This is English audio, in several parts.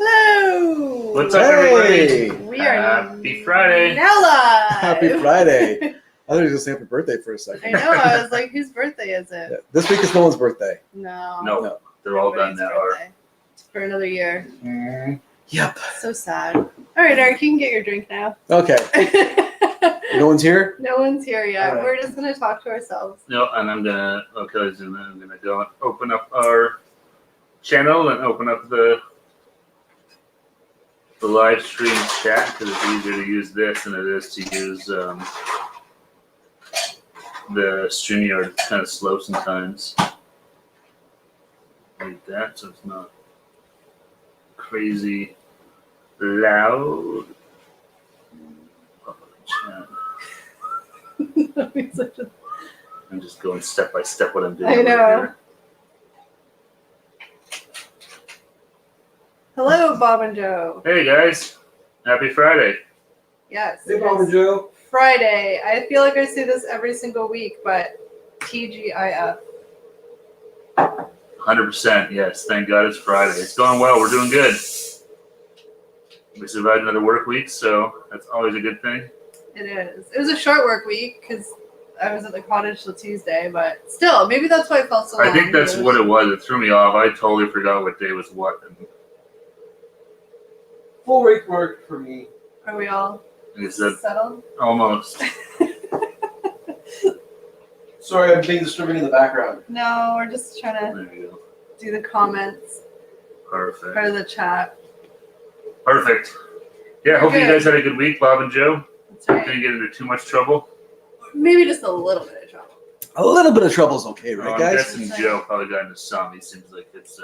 Hello! What's up, everybody? We are Happy Friday. now live! Happy Friday. I thought you were going to say happy birthday for a I second. know, I was like, whose birthday is it? Yeah. This week is no one's birthday. No. They're all done Everybody's now. birthday. It's for another year. Yep. So sad. All right, Eric, you can get your drink now. Okay. No one's here? No one's here yet. All right. We're just going to talk to ourselves. No, and I'm gonna go and open up our channel and open up the live stream chat because it's easier to use this than it is to use the StreamYard. It's kind of slow sometimes. Like that, so it's not crazy loud. Chat. I'm just going step by step what I'm doing. I know. Here. Hello, Bob and Joe. Hey guys, happy Friday. Yes. Hey, it Bob and is Joe. Friday. I feel like I say this every single week, but TGIF. 100%, yes. Thank God it's Friday. It's going well. We're doing good. We survived another work week, so that's always a good thing. It is. It was a short work week because I was at the cottage till Tuesday, but still, maybe that's why it felt so long. I think that's what it was. It threw me off. I totally forgot what day was what. Full week work for me. Are we all Is that settled? almost? Sorry, I'm being disturbing in the background. No, we're just trying to There you go. do the comments, part Perfect. of the chat. Perfect. Yeah, hope you guys had a good week, Bob and Joe. That's right. Didn't get into too much trouble. Maybe just a little bit of trouble. A little bit of trouble's okay, right, I'm guys? guessing Joe probably got into some. He seems like it's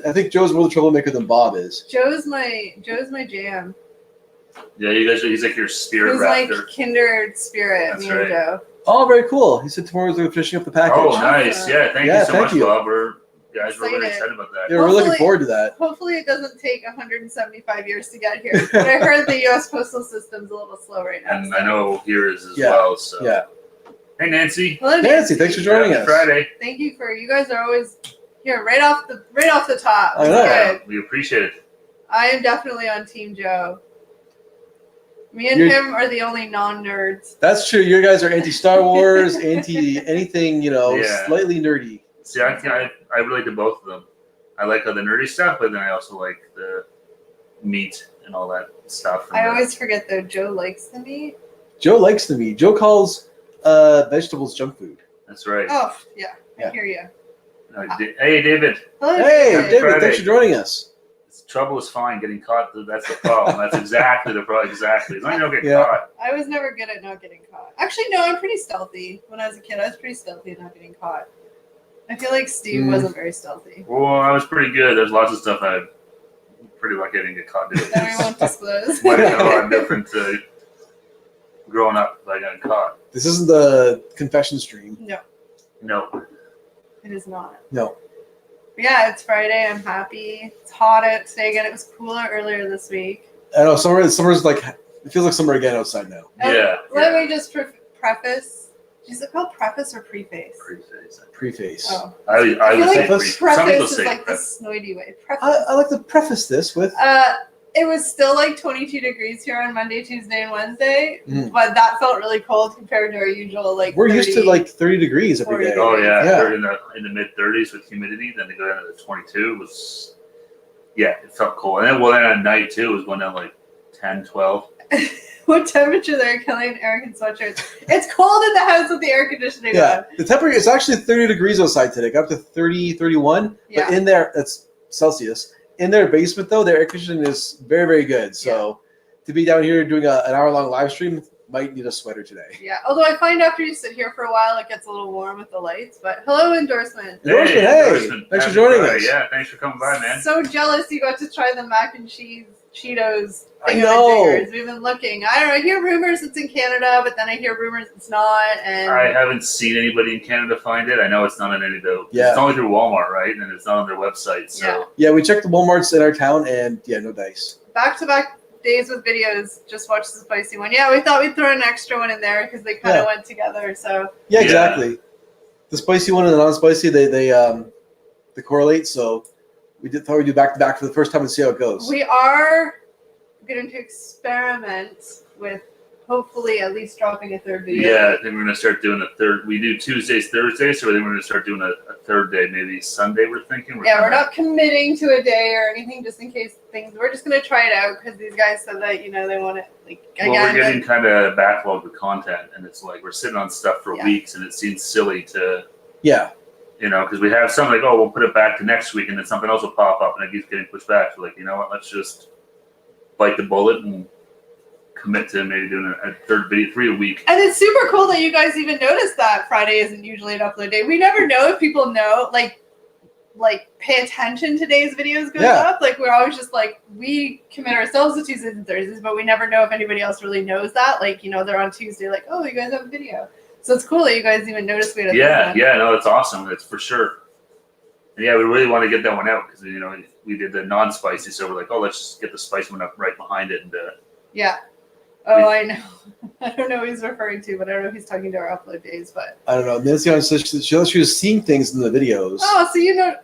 I think Joe's more the troublemaker than Bob is. Joe's my jam. yeah. You guys, he's like your spirit He's like raptor. kindred spirit, That's me and right. Joe. Oh, very cool. He said tomorrow's going to be finishing up the package. Oh, nice. Yeah, thank you so much, Bob. We're really excited about that. Yeah, we're looking Hopefully- forward to that. Hopefully it doesn't take 175 years to get here. But I heard the U.S. Postal System's a little slow right now. And so. I know here is as Yeah. well. So. Yeah. Hey, Nancy. Hello, Nancy, thanks for joining Happy us. Friday. Thank you for you guys are always here right off the top. I That's know. good. We appreciate it. I am definitely on Team Joe. Me and You're- him are the only non-nerds. That's true. You guys are anti-Star Wars, anti-anything, Yeah. slightly nerdy. See, I relate to both of them. I like all the nerdy stuff, but then I also like the meat and all that stuff. I always forget though. Joe likes the meat. Joe likes the meat. Joe calls vegetables junk food. That's right. Oh yeah, I Yeah. hear you. Hey, David. Hello, Hey, David. David, Friday. thanks for joining us. Trouble is fine. Getting caught, that's the problem. That's exactly the problem. Exactly. As long as you don't get Yeah. caught. I was never good at not getting caught. Actually, no, I'm pretty stealthy. When I was a kid, I was pretty stealthy at not getting caught. I feel like Steve wasn't very stealthy. Well, I was pretty good. There's lots of stuff I'm pretty lucky I didn't get caught doing. That we won't disclose. Might have been a lot different growing up if I got caught. This isn't the confession stream. No, No. it is not. No. But yeah, it's Friday. I'm happy. It's hot out today again. It was cooler earlier this week. I know summer's like it feels like summer again outside now. Yeah. Let me just preface. Is it called preface or preface? Preface. Preface. Oh, I feel would like say preface. preface. Some people preface is say like the preface. snoity way. Preface. I like to preface this with It was still like 22 degrees here on Monday, Tuesday, and Wednesday, Mm. but that felt really cold compared to our usual like. we're used to 30. like 30 degrees every 40 day. Oh yeah, Yeah. they're in the mid 30s with humidity. Then they go down to the 22. It was it felt cold. And then at night too, it was going down like 10, 12. What temperature they're killing Eric in sweatshirts? It's cold in the house with the air conditioning Yeah, on. the temperature is actually 30 degrees outside today. It got up to 30, 31. Yeah. But in there, that's Celsius. In their basement, though, their air conditioning is very, very good. So to be down here doing an hour-long live stream, might need a sweater today. Yeah, although I find after you sit here for a while, it gets a little warm with the lights. But hello, endorsement. Endorsement, hey, endorsement. thanks for Happy joining Friday. us. Yeah, thanks for coming by, man. So jealous you got to try the mac and cheese Cheetos. I know. thingamajiggers. We've been looking. I don't know. I hear rumors it's in Canada, but then I hear rumors it's not. And I haven't seen anybody in Canada find it. I know it's not on any of the. Yeah. It's only through Walmart, right? And it's not on their website. So Yeah. Yeah, we checked the Walmarts in our town, and no dice. back-to-back days with videos. Just watched the spicy one. Yeah, we thought we'd throw an extra one in there because they kind of went together. So Yeah, Yeah. exactly. The spicy one and the non-spicy, they correlate. So thought we'd do back to back for the first time and see how it goes. We are going to experiment with hopefully at least dropping a third video. Yeah, I think we're gonna start doing a third. We do Tuesdays, Thursdays, so I think we're gonna start doing a third day, maybe Sunday. We're thinking. We're not committing to a day or anything, just in case things. We're just gonna try it out because these guys said that they want it. Like well, we're getting kind of backlogged with content, and it's like we're sitting on stuff for weeks, and it seems silly to. Yeah. Because we have something like, we'll put it back to next week, and then something else will pop up, and it keeps getting pushed back. So like, you know what? Let's just bite the bullet and commit to maybe doing a third video, 3 a week. And it's super cool that you guys even noticed that Friday isn't usually an upload day. We never know if people know, like pay attention to days videos goes up. Like we're always just like, we commit ourselves to Tuesdays and Thursdays, but we never know if anybody else really knows that. Like, they're on Tuesday, like, oh, you guys have a video. So it's cool that you guys even noticed we had a Yeah, no, that's awesome. That's for sure. And yeah, we really want to get that one out because, we did the non-spicy, so we're like, let's just get the spicy one up right behind it. And yeah. Oh, I know. I don't know who he's referring to, but I don't know if he's talking to our upload days. But I don't know. Nancy she was seeing things in the videos. Oh, so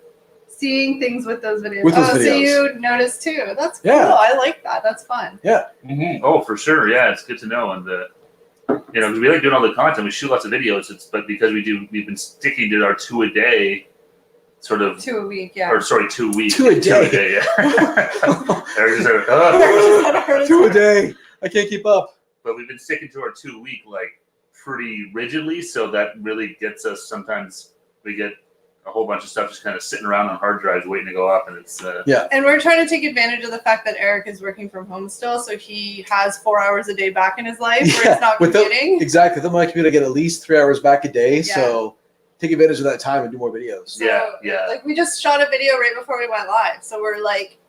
seeing things with those videos. So you noticed too. That's cool. Yeah. I like that. That's fun. Yeah. Mm-hmm. Oh, for sure. Yeah, it's good to know. And because we like doing all the content. We shoot lots of videos. But because we've been sticking to our 2 a day. Sort of 2 a week, yeah. Or sorry, 2 weeks. 2 a day. 2 a day, yeah. 2 a day. I can't keep up. But we've been sticking to our 2 week pretty rigidly, so that really gets us. Sometimes we get a whole bunch of stuff just kind of sitting around on hard drives waiting to go up, and it's And we're trying to take advantage of the fact that Eric is working from home still, so he has 4 hours a day back in his life where it's not commuting. Exactly. With my computer, I get at least 3 hours back a day, so take advantage of that time and do more videos. So, like we just shot a video right before we went live, so we're like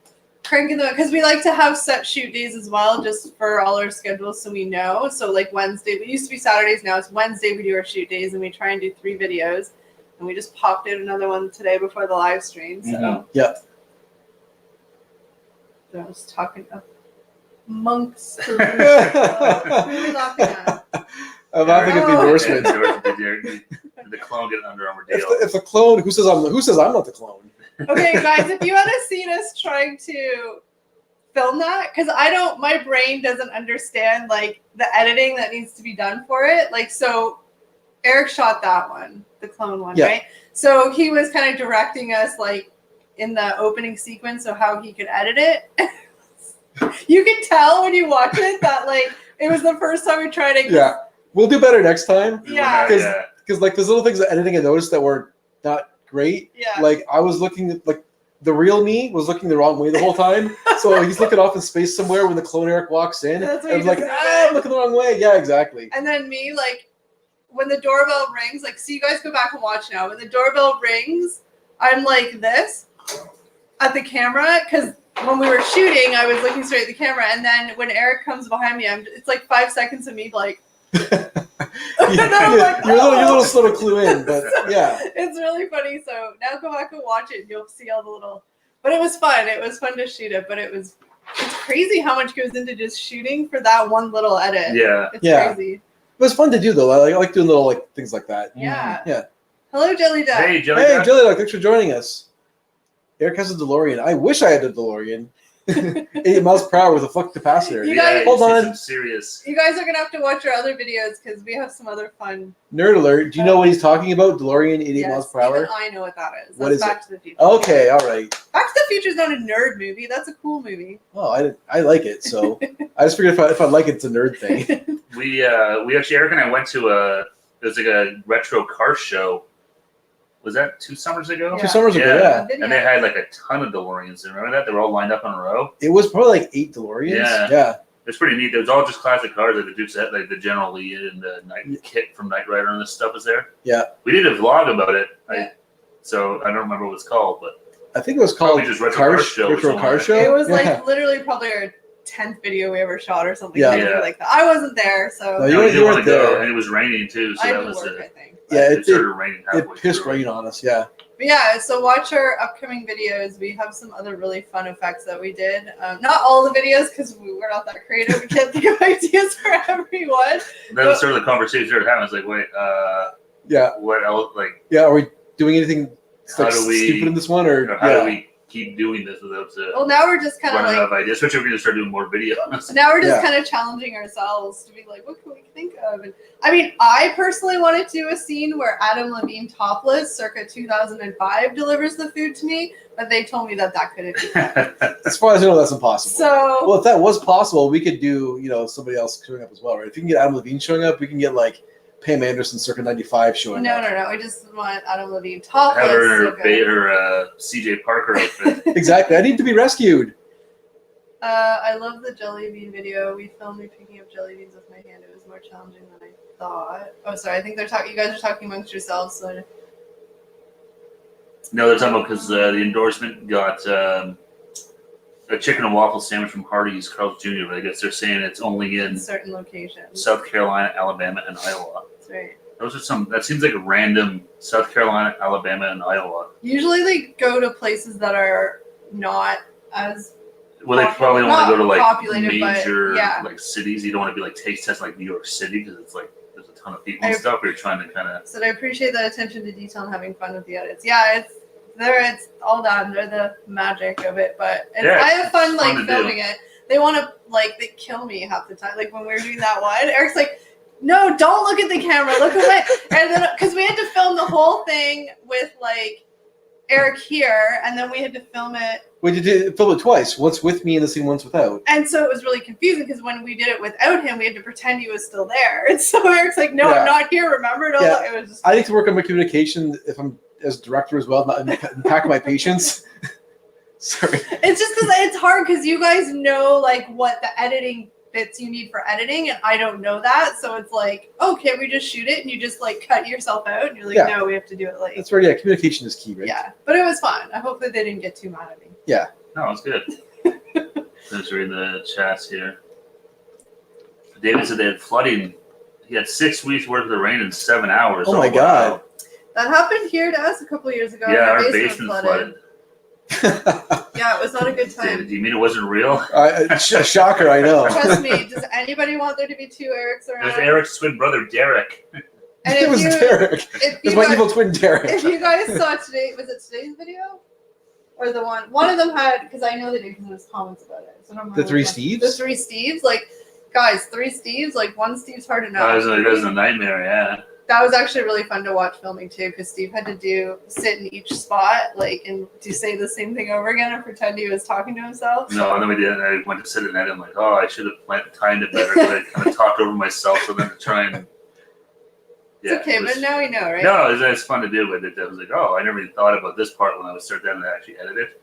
cranking them because we like to have set shoot days as well, just for all our schedules, so we know. So like Wednesday, we used to be Saturdays, now it's Wednesday. We do our shoot days, and we try and do 3 videos. And we just popped in another one today before the live stream. So So I was talking amongst who are we laughing at? I'm laughing at the endorsement. The clone get an Under Armour deal. If the clone, who says I'm not the clone? Okay, guys, if you had seen us trying to film that, because my brain doesn't understand like the editing that needs to be done for it. Like, so Eric shot that one, the clone one, right? So he was kind of directing us like in the opening sequence of how he could edit it. You can tell when you watch it that like it was the first time we tried it. Yeah, we'll do better next time. Yeah, because like there's little things that editing I noticed that were not great. Yeah, like I was looking at like the real me was looking the wrong way the whole time. So he's looking off in space somewhere when the clone Eric walks in. That's what I was like, I'm looking the wrong way. Yeah, exactly. And then me like when the doorbell rings, like, so you guys go back and watch now. When the doorbell rings, I'm like this at the camera because when we were shooting, I was looking straight at the camera, and then when Eric comes behind me, it's like 5 seconds of me like. You're a little slow to clue in, but yeah, it's really funny. So now go back and watch it, and you'll see all the little. But it was fun. It was fun to shoot it, but it's crazy how much goes into just shooting for that one little edit. Yeah, it's crazy. It was fun to do though. I like doing little like things like that. Yeah. Yeah. Hello, Jelly Duck. Hey, Jelly Duck. Hey, Jelly Duck. Thanks for joining us. Eric has a DeLorean. I wish I had a DeLorean. 80 miles per hour with a flux capacitor. Hold on. Serious. You guys are gonna have to watch our other videos because we have some other fun. Nerd alert! Do you know what he's talking about? DeLorean, 88 miles per hour. Even I know what that is. What is Back it? to the Future. Okay, all right. Back to the Future is not a nerd movie. That's a cool movie. Oh, I like it. So I just figured if I like it, it's a nerd thing. We actually Eric and I went to it was like a retro car show. Was that 2 summers ago? Yeah. 2 summers ago, yeah. And they had like a ton of DeLoreans. Remember that? They were all lined up in a row. It was probably like 8 DeLoreans. Yeah. It's pretty neat. It was all just classic cars, like the Duke's Head, like the General Lee and the kit from Knight Rider and this stuff was there. Yeah. We did a vlog about it. Yeah. So I don't remember what it's called, but I think it was called just Retro Car Show. It was like literally probably our 10th video we ever shot or something. Yeah. Like that. I wasn't there, so. No, you weren't there. And it was raining too, so that was I think. Yeah, it started raining halfway it pissed through. rain on us, yeah. But yeah, so watch our upcoming videos. We have some other really fun effects that we did. Not all the videos because we're not that creative. We can't think of ideas for everyone. And that was sort of the conversation we started having. It's like, wait, yeah. What else? Like, yeah, are we doing anything how do we, stupid in this one, or how do we keep doing this without Well, now we're just kind of running out like of ideas. Especially if we're gonna start doing more videos. now we're just Yeah. kind of challenging ourselves to be like, what can we think of? And I mean, I personally wanted to do a scene where Adam Levine topless, circa 2005, delivers the food to me, but they told me that couldn't be done. As far as I know, that's impossible. So Well, if that was possible, we could do, somebody else showing up as well, right? If you can get Adam Levine showing up, we can get like Pam Anderson circa 95 showing no, up. I just want Adam Levine topless. Have her in circa- her CJ Parker outfit. Exactly. I need to be rescued. I love the jelly bean video. We filmed me picking up jelly beans with my hand. It was more challenging than I thought. Oh, sorry. I think they're talking. You guys are talking amongst yourselves. So No, they're talking about because the endorsement got a chicken and waffle sandwich from Hardee's Carl's Jr. But I guess they're saying it's only in in certain locations. South Carolina, Alabama, and Iowa. That's right. Those are some. That seems like a random South Carolina, Alabama, and Iowa. Usually they go to places that are not as Well, they probably don't want to go to like populated, but, major yeah. like cities. You don't want to be like taste test like New York City because it's like there's a ton of people I- and stuff. You're trying to kind of. So I appreciate that attention to detail and having fun with the edits. Yeah, it's all done. They're the magic of it, but Yeah, I have fun it's like fun to filming it. They want to they kill me half the time. Like when we were doing that one, Eric's like, "No, don't look at the camera. Look away." And then because we had to film the whole thing with like Eric here, and then we had to film it. We did film it twice. Once with me and the scene once without. And so it was really confusing because when we did it without him, we had to pretend he was still there. And so Eric's like, "No, Yeah. I'm not here. Remember?" And Yeah. it was just. I need to work on my communication if I'm as director as well, not impact my patience. Sorry. It's just because it's hard because you guys know like what the editing bits you need for editing, and I don't know that. So it's like, oh, can't we just shoot it? And you just like cut yourself out, and you're like, Yeah. no, we have to do it like. That's right. Yeah, communication is key, right? Yeah, but it was fun. I hope that they didn't get too mad at me. No, it's good. Let's read the chats here. David said they had flooding. He had 6 weeks worth of rain in 7 hours. Oh my God. That happened here to us a couple years ago. Yeah, Our our basement flooded. Yeah, it was not a good David, time. do you mean it wasn't real? Shocker, I know. Trust me. Does anybody want there to be two Erics around? It was Eric's twin brother, Derek. And It was Derek. if It you was my guys- evil twin Derek. If you guys saw today, was it today's video? Or the one of them had, because I know they did because there's comments about it. So I don't remember The three which one. Steves? The three Steves? Like, guys, three Steves? Like, one Steve's hard enough. That was a nightmare, yeah. That was actually really fun to watch filming too, because Steve had to sit in each spot, like, and to say the same thing over again and pretend he was talking to himself. No, and then we did. And I went to sit in it. I'm like, oh, I should have timed it better. But I kind of talked over myself. So then to try and. It's okay, it was- but now we know, right? No, it's fun to do. But I was like, oh, I never even thought about this part when I was starting down to actually edit it.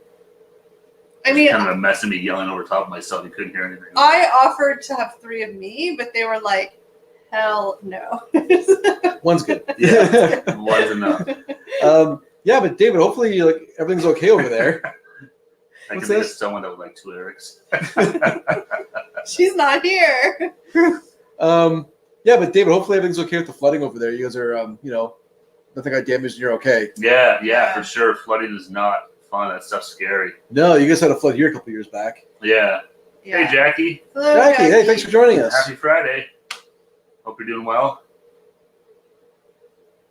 I mean, Kind of a mess of me yelling over top of myself. You couldn't hear anything. I offered to have three of me, but they were like, hell no. One's good. Yeah, it was enough. Yeah, but David, hopefully like everything's okay over there. I What's could be this? someone that would like two Erics. She's not here. Yeah, but David, hopefully everything's okay with the flooding over there. You guys are, nothing got damaged and you're okay. Yeah, for sure. Flooding is not fun. That stuff's scary. No, you guys had a flood here a couple years back. Yeah. Yeah. Hey, Jackie. Hello, Jackie, hey, thanks for joining us. Happy Friday. Hope you're doing well.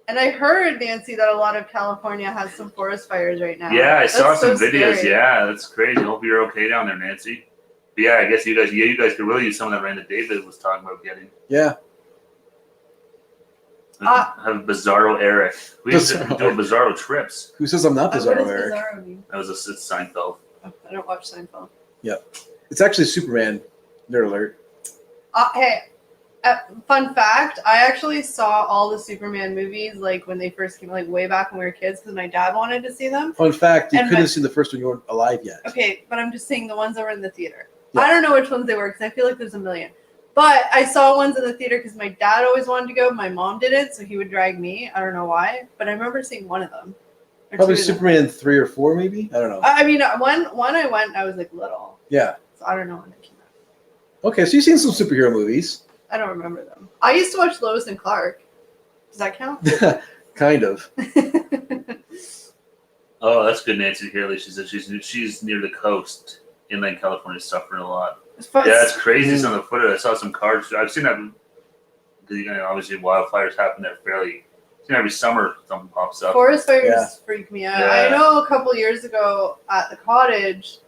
And I heard, Nancy, that a lot of California has some forest fires right now. Yeah, I saw That's some so videos. scary. Yeah, that's crazy. Hope you're okay down there, Nancy. But yeah, I guess you guys could really use some of that rain that David was talking about getting. Yeah. Have a Bizarro Eric. We used to Bizarro. do a Bizarro trips. Who says I'm not What Bizarro, does Eric? Bizarro mean? That was it's Seinfeld. Oh, I don't watch Seinfeld. It's actually Superman. Nerd alert. Hey, fun fact, I actually saw all the Superman movies like when they first came, like way back when we were kids, because my dad wanted to see them. Fun fact, you And couldn't my- have seen the first one. You weren't alive yet. Okay, but I'm just saying the ones that were in the theater. Yeah. I don't know which ones they were because I feel like there's a million. But I saw ones in the theater because my dad always wanted to go. My mom didn't, so he would drag me. I don't know why, but I remember seeing one of them. Or Probably two of them. Superman 3 or 4, maybe? I don't know. I mean, one I went, I was like little, Yeah. so I don't know when it came out. Okay, so you've seen some superhero movies. I don't remember them. I used to watch Lois and Clark. Does that count? Kind of. Oh, that's good, Nancy Haley. She said she's near the coast, inland California, suffering a lot. It's fun. Yeah, it's crazy. Some of the footage. I saw some cars. I've seen that because obviously wildfires happen there fairly every summer something pops up. Forest fires Yeah. freak me out. Yeah. I know a couple years ago at the cottage,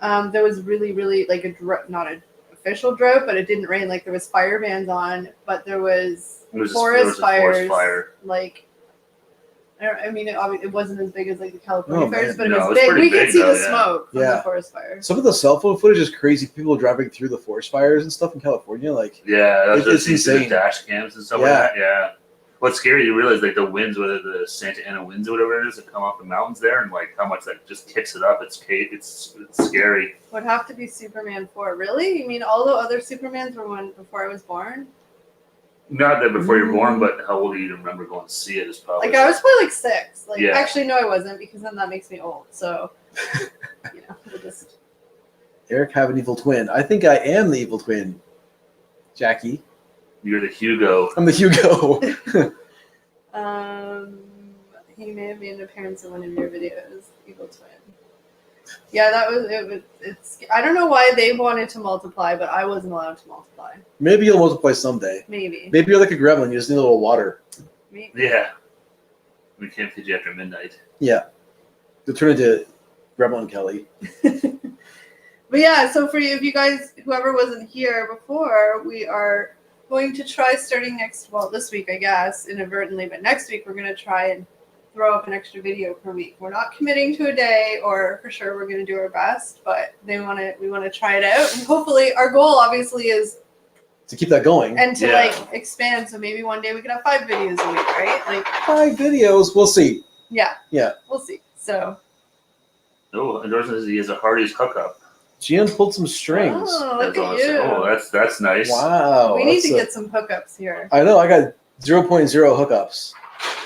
there was really like not an official drought, but it didn't rain. Like there was fire bans on, but there was It was forest a fires. forest fire. Like, I mean, it wasn't as big as like the California Oh, fires, man. but it No, was it's big. pretty We could big, see though, the yeah. smoke from Yeah. the forest fire. Some of the cell phone footage is crazy. People driving through the forest fires and stuff in California, like Yeah, that's It's just insane. insane. Dash cams and stuff Yeah. like that. Yeah. What's scary, you realize like the winds, whether the Santa Ana winds or whatever it is, that come off the mountains there, and like how much that just kicks it up. It's scary. Would have to be Superman 4. Really? You mean all the other Supermans were one before I was born? Not that before you're born, but how old do you remember going to see it is probably. Like I was probably like 6. Like Yeah. actually no, I wasn't because then that makes me old. So we'll just. Eric have an evil twin. I think I am the evil twin. Jackie. You're the Hugo. I'm the Hugo. He may have made an appearance in one of your videos, Evil Twin. Yeah, that was it. It's I don't know why they wanted to multiply, but I wasn't allowed to multiply. Maybe you'll multiply someday. Maybe. Maybe you're like a gremlin. You just need a little water. Maybe. Yeah. We can't feed you after midnight. Yeah. You'll turn into Gremlin Kelly. But yeah, so for you, if you guys, whoever wasn't here before, we are going to try starting this week, I guess, inadvertently, but next week we're going to try and throw up an extra video per week. We're not committing to a day, or for sure we're going to do our best, but we want to try it out. And hopefully our goal obviously is To keep that going. and to Yeah. like expand. So maybe one day we can have 5 videos a week, right? Like, 5 videos. We'll see. yeah. Yeah. We'll see. So. Oh, endorsement says he has a Hardee's hookup. GM pulled some strings. Oh, look That's at awesome. you. Oh, that's nice. Wow. we need that's to get some hookups here. I know. I got 0.0 hookups.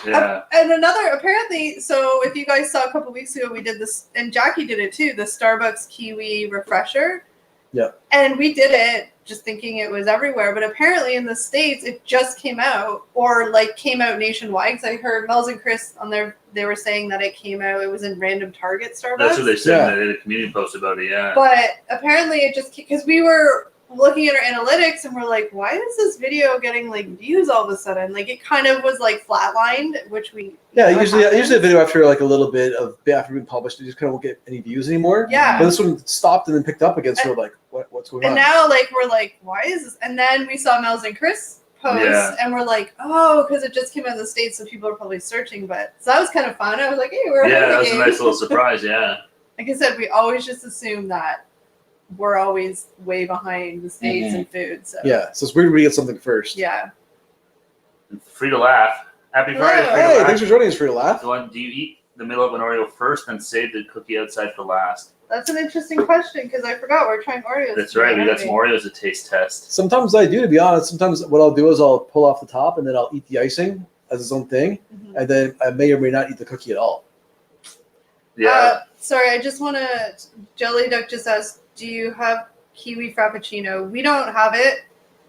Yeah. And another, apparently, so if you guys saw a couple weeks ago, we did this, and Jackie did it too, the Starbucks Kiwi Refresher. Yeah. And we did it just thinking it was everywhere, but apparently in the States, it just came out, or like came out nationwide, because I heard Mel's and Chris on there, they were saying that it came out, it was in random Target Starbucks. That's what they said. Yeah. They did a community post about it, yeah. But apparently it just, because we were looking at our analytics and we're like, why is this video getting like views all of a sudden? Like it kind of was like flatlined, which we Yeah, you know, usually happens. a video after like a little bit of after being published, it just kind of won't get any views anymore. Yeah. But this one stopped and then picked up again. So we're like, what's going And on? now like we're like, why is this? And then we saw Mel's and Chris post Yeah. and we're like, oh, because it just came out of the States, so people are probably searching. But so that was kind of fun. I was like, hey, we're Yeah, ahead that of was the a game. nice little surprise, yeah. Like I said, we always just assume that we're always way behind the States in food. So Yeah, so it's weird when we get something first. yeah. Free to laugh. Happy Friday, Hello. free to Hey, laugh. thanks for joining us for your laugh. Do you eat the middle of an Oreo first and save the cookie outside for last? That's an interesting question because I forgot we're trying Oreos. That's today, right. We aren't got some Oreos to taste test. Sometimes I do, to be honest. Sometimes what I'll do is I'll pull off the top and then I'll eat the icing as its own thing, Mhm. and then I may or may not eat the cookie at all. Yeah. Sorry, I just want to. Jelly Duck just asked, do you have Kiwi Frappuccino? We don't have it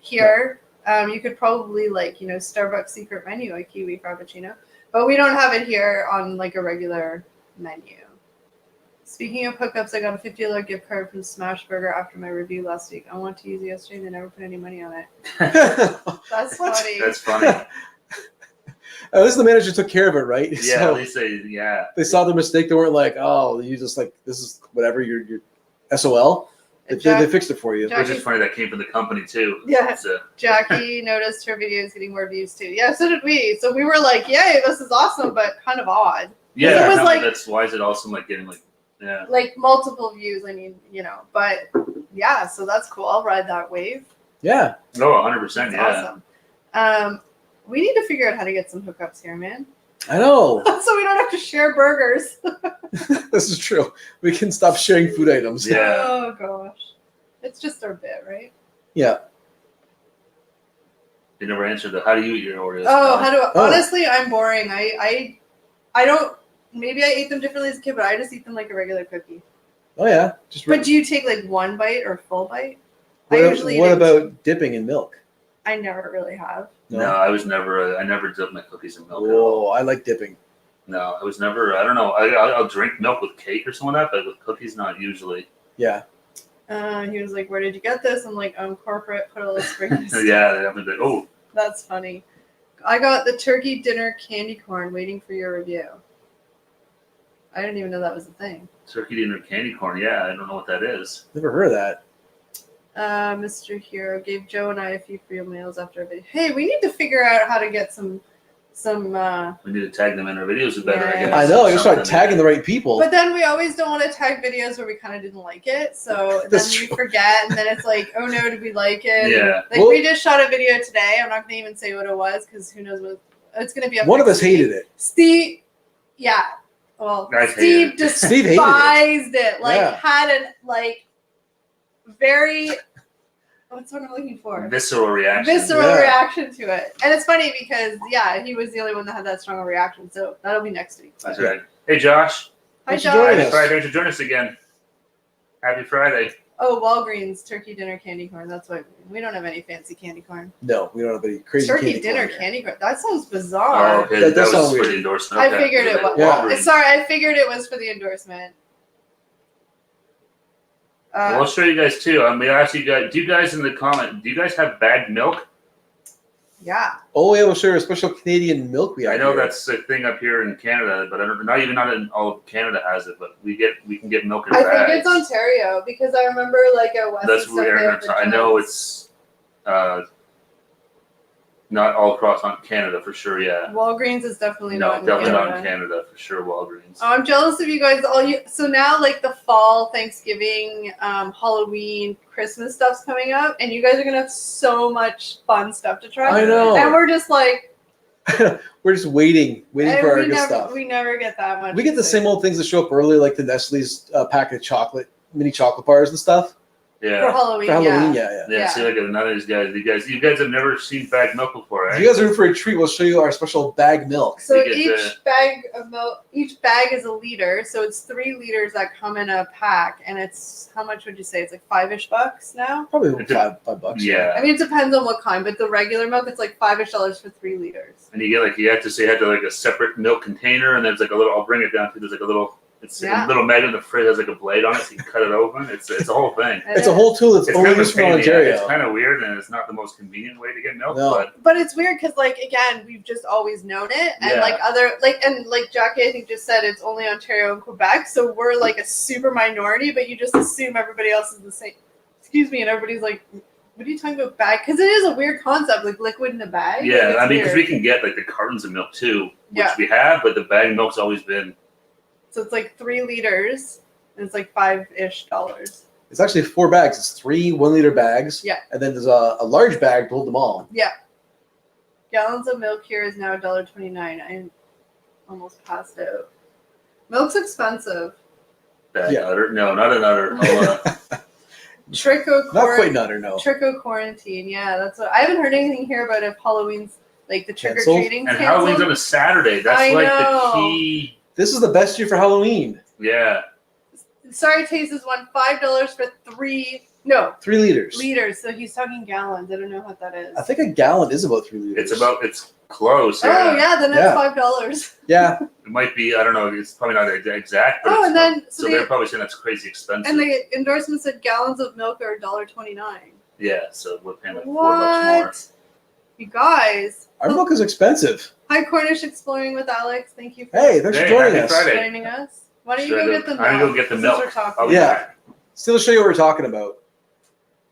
here. You could probably Starbucks secret menu a Kiwi Frappuccino, but we don't have it here on like a regular menu. Speaking of hookups, I got a $50 gift card from Smashburger after my review last week. I want to use it yesterday and they never put any money on it. That's What? funny. That's funny. At least the manager took care of it, right? Yeah, So at least they saw the mistake. They weren't like, "Oh, you just like this is whatever your SOL." They fixed it for you. Jack- Which is funny, that came from the company too. Yeah. It's, Jackie noticed her videos getting more views too. Yeah, so did we. So we were like, yay, this is awesome, but kind of odd. yeah, It was no, like- that's why is it awesome? Like getting yeah. Like multiple views, I mean, but yeah, so that's cool. I'll ride that wave. Yeah, No, 100%. That's Yeah. awesome. We need to figure out how to get some hookups here, man. I know. So we don't have to share burgers. This is true. We can stop sharing food items. Yeah. Oh gosh. It's just our bit, right? Yeah. You never answered the how do you eat your Oreos? Oh, how do I, Oh. honestly I'm boring. I don't maybe I ate them differently as a kid, but I just eat them like a regular cookie. Oh yeah. Just But do you take like one bite or full bite? what, I usually what eat it- about dipping in milk? I never really have. No, I was never. I never dipped my cookies in milk. At Whoa, all. I like dipping. No, I was never. I don't know. I'll drink milk with cake or something like that, but with cookies, not usually. Yeah. He was like, "Where did you get this?" I'm like, "Corporate, put a little sprinkles." Yeah, they have to be like, oh, That's funny. I got the turkey dinner candy corn. Waiting for your review. I didn't even know that was a thing. Turkey dinner candy corn. Yeah, I don't know what that is. Never heard of that. Mr. Hero gave Joe and I a few free meals after a video. Hey, we need to figure out how to get some. We need to tag them in our videos better. Yeah. I guess. I know. You start Something. tagging the right people. But then we always don't want to tag videos where we kind of didn't like it. So then That's we true. forget, and then it's like, oh no, did we like it? Yeah. Like Well- we just shot a video today. I'm not gonna even say what it was because who knows what it's gonna be. Up One of next us hated week. it. Steve, yeah. Well, Guys Steve hated it. Steve hated it. despised it. Like Yeah. had an like very what's what I'm looking for? Visceral reaction. Visceral Yeah. reaction to it. And it's funny because he was the only one that had that strong a reaction. So that'll be next week. That's right. Hey, Josh. Hi, Thanks for joining Josh. us. Friday, thanks for joining us again. Happy Friday. Oh, Walgreens turkey dinner candy corn. That's what we don't have any fancy candy corn. No, we don't have any crazy Turkey candy dinner corn here. candy corn. That sounds Oh, bizarre. okay. That That, does was sound for weird. the endorsement. I Okay. figured it was. Yeah. Walgreens. Sorry, I figured it was for the endorsement. Well, I'll show you guys too. I mean, actually, do you guys in the comment? Do you guys have bagged milk? Yeah. Oh, yeah, we'll share a special Canadian milk we have I know here. that's a thing up here in Canada, but I don't. Not in all of Canada has it, but we can get milk in I bags. think it's Ontario because I remember like at West. That's and stuff, where they have the I know jugs. it's not all across on Canada for sure. Yeah. Walgreens is definitely No, not in definitely Canada. not in Canada for sure. Walgreens. Oh, I'm jealous of you guys. So now like the fall, Thanksgiving, Halloween, Christmas stuff's coming up, and you guys are gonna have so much fun stuff to try. I know. And we're just like, We're just waiting for our good stuff. we never get that much. We get the same old things that show up early, like the Nestle's packet of chocolate, mini chocolate bars and stuff. for Yeah. Halloween. For Halloween, yeah. Yeah. Yeah. See, like none of these guys. You guys have never seen bagged milk before, If right? you guys are in for a treat, we'll show you our special bag milk. So You get each bag of milk, each bag is a liter. So it's 3 liters that come in a pack, and it's how much would you say? It's like $5-ish now. Probably It's $5. Yeah. I mean, it depends on what kind, but the regular milk, it's like $5-ish for 3 liters. And you get like you have to like a separate milk container, and there's like a little. I'll bring it down to. There's like a little. It's Yeah. a little magnet in the fridge has like a blade on it, so you can cut it open. It's a whole thing. It's a whole tool that's It's only kind of a used for pain in the ass. Ontario. It's kind of weird, and it's not the most convenient way to get milk. No. But it's weird because, like, again, we've just always known it, and Yeah. like Jackie, I think just said it's only Ontario and Quebec, so we're like a super minority. But you just assume everybody else is the same. Excuse me, and everybody's like, "What are you talking about bag?" Because it is a weird concept, like liquid in a bag. Yeah, Like, I it's mean, because weird. we can get like the cartons of milk too, which Yeah. we have, but the bag milk's always been. So it's like 3 liters, and it's like $5-ish. It's actually 4 bags. It's 3 1-liter bags. Yeah. And then there's a large bag to hold them all. Gallons of milk here is now $1.29. I almost passed out. Milk's expensive. Bag Yeah. udder. No, not an udder. Not quite nutter, no. Trick quarantine. Yeah, that's what I haven't heard anything here about if Halloween's like the trick or Canceled? treating. And Halloween's on a Saturday. That's I like know. the key. This is the best year for Halloween. Yeah. Sorry, Taste has won $5 for 3 3 liters. liters. So he's talking gallons. I don't know what that is. I think a gallon is about 3 liters. It's close. Oh yeah, then it's Yeah. $5. Yeah. It might be. I don't know. It's probably not exact. But Oh, it's and then so they're probably saying that's crazy expensive. and the endorsement said gallons of milk are $1.29. Yeah, so we're paying like $4 more. What? You guys. Our milk is expensive. Hi, Cornish Exploring with Alex. Thank you for Hey, thanks for Hey, joining happy us. Friday. joining us. Why don't you Should I go go- get the milk? I'm gonna go get the Since milk. we're talking. I'll be Yeah. back. Still show you what we're talking about.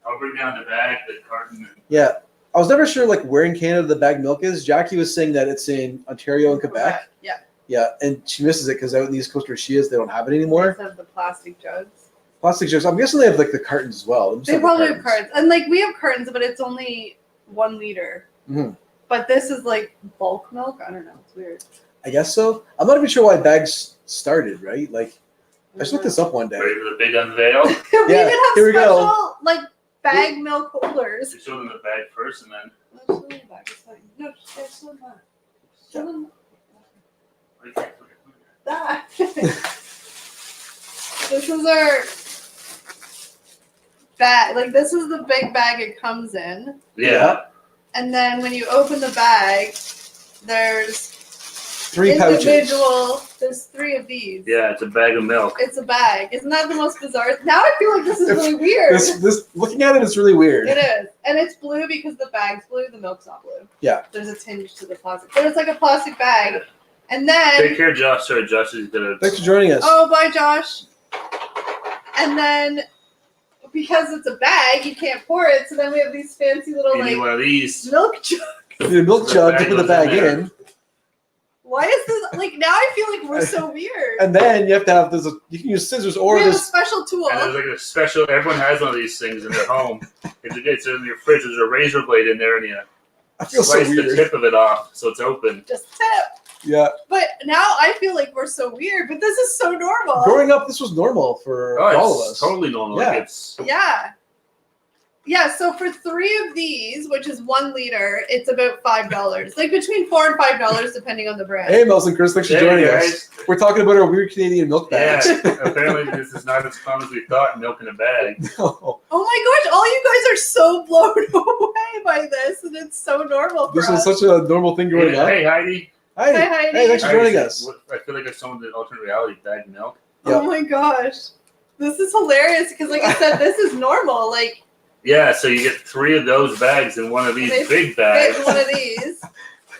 I'll bring down the bag, the carton. Yeah. I was never sure like where in Canada the bagged milk is. Jackie was saying that it's in Ontario and Quebec. Yeah. Yeah, and she misses it because out in the East Coast where she is, they don't have it anymore. Instead of the plastic jugs. Plastic jugs. I'm guessing they have like the cartons as well. They probably have cartons. And like we have cartons, but it's only 1 liter. Mhm. But this is like bulk milk. I don't know. It's weird. I guess so. I'm not even sure why bags started, right? Like, I just looked this up one day. Ready for the big unveil? we Yeah, even have here we go. special like bag milk holders. You show them the bag first, and then Let's show them the bag. It's fine. No, just show them that. Show them that. This is our bag. Like this is the big bag it comes in. yeah. And then when you open the bag, there's 3 pouches. individual. There's 3 of these. Yeah, it's a bag of milk. It's a bag. Isn't that the most bizarre? Now I feel like this is really weird. This looking at it is really weird. It is. And it's blue because the bag's blue, the milk's not blue. Yeah. There's a tinge to the plastic. But it's like a plastic bag. And then Take care, Josh. Sorry, Josh is gonna. Thanks for joining us. oh, bye Josh. And then because it's a bag, you can't pour it, so then we have these fancy little You need one like of these. milk jugs. You need a milk The jug to bag put the goes bag in there. in. Why is this like now I feel like we're so weird. And then you have to have you can use scissors or we have a this. special tool. And there's like a special. Everyone has one of these things in their home. It's in your fridge. There's a razor blade in there, and you I feel so slice the weird. tip of it off so it's open. Just tip. Yeah. But now I feel like we're so weird, but this is so normal. Growing up, this was normal for Oh, all of it's us. totally normal. Yeah. Like it's Yeah. Yeah, so for 3 of these, which is 1 liter, it's about $5. Like between $4 and $5 depending on the brand. Hey, Mel's and Chris, thanks for Hey, joining guys. us. We're talking about our weird Canadian milk Yeah, bags. apparently this is not as common as we thought. Milk in a bag. No. Oh my gosh, all you guys are so blown away by this, and it's so normal for This was us. such a normal thing growing up. Hey, Heidi. Hi. Hi, Heidi. Hey, thanks for joining Heidi, us. I feel like if someone did alternate reality bag milk. Yeah. Oh my gosh. This is hilarious because like I said, this is normal. Like Yeah, so you get 3 of those bags in one of these They big get bags. one of these.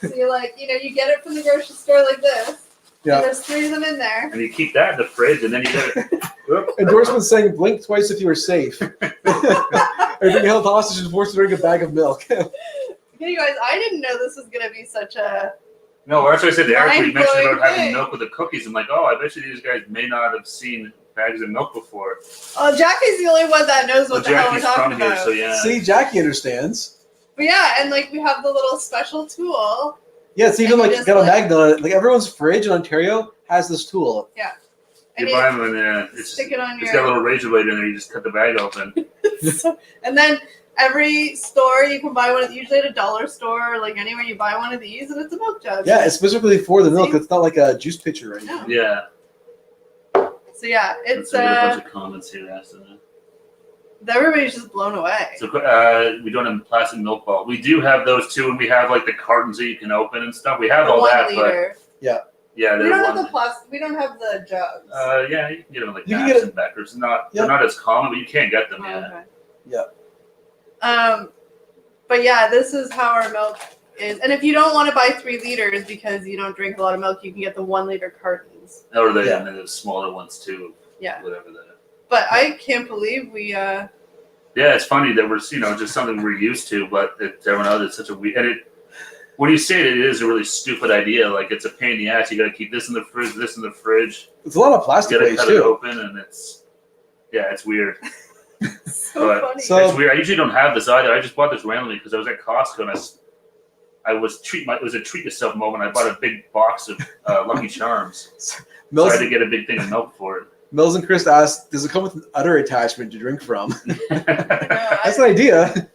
So you're like, you get it from the grocery store like this. Yeah. And there's 3 of them in there. And you keep that in the fridge, and then you get it. Whoop. Endorsement saying blink twice if you are safe. Are being held hostage and forced to drink a bag of milk. You guys, I didn't know this was gonna be such a No, that's what I said to Eric. We mentioned about Mind-blowing having thing. milk with the cookies. I'm like, oh, I bet you these guys may not have seen bags of milk before. Oh, Jackie's the only one that knows what Well, the hell we're Jackie's talking from here, about. so yeah. See, Jackie understands. But yeah, and like we have the little special tool. Yeah, it's even And you like just, got a like- magnet on it. Like everyone's fridge in Ontario has this tool. And You buy them, and it's stick it on got a your little razor blade in there. You just cut the bag open. and then every store you can buy one, usually at a dollar store or like anywhere you buy one of these and it's a milk jug. Yeah, it's specifically for the milk. See? It's not like a juice pitcher or anything. No. Yeah. So yeah, it's Let's see, we got a bunch of comments here. Asking everybody's just blown away. So we don't have plastic milk bottle. We do have those too, and we have like the cartons that you can open and stuff. We have The all 1 that, liter. but yeah, We they're don't have one. the plastic. We don't have the jugs. Yeah, you can get them like You can Naps get and Beckers. Not Yep. they're not as common, but you can get them. Oh, Yeah. okay. Yeah. But yeah, this is how our milk is. And if you don't want to buy 3 liters because you don't drink a lot of milk, you can get the 1 liter cartons. Or the Yeah. and then the smaller ones too. Yeah. Whatever that. But I can't believe we Yeah, it's funny that we're just something we're used to, but everyone else it's such a weird. And it when you say it is a really stupid idea. Like it's a pain in the ass. You got to keep this in the fridge, this in the fridge. It's a lot of You plastic got to waste cut it too. open, and it's weird. so But- funny. So- It's weird. I usually don't have this either. I just bought this randomly because I was at Costco and it was a treat yourself moment. I bought a big box of Lucky Charms. So I Mills, had to get a big thing of milk for it. Mills and Chris asked, does it come with an udder attachment to drink from? No, That's an idea.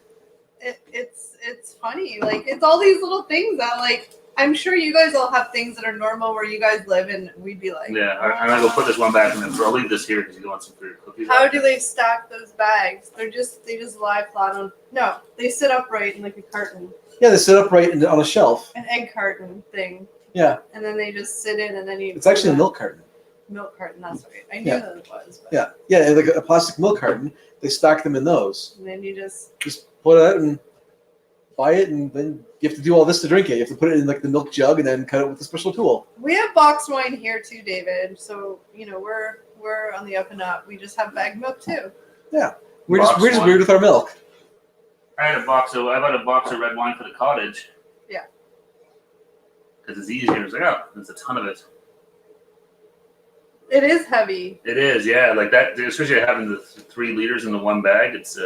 it's funny. Like it's all these little things that like I'm sure you guys all have things that are normal where you guys live and we'd be like, Yeah, I'm gonna go put this one back and then I'll leave this here because you want some for your cookies. how do they stack those bags? They just lie flat on. No, they sit upright in like a carton, Yeah, they sit upright on a shelf. an egg carton thing. Yeah. And then they just sit in, and then you. It's actually a milk carton. Milk carton. That's right. I knew Yeah. that it was. But, Yeah. Yeah, like a plastic milk carton. They stack them in those. And then you just. Pull it out and buy it, and then you have to do all this to drink it. You have to put it in like the milk jug and then cut it with a special tool. We have boxed wine here too, David. So we're on the up and up. We just have bagged milk too. We're just Box weird wine. with our milk. I bought a box of red wine for the cottage. Yeah. Because it's easier. It's like, oh, there's a ton of it. It is heavy. It is, yeah. Like that, especially having the 3 liters in the one bag. It's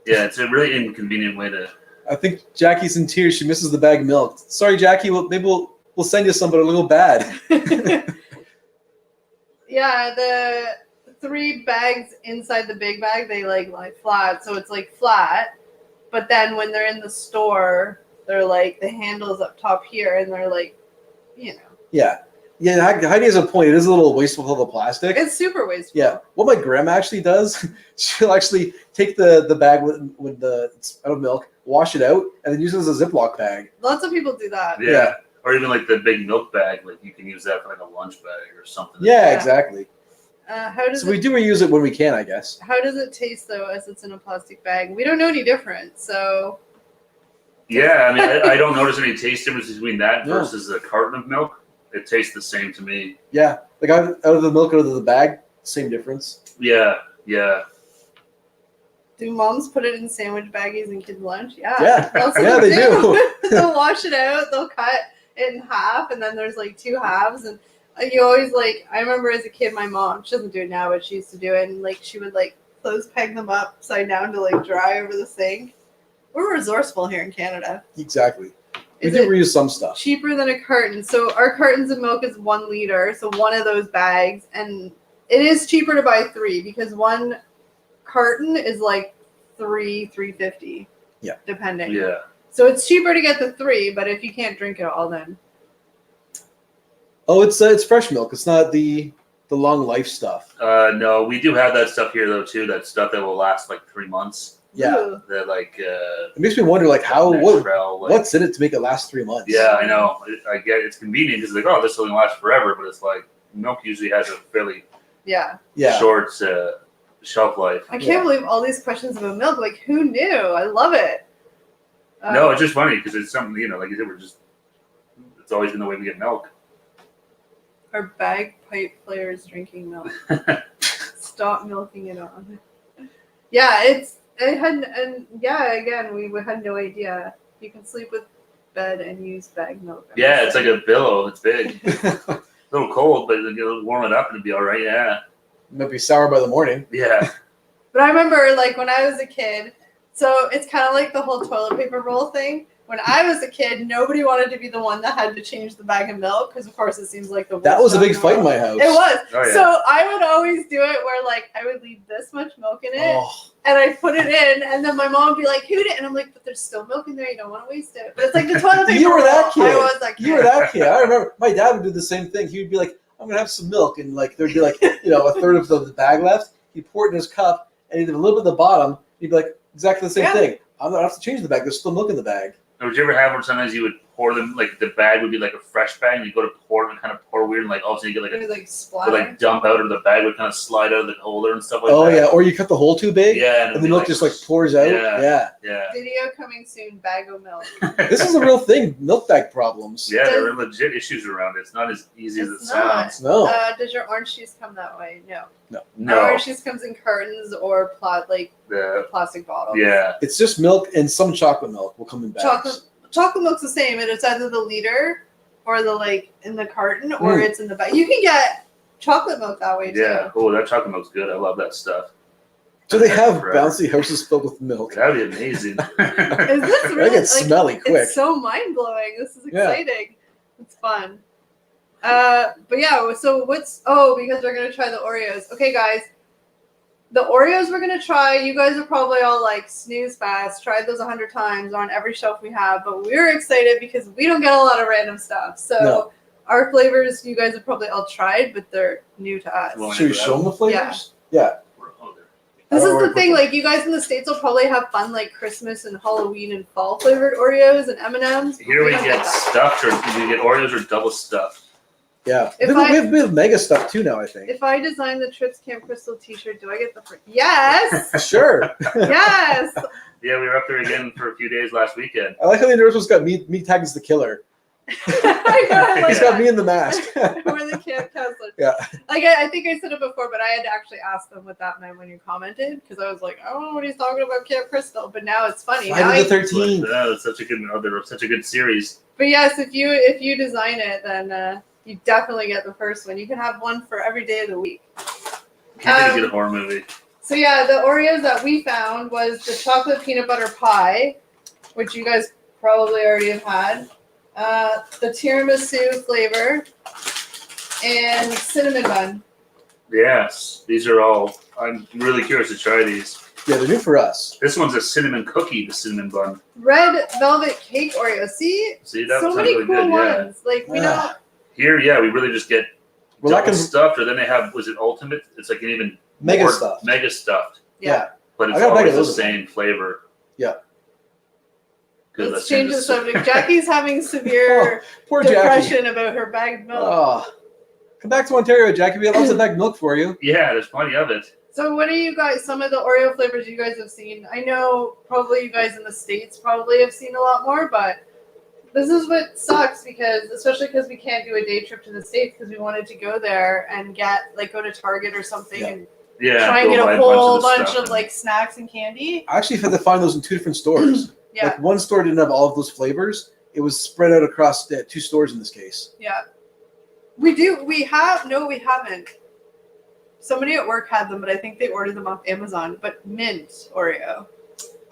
it's a really inconvenient way to. I think Jackie's in tears. She misses the bag of milk. Sorry, Jackie. Maybe we'll send you some, but it'll go bad. Yeah, the 3 bags inside the big bag, they like lie flat, so it's like flat. But then when they're in the store, they're like the handles up top here, and they're like, Yeah. Yeah, Heidi has a point. It is a little wasteful with all the plastic. it's super wasteful. Yeah. What my grandma actually does, she'll actually take the bag with the it's out of milk, wash it out, and then use it as a Ziploc bag. Lots of people do that. Yeah. Or even like the big milk bag, like you can use that for like a lunch bag or something. Yeah, exactly. How does So we do reuse it when we can, I guess. How does it taste though, as it's in a plastic bag? We don't know any different, so. Yeah, I mean, I don't notice any taste difference between that No. versus a carton of milk. It tastes the same to me. Yeah, like out of the milk out of the bag, same difference. Yeah. Do moms put it in sandwich baggies and kids' lunch? Yeah. Yeah. That's what Yeah, they do. They'll wash it out. They'll cut it in half, and then there's like two halves. And you always like. I remember as a kid, my mom. She doesn't do it now, but she used to do it. And like she would like close peg them upside down to like dry over the sink. We're resourceful here in Canada. Exactly. We Is do it reuse some stuff. cheaper than a carton? So our cartons of milk is 1 liter. So one of those bags, and it is cheaper to buy 3 because one carton is like $3.50. Yeah. Depending. Yeah. So it's cheaper to get the 3, but if you can't drink it all, then Oh, it's fresh milk. It's not the long life stuff. No, we do have that stuff here though too. That stuff that will last like 3 months. Yeah. Ooh. That like. It makes me wonder, like, Naturel, like, what's in it to make it last 3 months? Yeah, I know. I get it's convenient because like, oh, this will last forever, but it's like milk usually has a fairly Yeah. short shelf life. I can't believe all these questions about milk. Like, who knew? I love it. No, it's just funny because it's something, like you said, it's always been the way we get milk. Our bagpipe players drinking milk. Stop milking it on. Yeah, again, we had no idea. You can sleep with bed and use bag milk. Yeah, it's like a billow. It's big. A little cold, but it'll warm it up and it'll be all right. Yeah. Might be sour by the morning. Yeah. But I remember, like, when I was a kid, so it's kind of like the whole toilet paper roll thing. When I was a kid, nobody wanted to be the one that had to change the bag of milk because, of course, it seems like the worst That was a job big the fight in world. my house. It was. Oh, yeah. So I would always do it where, like, I would leave this much milk in it, Oh, and I'd put it in, and then my mom would be like, "Who did?" And I'm like, "But there's still milk in there. You don't want to waste it." But it's like the toilet paper You were that roll. kid. I was that kid. you were that kid. I remember my dad would do the same thing. He would be like, "I'm gonna have some milk," and like there'd be like a third of the bag left. He'd pour it in his cup, and he'd have a little bit at the bottom. He'd be like, exactly the same Yeah. thing. I'm gonna have to change the bag. There's still milk in the bag. Or did you ever have where sometimes you would pour them, like the bag would be like a fresh bag, and you go to pour it and kind of pour weird, and like all of a sudden you get It like was like it splatter. would like dump out, or the bag would kind of slide out of the holder and stuff like Oh that. yeah, or you cut the hole too big, Yeah, and the milk just like pours out. Yeah. Video coming soon. Bag of milk. This is a real thing. Milk bag problems. Yeah, there are legit issues around it. It's not as easy as it It's not. sounds. No. Does your orange juice come that way? No. Our No. orange juice comes in cartons or The plastic bottles. yeah. It's just milk, and some chocolate milk will come in bags. Chocolate milk's the same, and it's either the liter or the in the carton, or it's in the bag. You can get chocolate milk that way too. Yeah. Oh, that chocolate milk's good. I love that stuff. So they have Forever. bouncy houses filled with milk. That'd be amazing. Is this That really gets smelly quick. It's so mind blowing. This is Yeah. exciting. It's fun. But yeah. So because we're gonna try the Oreos. Okay, guys. The Oreos we're gonna try. You guys are probably all like snooze fast. Tried those 100 times on every shelf we have, but we're excited because we don't get a lot of random stuff. So No. our flavors, you guys have probably all tried, but they're new to us. Well, Should we show them the flavors? Yeah. This I is don't the know thing. where- Like, you guys in the States will probably have fun like Christmas and Halloween and fall flavored Oreos and M&Ms. Here we don't get that. stuffed, or you get Oreos or double stuffed. Yeah. If We have mega stuff too now, I think. If I design the Trips Camp Crystal T-shirt, do I get the free? Yes, Sure. yes. Yeah, we were up there again for a few days last weekend. I like how the Universal's got me tagged as the killer. I know. He's got me in the mask. We're the camp counselors. Yeah. Like I think I said it before, but I had to actually ask them what that meant when you commented because I was like, I don't know what he's talking about Camp Crystal, but now it's funny. Now Friday the 13th. That's such a good. They're such a good series. But yes, if you design it, then you definitely get the first one. You can have one for every day of the week. Can't get a horror movie. So yeah, the Oreos that we found was the chocolate peanut butter pie, which you guys probably already have had. The tiramisu flavor and cinnamon bun. Yes, these are all. I'm really curious to try these. Yeah, they're new for us. This one's a cinnamon cookie, the cinnamon bun. Red velvet cake Oreo. See that so sounds many really cool good. Yeah. ones. Like we Ah. don't. Here, yeah, we really just get We're double lacking stuffed, or then they have, was it ultimate? It's like an even mega more stuff. Mega stuffed, Yeah. but I it's got a bag always of the those. same flavor. Good, Let's change the this. subject. Jackie's having severe Poor Jackie. depression about her bagged milk. Oh. Come back to Ontario, Jackie. We have lots of bagged milk for you. Yeah, there's plenty of it. So what are you guys, some of the Oreo flavors you guys have seen? I know probably you guys in the States probably have seen a lot more, but this is what sucks because, especially because we can't do a day trip to the States because we wanted to go there and get, like, go to Target or something and try and get a whole bunch of like snacks and candy. I actually had to find those in 2 different stores. Yeah. Like one store didn't have all of those flavors. It was spread out across 2 stores in this case. Yeah. We haven't. Somebody at work had them, but I think they ordered them off Amazon. But mint Oreo.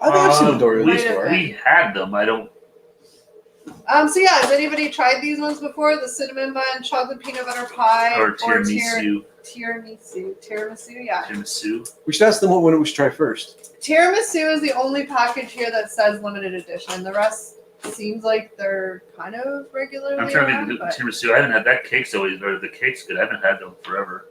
I think I've seen the Oreo store. We had them. I don't. So yeah, has anybody tried these ones before? The cinnamon bun, chocolate peanut butter pie, Or tiramisu. Tiramisu, yeah. Tiramisu. We should ask them what one we should try first. Tiramisu is the only package here that says limited edition. The rest seems like they're kind of regularly I'm trying around, to think of but- tiramisu. I haven't had that. Cake's always, or the cake's good. I haven't had them forever.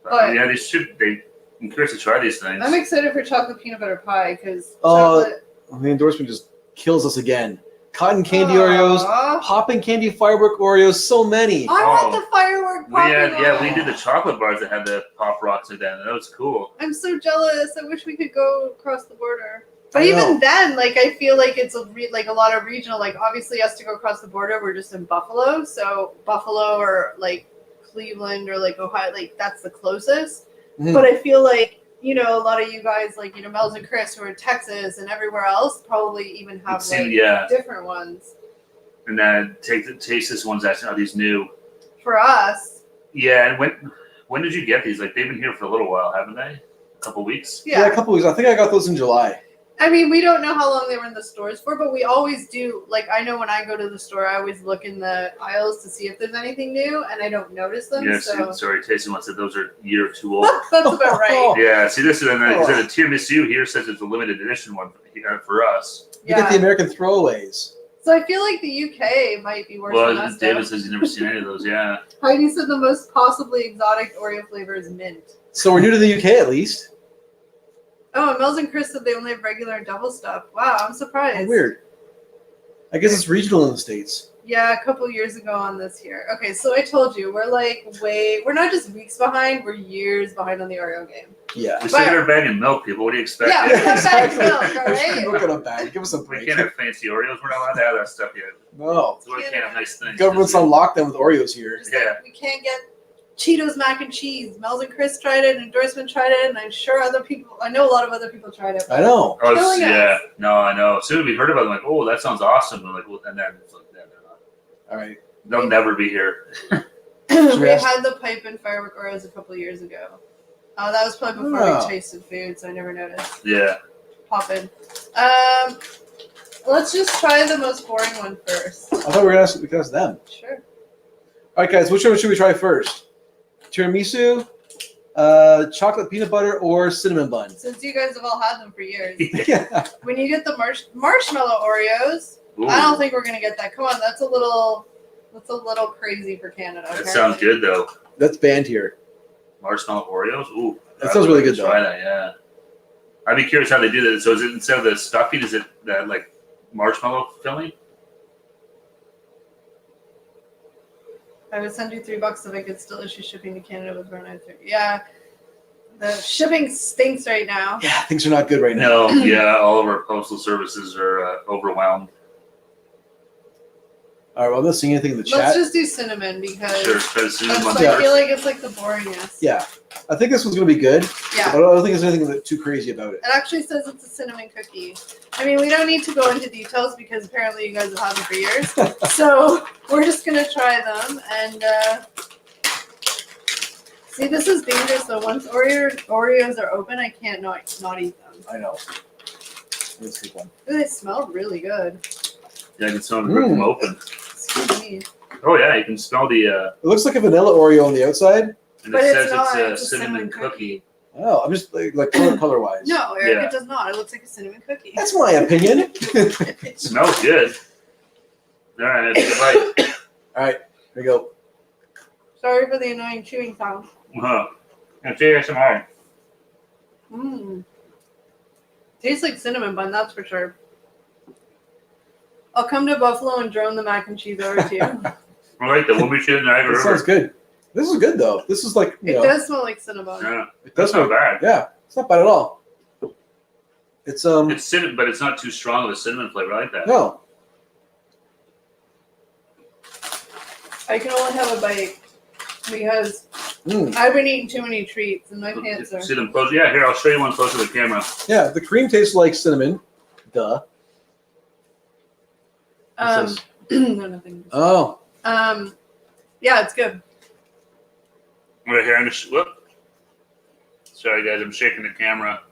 But- yeah, I'm curious to try these things. I'm excited for chocolate peanut butter pie because Oh, chocolate. The endorsement just kills us again. Cotton candy Oreos, popping candy firework Oreos, so many. I want the firework popping we did the chocolate bars that had the pop rocks like that, and that was cool. I'm so jealous. I wish we could go across the border. But I even know. then, like, I feel like it's like a lot of regional. Like, obviously, us to go across the border, we're just in Buffalo. So Buffalo or like Cleveland or like Ohio, like that's the closest. Mhm. But I feel like, you know, a lot of you guys, like, you know, Mel's and Chris who are in Texas and everywhere else probably even have like different ones. And then taste this one's actually these new. For us. Yeah, and when did you get these? Like they've been here for a little while, haven't they? A couple weeks. Yeah, a couple weeks. I think I got those in July. I mean, we don't know how long they were in the stores for, but we always do. Like, I know when I go to the store, I always look in the aisles to see if there's anything new, and I don't notice them. Yeah, so. sorry, tasting one said those are a year or two old. That's about right. Yeah, see, this is a tiramisu here says it's a limited edition one for us. You get the American throwaways. So I feel like the UK might be worse than us. David says he's never seen any of those. Yeah. Heidi said the most possibly exotic Oreo flavor is mint. So we're new to the UK at least. Oh, and Mel's and Chris said they only have regular and double stuff. Wow, I'm surprised. Oh, weird. I guess it's regional in the States. Yeah, a couple years ago on this here. Okay, so I told you, we're not just weeks behind, we're years behind on the Oreo game. Yeah. We still got our bag of milk, people. What do you expect? Yeah, we have bagged milk, all Exactly. right? Look at a bag. Give us a break. We can't have fancy Oreos. We're not allowed to have that stuff yet. No. So we can't have nice things. Government's on lockdown with Oreos here. Just like, we can't get Cheetos mac and cheese. Mel's and Chris tried it, Endorsement tried it, and I'm sure I know a lot of other people tried it. I know. No, I know. As soon as we heard about it, like, oh, that sounds awesome. And like, well, and then it's like, yeah, they're not. All right. They'll never be here. We had the pipe and firework Oreos a couple years ago. That was probably before we tasted food, so I never noticed. Yeah. Poppin'. Let's just try the most boring one first. I thought we could ask them. Sure. All right, guys. Which one should we try first? Tiramisu, chocolate peanut butter, or cinnamon bun? Since you guys have all had them for years. Yeah. When you get the marshmallow Oreos, Ooh. I don't think we're gonna get that. Come on, that's a little crazy for Canada. That Okay? sounds good though. That's banned here. Marshmallow Oreos. Ooh, That sounds really good though. Try that, yeah. I'd be curious how they do that. So is it instead of the stuffing, is it that like marshmallow filling? I would send you $3 if I could still issue shipping to Canada with Rona 3. Yeah, the shipping stinks right now. Yeah, things are not good right now. No, yeah, all of our postal services are overwhelmed. All right, well, I'm not seeing anything in the chat. Let's just do cinnamon because Sure, try the cinnamon that's, bun I first. feel like it's like the boringest. Yeah, I think this one's going to be good. Yeah. I don't think there's anything too crazy about it. It actually says it's a cinnamon cookie. I mean, we don't need to go into details because apparently you guys have had them for years. So we're just going to try them. And see, this is dangerous. So once Oreos are open, I can't not eat them. I know. Let's take one. Ooh, they smell really good. Yeah, I can smell them open. Excuse me. Oh yeah, you can smell the. It looks like a vanilla Oreo on the outside. And But it it's says not. it's It's a a cinnamon cinnamon cookie. Oh, I'm just like color wise. No, Eric, Yeah. it does not. It looks like a cinnamon cookie. That's my opinion. It smells good. All right, it's a bite. All right, here we go. Sorry for the annoying chewing sound. It's ASMR. Mmm. Tastes like cinnamon bun, that's for sure. I'll come to Buffalo and drone the mac and cheese over to you. All right, then we'll meet you in the Niagara That River. sounds good. This is good though. This is like It does smell like Cinnabon. Yeah, It that's does not smell. bad. Yeah, it's not bad at all. It's It's cinnamon, but it's not too strong of a cinnamon flavor. I like that. no. I can only have a bite because I've been eating too many treats and my pants are. See them close. Yeah, here I'll show you one close to the camera. Yeah, the cream tastes like cinnamon. Duh. What's this? No, nothing. Oh, Yeah, it's good. Right here, I'm just whoop. Sorry guys, I'm shaking the camera.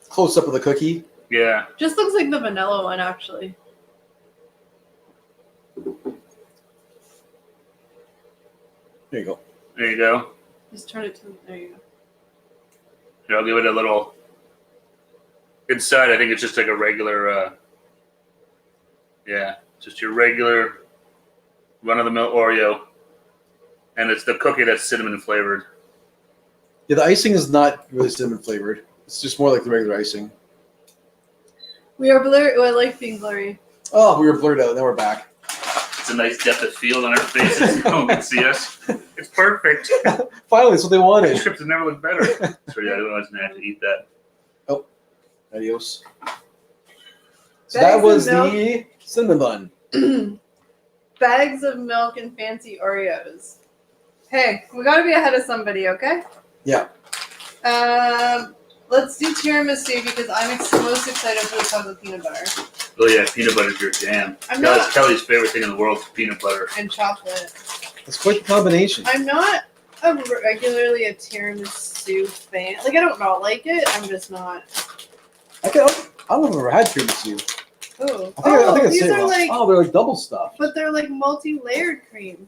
close up of the cookie. Yeah. Just looks like the vanilla one, actually. There you go. There you go. Just turn it to. There you go. Here, I'll give it a little. Inside, I think it's just like a regular. Yeah, just your regular run-of-the-mill Oreo, and it's the cookie that's cinnamon flavored. Yeah, the icing is not really cinnamon flavored. It's just more like the regular icing. We are blurry. Oh, I like being blurry. Oh, we were blurred out. Now we're back. It's a nice depth of field on our faces. No one can see us. It's perfect. Finally, that's what they wanted. Chips have never looked better. So yeah, I was gonna have to eat that. Adios. So Bags that of was milk. the cinnamon bun. Bags of milk and fancy Oreos. Hey, we gotta be ahead of somebody, okay? Yeah. Let's do tiramisu because I'm most excited for the chocolate peanut butter Oh yeah, peanut butter's your jam. I'm That's not- Kelly's favorite thing in the world is peanut butter. and chocolate. That's quite the combination. I'm not regularly a tiramisu fan. Like, I don't not like it. I'm just not. I don't know if I've ever had tiramisu. Oh, I think I'd these say are like, oh, they're like double stuffed. but they're like multi-layered cream.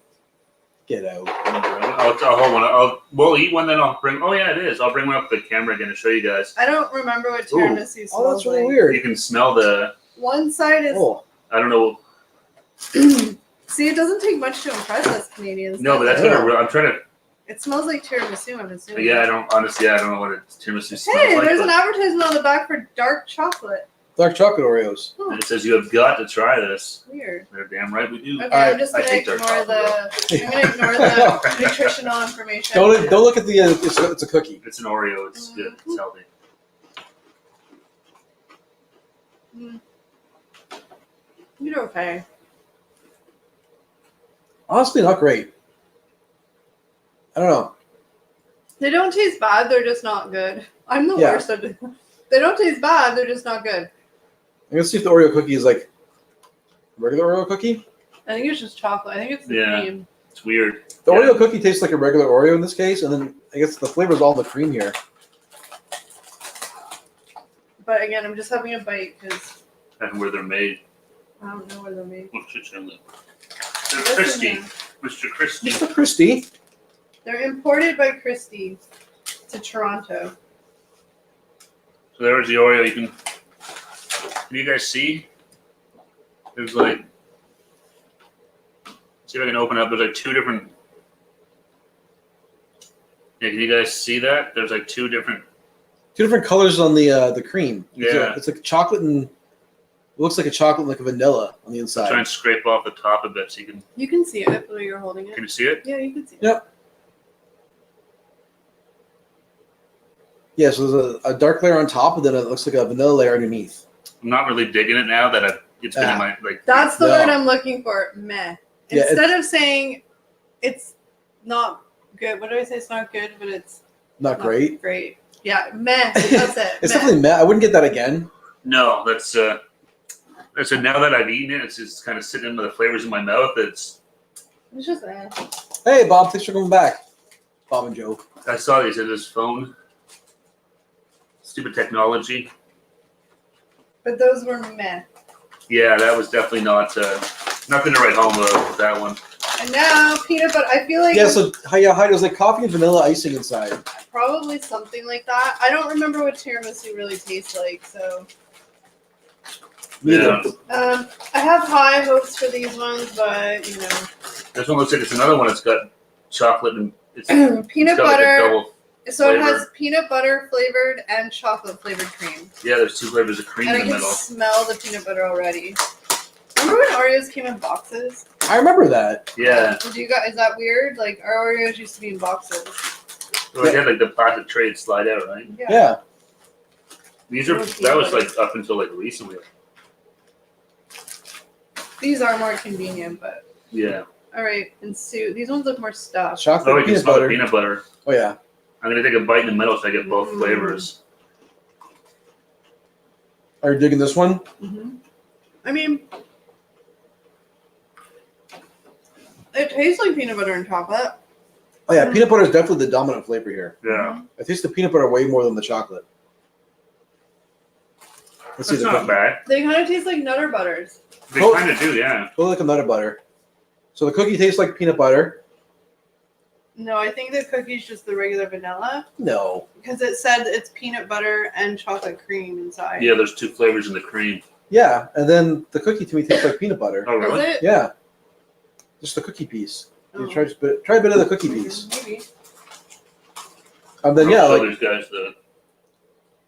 Get out. I'll hold one. We'll eat one, then I'll bring. Oh yeah, it is. I'll bring one up to the camera again to show you guys. I don't remember what tiramisu smells Oh, that's really like. weird. You can smell the. One side is. Oh, I don't know. See, it doesn't take much to impress us Canadians. No, but does that's it? what I'm trying to. It smells like tiramisu. I'm assuming. Yeah, I don't honestly. I don't know what tiramisu smells Hey, like. there's an But advertisement on the back for dark chocolate. dark chocolate Oreos. Oh, it says you have got to try this. weird. They're damn right we do. Okay, Alright, I'm just I gonna hate ignore dark the. I'm gonna ignore the nutritional information. Don't look at the. It's a cookie. It's an Oreo. It's good. It's healthy. You're okay. Honestly, not great. I don't know. They don't taste bad. They're just not good. I'm the Yeah. worst at it. They don't taste bad. They're just not good. I'm gonna see if the Oreo cookie is like a regular Oreo cookie. I think it's just chocolate. I think it's the Yeah. cream. It's weird. The Yeah. Oreo cookie tastes like a regular Oreo in this case, and then I guess the flavor is all the cream here. But again, I'm just having a bite because And where they're made. I don't know where they're made. What's your chili? What's They're in Christie. there? Mr. Christie. Mr. Christie. They're imported by Christie to Toronto. So there's the Oreo. Can you guys see? There's like. See if I can open up. There's like two different. Yeah, can you guys see that? There's like two different. Two different colors on the cream. Yeah. It's like chocolate and it looks like a chocolate and like a vanilla on the inside. Try and scrape off the top a bit so you can. You can see it while you're holding it. Can you see it? Yeah, you can see it. Yep. Yeah, so there's a dark layer on top, and then it looks like a vanilla layer underneath. I'm not really digging it now that it's been in my like. That's the No. word I'm looking for. Meh. Yeah, Instead of saying it's not good, what do I say? It's not good, but it's Not great. Great. Yeah, meh. That's it. It's meh. definitely matte. I wouldn't get that again. No, that's now that I've eaten it, it's just kind of sitting in with the flavors in my mouth. It's just meh. Hey, Bob, thanks for coming back. Bob and Joe. I saw these at his phone. Stupid technology. But those were meh. Yeah, that was definitely not nothing to write home about with that one. And now peanut butter. I feel like Yeah, so there's like coffee and vanilla icing inside. probably something like that. I don't remember what tiramisu really tastes like, so Yeah. I have high hopes for these ones, but This one looks like it's another one. It's got chocolate and it's peanut got like a butter. double. So it Flavor. has peanut butter flavored and chocolate flavored cream. Yeah, there's 2 flavors of cream And I in the can middle. smell the peanut butter already. Remember when Oreos came in boxes? I remember that. Yeah. Do you guys, is that weird? Like our Oreos used to be in boxes. Well, they had like the plastic tray slide out, right? Yeah. These are that was like up until like recently. These are more convenient, but Yeah. all right. And these ones look more stuffed. Chocolate Oh, you can peanut smell the butter. peanut butter. Oh yeah. I'm gonna take a bite in the middle so I get both Mm. flavors. Are you digging this one? Mm-hmm. I mean, it tastes like peanut butter and chocolate. Oh yeah, peanut butter is definitely the dominant flavor here. Yeah. I taste the peanut butter way more than the chocolate. Let's see That's the not cookie. bad. They kind of taste like Nutter Butters. They Oh. kind of do, yeah. Totally like a Nutter butter. So the cookie tastes like peanut butter. No, I think the cookie's just the regular vanilla No. because it said it's peanut butter and chocolate cream inside. Yeah, there's 2 flavors in the cream. Yeah, and then the cookie to me tastes like peanut butter. Oh, Is really? it? Yeah. Just the cookie piece. Oh. You try a bit of the cookie piece. Maybe. And then yeah, I'll show like these guys the.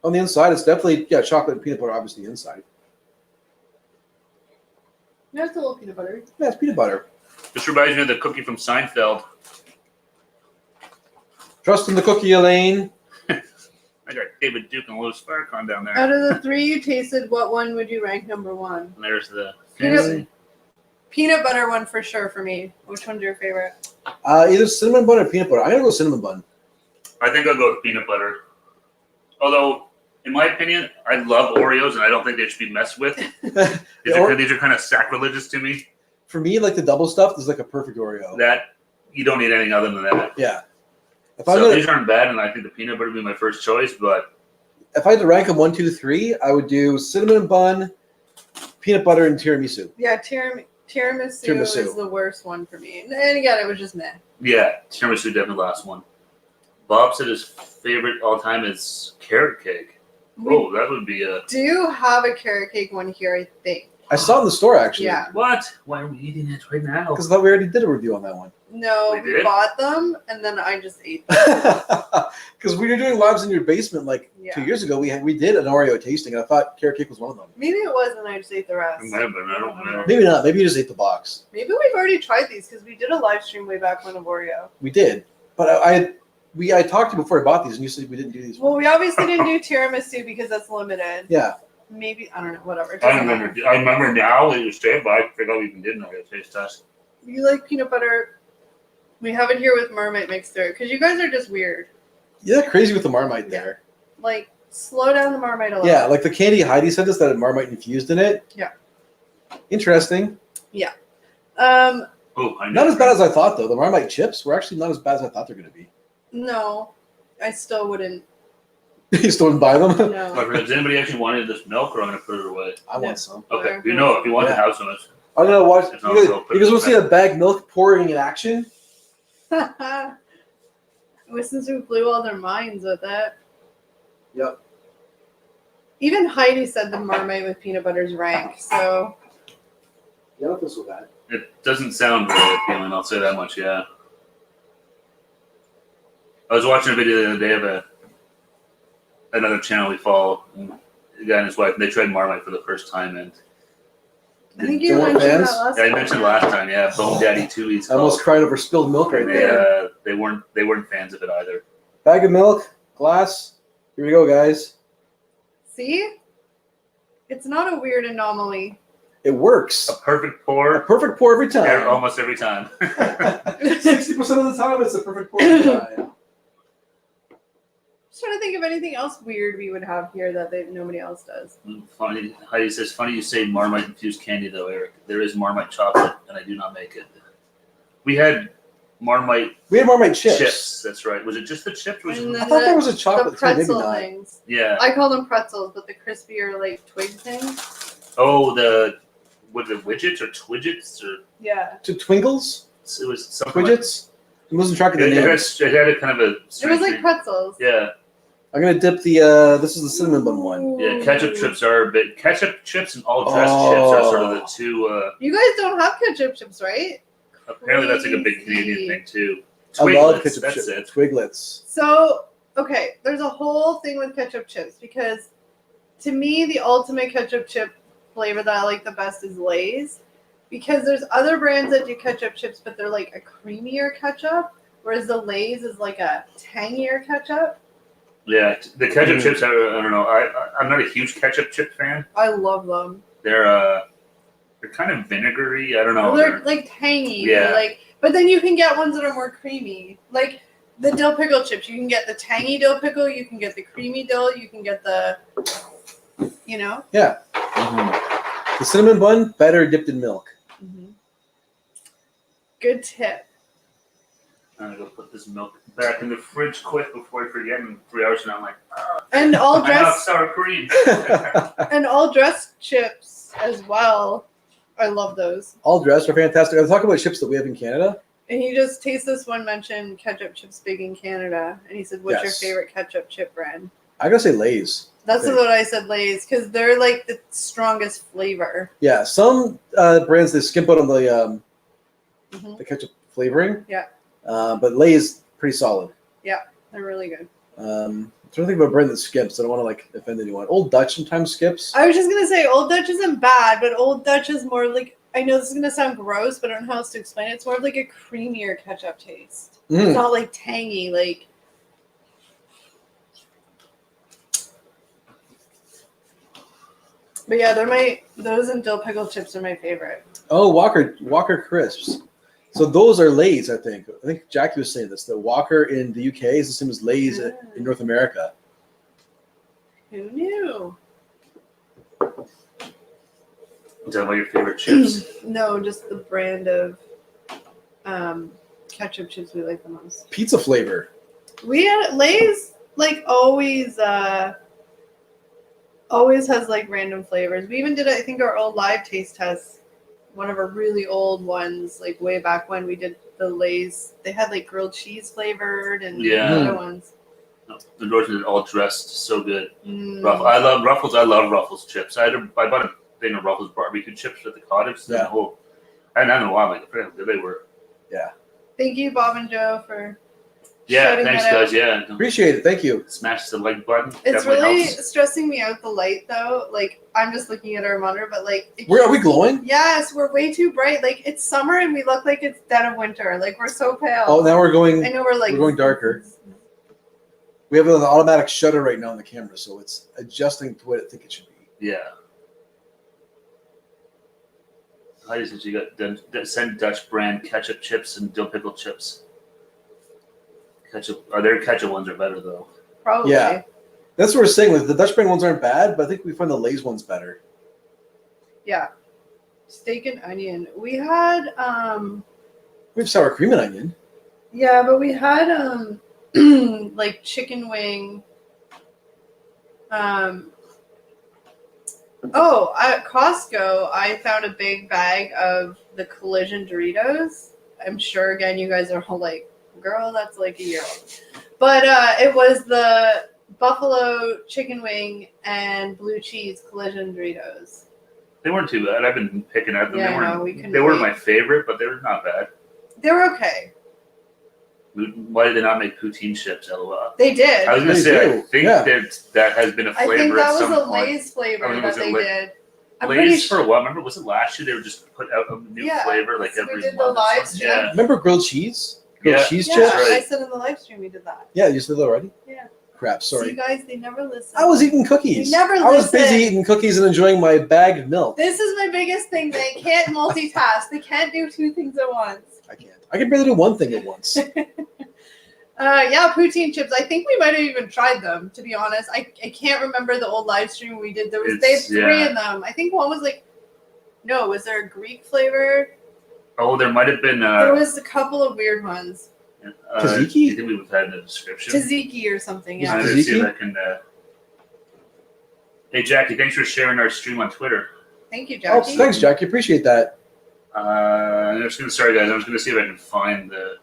on the inside, it's definitely chocolate and peanut butter. Obviously inside. No, it's a little peanut butter. Yeah, it's peanut butter. This reminds me of the cookie from Seinfeld. Trust in the cookie, Elaine. I got David Duke and Louis Farrakhan down there. Out of the 3 you tasted, what one would you rank number 1? And there's the. Peanut butter one for sure for me. Which one's your favorite? Either cinnamon bun or peanut butter. I'm gonna go cinnamon bun. I think I'll go with peanut butter. Although, in my opinion, I love Oreos and I don't think they should be messed with. These are kind of sacrilegious to me. For me, like the double stuffed is like a perfect Oreo. That you don't need anything other than that. Yeah. If So I these aren't bad, and I think the peanut butter would be my first choice. But had to rank them 1, 2, 3, I would do cinnamon bun, peanut butter, and tiramisu. Yeah, tiramisu Tiramisu. is the worst one for me. And again, it was just meh. yeah, tiramisu definitely the last one. Bob said his favorite all time is carrot cake. We Oh, that would be a do have a carrot cake one here, I think. I saw it in the store actually. Yeah. what? Why are we eating it right now? Because I thought we already did a review on that one. No, We we did? bought them and then I just ate them. Because we were doing lives in your basement like Yeah. 2 years ago. We did an Oreo tasting, and I thought carrot cake was one of them. Maybe it was and I just ate the rest. It might have been, I don't know. Maybe not. Maybe you just ate the box. Maybe we've already tried these because we did a live stream way back when of Oreo. We did, but I talked to you before I bought these, and you said we didn't do these. Well, we obviously didn't do tiramisu because that's limited. Yeah. Maybe, I don't know, whatever. It I doesn't matter. remember now that you say it, but I forgot we even did an Oreo taste test. You like peanut butter? We have it here with Marmite mixed through because you guys are just weird. You're crazy with the Marmite there. Like, slow down the Marmite a little. Yeah, like the candy Heidi sent us that had Marmite infused in it. Yeah. Interesting. Oh, I know. Not as bad as I thought, though. The Marmite chips were actually not as bad as I thought they're going to be. No, I still wouldn't. You still didn't buy them? No. Does anybody actually wanted this milk, or I'm gonna put it away? I Yeah. want some. Okay, you know, if you want to have some, it's I'm going to watch. It's You also guys, you guys want to see a bagged milk pouring in action? Since we blew all their minds with it. Yep. Even Heidi said the Marmite with peanut butter is rank, so Yeah, I don't feel so bad. it doesn't sound very appealing. I'll say that much. Yeah. I was watching a video the other day of another channel we follow. A guy and his wife. They tried Marmite for the first time, and I think you They weren't mentioned fans? that last yeah, I time. mentioned last time. Yeah, Bone Daddy 2. He's I almost cried over spilled milk right there. They weren't fans of it either. Bag of milk, glass. Here we go, guys. See? It's not a weird anomaly. It works. A perfect A pour. perfect pour every time. Almost every time. 60% of the time, it's a perfect pour every time. Just trying to think of anything else weird we would have here that nobody else does. Funny. Heidi says, funny you say Marmite infused candy though, Eric. There is Marmite chocolate, and I do not make it. We had Marmite We had Marmite chips. That's right. Was it just the chips? Was And it, I thought there was a the chocolate too, maybe pretzel not. things. yeah. I call them pretzels, but the crispier like twig things. Oh, was it widgets or twidgets or Yeah. To Twinkles? it was something. Like, Widgets? I wasn't tracking the it names. had a kind of a. It was strange like name. pretzels. Yeah, I'm going to dip the, this is the cinnamon bun one. yeah. Ooh. Ketchup chips are a bit. Ketchup chips and all dressed chips are sort of the two. You guys don't have ketchup chips, right? Apparently, that's like a big Crazy. Canadian thing too. I love Twiglets, ketchup that's chips. it. Twiglets. So okay, there's a whole thing with ketchup chips because to me, the ultimate ketchup chip flavor that I like the best is Lay's because there's other brands that do ketchup chips, but they're like a creamier ketchup, whereas the Lay's is like a tangier ketchup. Yeah, the ketchup chips. I don't know. I'm not a huge ketchup chip fan. I love them. They're kind of vinegary. I don't know. They're like tangy. Yeah. They're like, but then you can get ones that are more creamy, like the dill pickle chips. You can get the tangy dill pickle. You can get the creamy dill. You can get the, you know. Yeah. Mm-hmm. The cinnamon bun, better dipped in milk. Mm-hmm. Good tip. I'm gonna go put this milk back in the fridge quick before I forget. In 3 hours, and I'm like, And all I have dressed sour cream. and all dressed chips as well. I love those. All dressed are fantastic. I'll talk about chips that we have in Canada. And he just tastes this one mentioned ketchup chips big in Canada, and he said, "What's Yes. your favorite ketchup chip brand?" I gotta say Lay's. That's Okay. what I said, Lay's, because they're like the strongest flavor. Yeah, some brands they skimp out on Mhm. the ketchup flavoring. Yeah. But Lay's pretty solid. They're really good. I'm trying to think about a brand that skips. I don't want to like offend anyone. Old Dutch sometimes skips. I was just gonna say Old Dutch isn't bad, but Old Dutch is more like, I know this is gonna sound gross, but I don't know how else to explain it. It's more of like a creamier ketchup taste. It's Mm. not like tangy, like. But yeah, those and dill pickle chips are my favorite. Oh, Walker crisps. So those are Lay's, I think. I think Jackie was saying this. The Walker in the UK is the same as Lay's in North America. Who knew? Is that one of your favorite chips? No, just the brand of ketchup chips we like the most. Pizza flavor. We had Lay's like always has like random flavors. We even did I think our old live taste test, one of our really old ones, like way back when we did the Lay's. They had like grilled cheese flavored and Yeah. other ones. No, the Norton is all dressed so good. Mm. I love Ruffles. I love Ruffles chips. I bought a thing of Ruffles barbecue chips at the cottage. Yeah. Oh, I hadn't had in a while. Like, I forgot how good they were. Thank you, Bob and Joe, for Yeah, shouting thanks, that out. guys. Yeah. Appreciate it. Thank you. Smash the like button. It's Definitely really helps. stressing me out the light though. Like I'm just looking at our monitor, but like Are we glowing? yes, we're way too bright. Like it's summer and we look like it's dead of winter. Like we're so pale. Oh, now we're I going. know we're like We're going darker. We have an automatic shutter right now on the camera, so it's adjusting to what I think it should be. Yeah. I just you got send Dutch brand ketchup chips and dill pickle chips. Ketchup. Their ketchup ones are better though. Probably. Yeah. That's what we're saying. Like the Dutch brand ones aren't bad, but I think we find the Lay's ones better. Yeah. Steak and onion. We had We have sour cream and onion. yeah, but we had like chicken wing. Oh, at Costco, I found a big bag of the Collision Doritos. I'm sure, again, you guys are all like, girl, that's like a year old. But it was the buffalo chicken wing and blue cheese Collision Doritos. They weren't too bad. I've been picking at them. Yeah, they weren't, no, we couldn't they weren't wait. my favorite, but they were not bad. They were okay. Why did they not make poutine chips? LOL. They did. I was gonna They say, do. I think Yeah. that has been a I flavor think that at was some a point. Lay's flavor I mean, that was it they like did. I'm pretty Lay's sure. for what? Remember, was it last year they were just put out a new Yeah, flavor like we every did the month? or live something? stream. Yeah. Remember grilled cheese? Grilled Yeah. cheese Yeah, chips? right. I said in the live stream we did that. Yeah, you said that already? Yeah. Crap, See, sorry. guys, they never listen. I was eating cookies. You never I was busy listen. eating cookies and enjoying my bagged milk. This is my biggest thing. They can't multitask. They can't do two things at once. I can't. I can barely do one thing at once. Yeah, poutine chips. I think we might have even tried them, to be honest. I can't remember the old live stream we did. They had three Yeah. of them. I think one was like, no, was there a Greek flavor? Oh, there might have been. There was a couple of weird ones. Tzatziki? Do you think we would have had in the description? Tzatziki or something, Was yeah. it I'm gonna see if Tzatziki? I can. Hey, Jackie, thanks for sharing our stream on Twitter. Thank you, Oh, Jackie. thanks, Jackie. Appreciate that. I'm just gonna. Sorry, guys. I'm just gonna see if I can find the.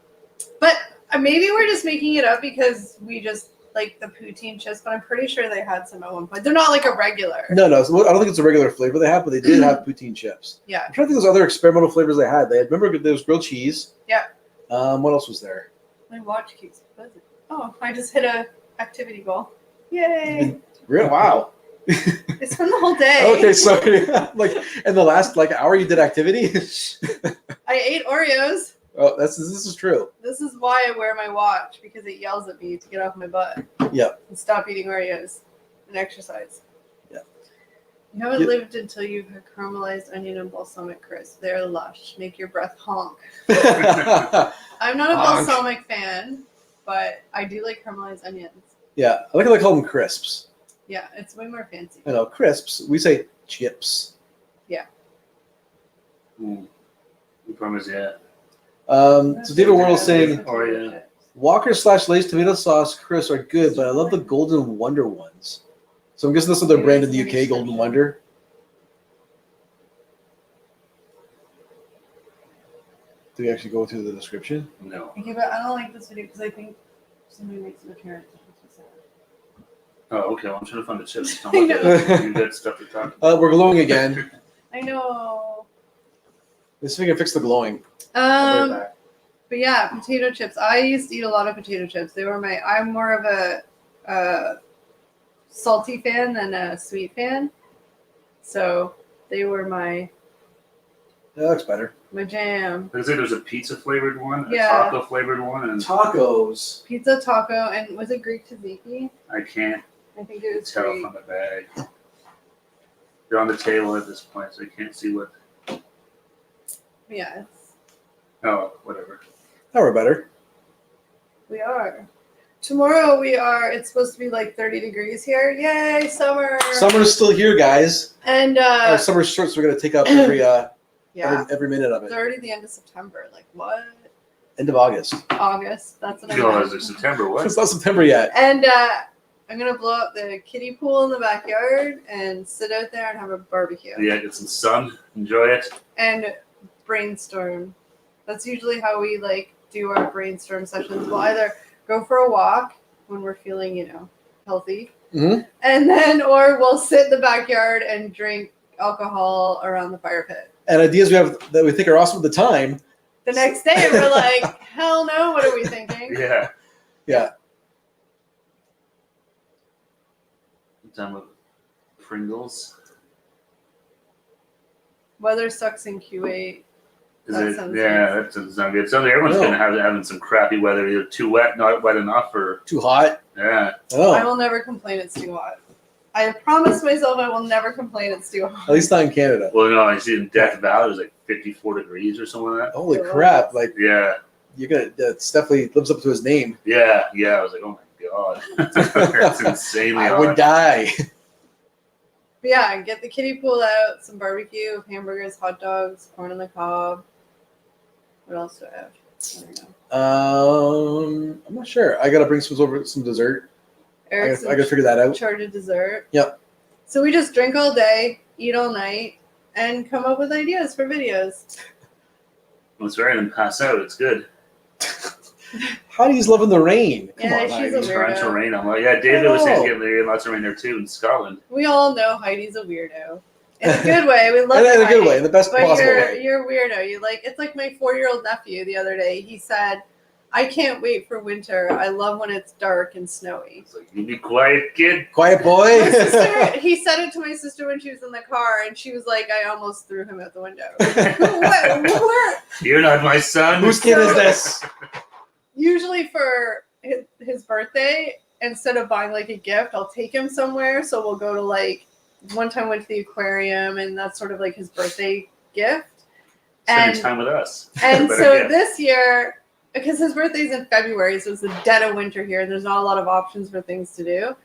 But maybe we're just making it up because we just like the poutine chips, but I'm pretty sure they had some at one point. They're not like a regular. No. So I don't think it's a regular flavor they have, but they did have poutine chips. Yeah. I'm trying to think of those other experimental flavors they had. They had, remember there was grilled cheese. Yeah. What else was there? My watch keeps buzzing. Oh, I just hit a activity goal. Yay! Real wow. It's been the whole day. Okay, sorry. Like in the last hour, you did activity. I ate Oreos. Oh, this is true. This is why I wear my watch, because it yells at me to get off my butt. Yep. And stop eating Oreos and exercise. Yep. You haven't Yep. lived until you've had caramelized onion and balsamic crisp. They're lush. Make your breath honk. I'm not a Honk. balsamic fan, but I do like caramelized onions. Yeah, I like how they call them crisps. Yeah, it's way more fancy. You know, crisps. We say chips. Ooh. You promise, yeah. So David Worrell's saying Oreo. Walker/Lay's tomato sauce crisps are good, but I love the Golden Wonder ones. So I'm guessing that's what their brand in the UK, Golden Wonder. Do we actually go through the description? No. Okay, but I don't like this video because I think somebody makes an appearance. Oh, okay. Well, I'm trying to find the chips. I know. You got stuff to talk about. We're glowing again. I know. Let's see if we can fix the glowing. I'll be right back. But yeah, potato chips. I used to eat a lot of potato chips. They were I'm more of a salty fan than a sweet fan. So they were my That looks better. jam. I say there's a pizza flavored one, a Yeah. taco flavored one, and Tacos. Pizza, taco, and was it Greek tzatziki? I can't I think it was tell Greek. from the bag. They're on the table at this point, so you can't see what. Yeah, Oh, whatever. Now we're better. we are. Tomorrow it's supposed to be like 30 degrees here. Yay, summer. Summer's still here, guys. And Our summer's short, so we're gonna take up every every minute of it's it. already the end of September. Like what? End of August. August. That's what I Oh, meant. it's like September. What? It's not September yet. And I'm gonna blow up the kiddie pool in the backyard and sit out there and have a barbecue Yeah, get some sun. Enjoy it. and brainstorm. That's usually how we do our brainstorm sessions. We'll either go for a walk when we're feeling, healthy, Mhm. and then or we'll sit in the backyard and drink alcohol around the fire pit. And ideas we have that we think are awesome at the time. The next day we're like, hell no, what are we thinking? Yeah. Yeah. I'm done with Pringles. Weather sucks in Q8. Is That it? sounds Yeah, that doesn't sound good. Sounds like everyone's No. gonna have having some crappy weather, either too wet, not wet enough, or Too hot. yeah. I Oh, will never complain it's too hot. I promise myself I will never complain it's too hot. at least not in Canada. Well, no, I see in Death Valley it was like 54 degrees or something like that. Holy crap! Like Yeah, you're gonna. That's definitely lives up to his name. yeah. I was like, oh my god, that's insanely I hot. would die. But yeah, get the kiddie pool out, some barbecue, hamburgers, hot dogs, corn on the cob. What else do I have? I don't know. I'm not sure. I gotta bring some dessert. Eric's I gotta figure that in out. charge of dessert. Yep. So we just drink all day, eat all night, and come up with ideas for videos. That's right, and pass out. It's good. Heidi's loving the rain. Come Yeah, on, she's Heidi. a It's weirdo. torrential rain. I'm like, yeah. David was saying know. it's getting lots of rain there too in Scotland. We all know Heidi's a weirdo. In a good way. We love in a Heidi, good way, in the best but possible you're way. you're a weirdo. It's like my 4-year-old nephew the other day. He said, I can't wait for winter. I love when it's dark and snowy. It's like, you be quiet, kid. Quiet boy. My sister, he said it to my sister when she was in the car, and she was like, I almost threw him out the window. What? You're not my son. Whose kid is this? Usually for his birthday, instead of buying a gift, I'll take him somewhere. So we'll go to one time went to the aquarium, and that's sort of his birthday gift. Spending time with us. And Better so gift. this year, because his birthday's in February, so it's the dead of winter here, and there's not a lot of options for things to do.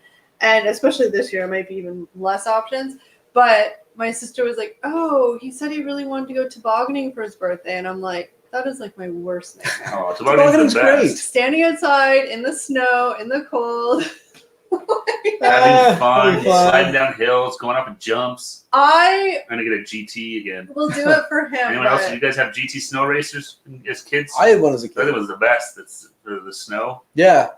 And especially this year, it might be even less options. But my sister was like, oh, he said he really wanted to go tobogganing for his birthday. And I'm like, that is my worst nightmare. Oh, Tobogganing's toboggan's the great. best. Standing outside in the snow, in the cold. Having fun, having fun. sliding down hills, going up in jumps. I I'm gonna get a GT again. will do it for him. Anyone else? but- Did you guys have GT snow racers as kids? I had one as a I thought kid. it was the best. It's for the snow. Yeah.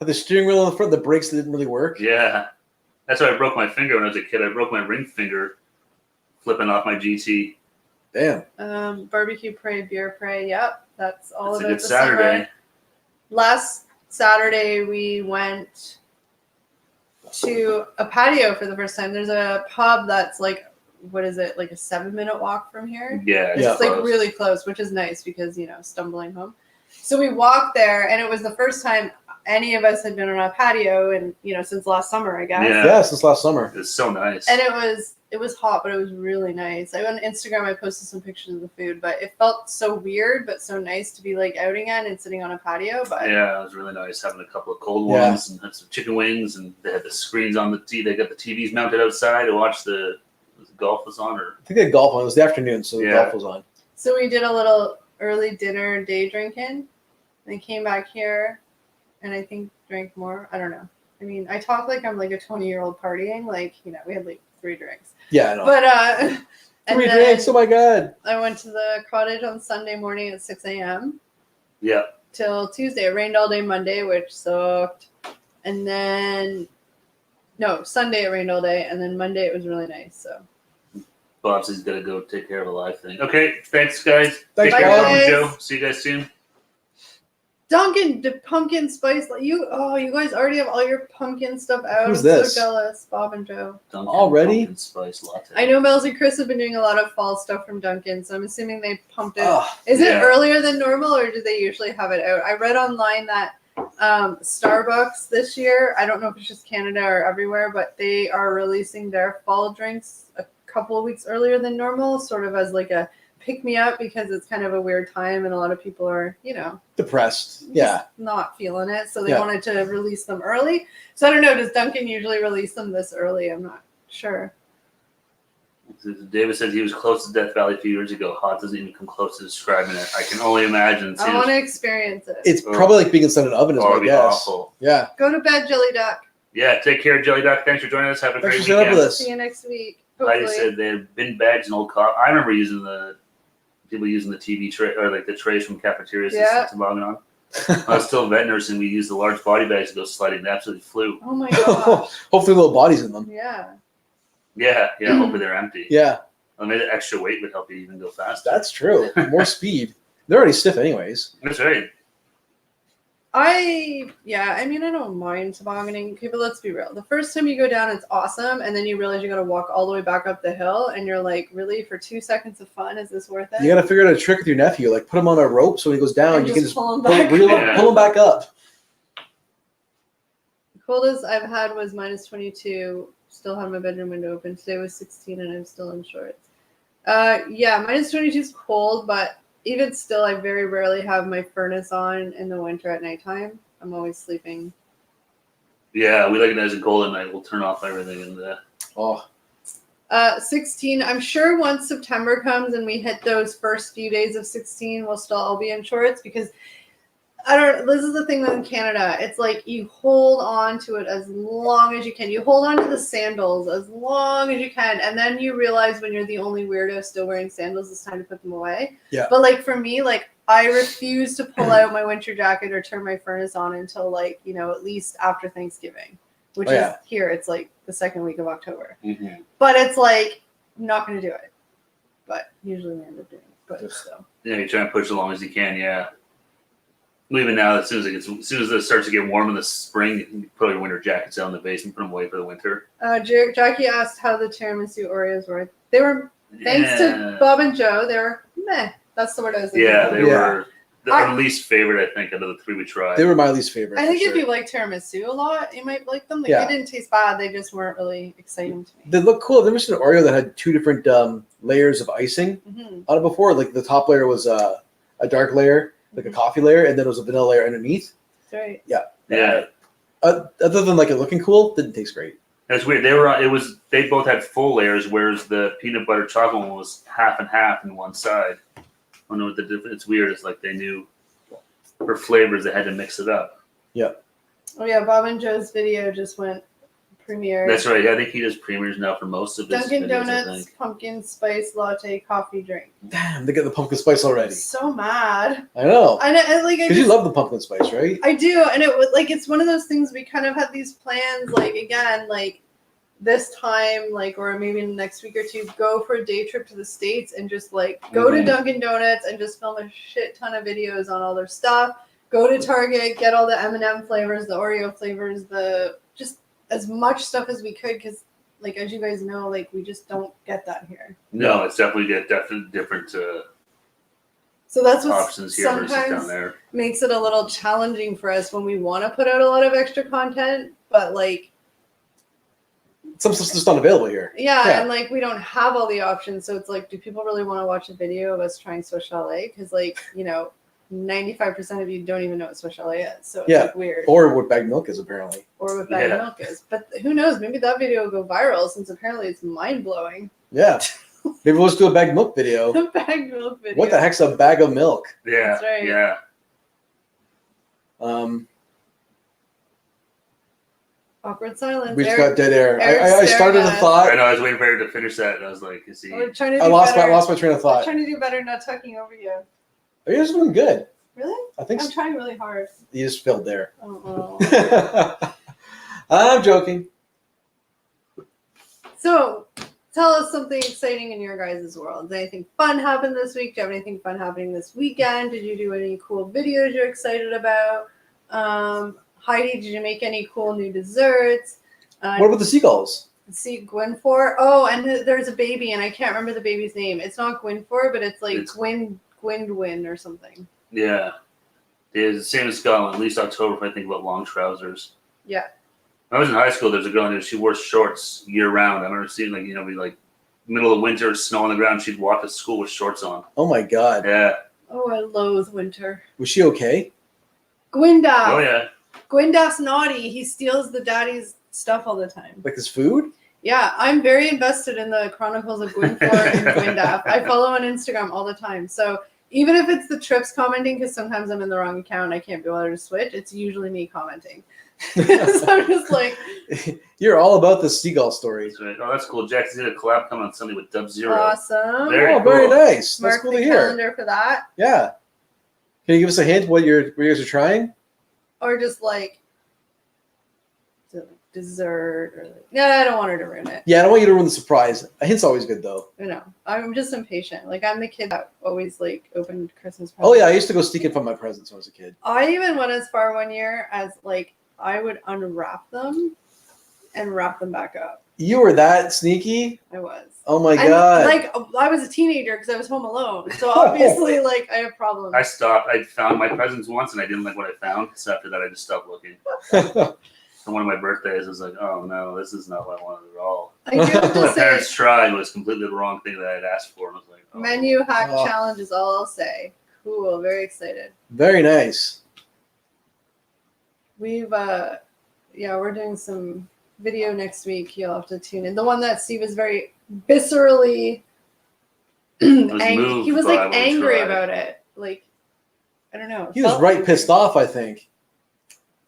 Had the steering wheel in the front, the brakes that didn't really work. Yeah, that's why I broke my finger when I was a kid. I broke my ring finger flipping off my GT. Damn. Barbecue pray, beer pray. Yep, that's all It's a about good the Saturday. summer. Last Saturday we went to a patio for the first time. There's a pub that's like, what is it, like a 7-minute walk from here? Yeah, It's like close. really close, which is nice because, stumbling home. So we walked there, and it was the first time any of us had been on a patio, and since last summer, I guess. Yeah. Yeah, since last summer. It's so nice. And it was hot, but it was really nice. On Instagram, I posted some pictures of the food, but it felt so weird, but so nice to be like out again and sitting on a patio. But yeah, it was really nice having a couple of cold Yeah. ones and had some chicken wings, and they had the screens on the TV. They got the TVs mounted outside to watch the golf was on, or I think they had golf on. It was the afternoon, so the Yeah. golf was on. so we did a little early dinner, day drinking, and came back here, and I think drank more. I don't know. I mean, I talk like I'm like a 20-year-old partying. Like, we had like 3 drinks. Yeah, I know. But and 3 then drinks. Oh my god. I went to the cottage on Sunday morning at 6 a.m. yeah, till Tuesday. It rained all day Monday, which sucked. And then, no, Sunday it rained all day, and then Monday it was really nice. So Bob's has got to go take care of a live thing. Okay, thanks guys. Thanks, take care, Bob. Bob and Guys. Joe. See you guys soon. Dunkin', the pumpkin spice. You guys already have all your pumpkin stuff out. Who's I'm this? so jealous, Bob and Joe. Dunkin' Already? Pumpkin spice latte. I know Mel's and Chris have been doing a lot of fall stuff from Dunkin', so I'm assuming they pumped it. Oh, Is yeah. it earlier than normal, or do they usually have it out? I read online that Starbucks this year, I don't know if it's just Canada or everywhere, but they are releasing their fall drinks a couple of weeks earlier than normal, sort of as like a pick me up, because it's kind of a weird time and a lot of people are, depressed. Yeah. just not feeling it. So they Yeah. wanted to release them early. So I don't know, does Dunkin' usually release them this early? I'm not sure. David said he was close to Death Valley a few years ago. Hot doesn't even come close to describing it. I can only imagine. I want to experience it. It's probably like being inside an oven, is Oh, my it'd be guess. awful. Yeah. Go to bed, Jelly Duck. Yeah, take care, Jelly Duck. Thanks for joining us. Have a Thanks great for setting up weekend. with us. See you next week. Heidi Hopefully. said they had bin bags and old coffee. I remember using people using the TV tray, or like the trays from cafeterias Yeah. to toboggan on. I was still a vet nurse, and we used the large body bags to go sledding. They absolutely flew. Oh my gosh. Hopefully little bodies in them. Yeah. Yeah, hopefully they're empty. Yeah, I mean, the extra weight would help you even go faster. that's true. More speed. They're already stiff anyways. That's right. I don't mind tobogganing. Okay, but let's be real. The first time you go down, it's awesome, and then you realize you got to walk all the way back up the hill, and you're like, really, for 2 seconds of fun, is this worth it? You got to figure out a trick with your nephew. Like put him on a rope so when he goes down, And you can just pull him pull, back. pull him back up. The coldest I've had was -22. Still had my bedroom window open. Today was 16, and I'm still in shorts. -22 is cold, but even still, I very rarely have my furnace on in the winter at nighttime. I'm always sleeping. Yeah, we like it nice and cold at night. We'll turn off everything and Oh, 16. I'm sure once September comes and we hit those first few days of 16, we'll still all be in shorts, because this is the thing in Canada. It's like you hold on to it as long as you can. You hold on to the sandals as long as you can. And then you realize when you're the only weirdo still wearing sandals, it's time to put them away. Yeah. But like for me, like I refuse to pull out my winter jacket or turn my furnace on until like, at least after Thanksgiving, which Oh, yeah. is here. It's like the second week of October. Mm-hmm. But it's like, I'm not going to do it. But usually we end up doing it. But still. Yeah, you try and push as long as you can. Yeah. Even now, as soon as it starts to get warm in the spring, you can put your winter jackets out in the basement, put them away for the winter. Jackie asked how the tiramisu Oreos were. They were, thanks to Bob and Joe, they were meh. That's the word I was looking Yeah, for. they were our least favorite, I think, out of the 3 we tried. they were my least favorite. I think for if sure. you like tiramisu a lot, you might like them. Like, Yeah. They didn't taste bad. They just weren't really exciting to me. They look cool. I've never seen an Oreo that had 2 different layers of icing Mm-hmm. on it before. Like the top layer was a dark layer, like a coffee layer, and then it was a vanilla layer underneath. That's right. Yeah, Other than like it looking cool, didn't taste great. that's weird. They both had full layers, whereas the peanut butter chocolate one was half and half in one side. I don't know what the difference. It's weird. It's like they knew for flavors they had to mix it up. Oh, yeah. Bob and Joe's video just went premiere. That's right. I think he does premieres now for most of his Dunkin' videos, I Donuts think. pumpkin spice latte coffee drink. Damn, they get the pumpkin spice I'm already. so mad. I know. I like. Because you love the pumpkin spice, right? I do, and it was like it's one of those things we kind of had these plans, like again, like this time, like or maybe in the next week or two, go for a day trip to the States and just like go to Mhm. Dunkin' Donuts and just film a shit ton of videos on all their stuff. Go to Target, get all the M&M flavors, the Oreo flavors, the just as much stuff as we could, because like as you guys know, like we just don't get that here. No, it's definitely different So that's what options here versus down sometimes there. makes it a little challenging for us when we want to put out a lot of extra content, but like some stuff's just not available here. yeah, and like we don't have all the options, so it's like, do people really want to watch a video of us trying Swiss chalet? Because like 95% of you don't even know what Swiss chalet is, so it's like weird. Or what bagged milk is apparently. Or what bagged milk is, but who knows? Maybe that video will go viral since apparently it's mind blowing. Yeah, maybe we'll just do a bagged milk video. A bagged milk video. What the heck's a bag of milk? Yeah, That's right. yeah. Awkward silence. We just Eric, got dead air. Eric's I started a staring at thought. I know. I was waiting for her to finish that, and I was like, "Is he?" we're trying to do I lost better. my train of We're thought. trying to do better not talking over you. You're just doing good. Really? I think I'm so. trying really hard. You just failed there. Oh. I'm joking. So, tell us something exciting in your guys' world. Did anything fun happen this week? Do you have anything fun happening this weekend? Did you do any cool videos you're excited about? Heidi, did you make any cool new desserts? What about the seagulls? See Gwynfor. Oh, and there's a baby, and I can't remember the baby's name. It's not Gwynfor, but it's like Gwynwyn or something. Yeah, it's the same as Scotland. At least October, if I think about long trousers. Yeah. When I was in high school, there's a girl in there. She wore shorts year round. I remember seeing be like middle of winter, snow on the ground. She'd walk to school with shorts on. Oh my god. Yeah. Oh, I loathe winter. Was she okay? Gwyndaf. Oh yeah. Gwyndaf's naughty. He steals the daddy's stuff all the time. Like his food? Yeah, I'm very invested in the Chronicles of Gwynfor and Gwyndaf. I follow on Instagram all the time. So even if it's the trips commenting, because sometimes I'm in the wrong account, I can't be able to switch, it's usually me commenting. So I'm just like... You're all about the seagull stories. That's right. Oh, that's cool. Jack's did a collab coming on Sunday with Dub Zero. Awesome. Very Very cool. nice. That's Mark cool the to hear. calendar for that. Yeah. Can you give us a hint what you guys are trying? Or just like dessert or like, no, I don't want her to ruin it. Yeah, I don't want you to ruin the surprise. A hint's always good though. I'm just impatient. Like I'm the kid that always like opened Christmas presents. Oh yeah, I used to go sneak in from my presents when I was a kid. I even went as far one year as like I would unwrap them and wrap them back up. You were that sneaky? I was. Oh my And, god. like I was a teenager because I was home alone. So obviously like I have problems. I stopped. I found my presents once, and I didn't like what I found. So after that, I just stopped looking. On one of my birthdays, I was like, "Oh no, this is not what I wanted at all." I do have My to say, parents tried, was completely the wrong thing that I had asked for. And I was like, oh. menu hack Oh. challenge is all I'll say. Cool, very excited. Very nice. We've we're doing some video next week. You'll have to tune in. The one that Steve was very viscerally moved he was by like what we angry tried. about it. Like I don't know. He was Felt right angry. pissed off, I think.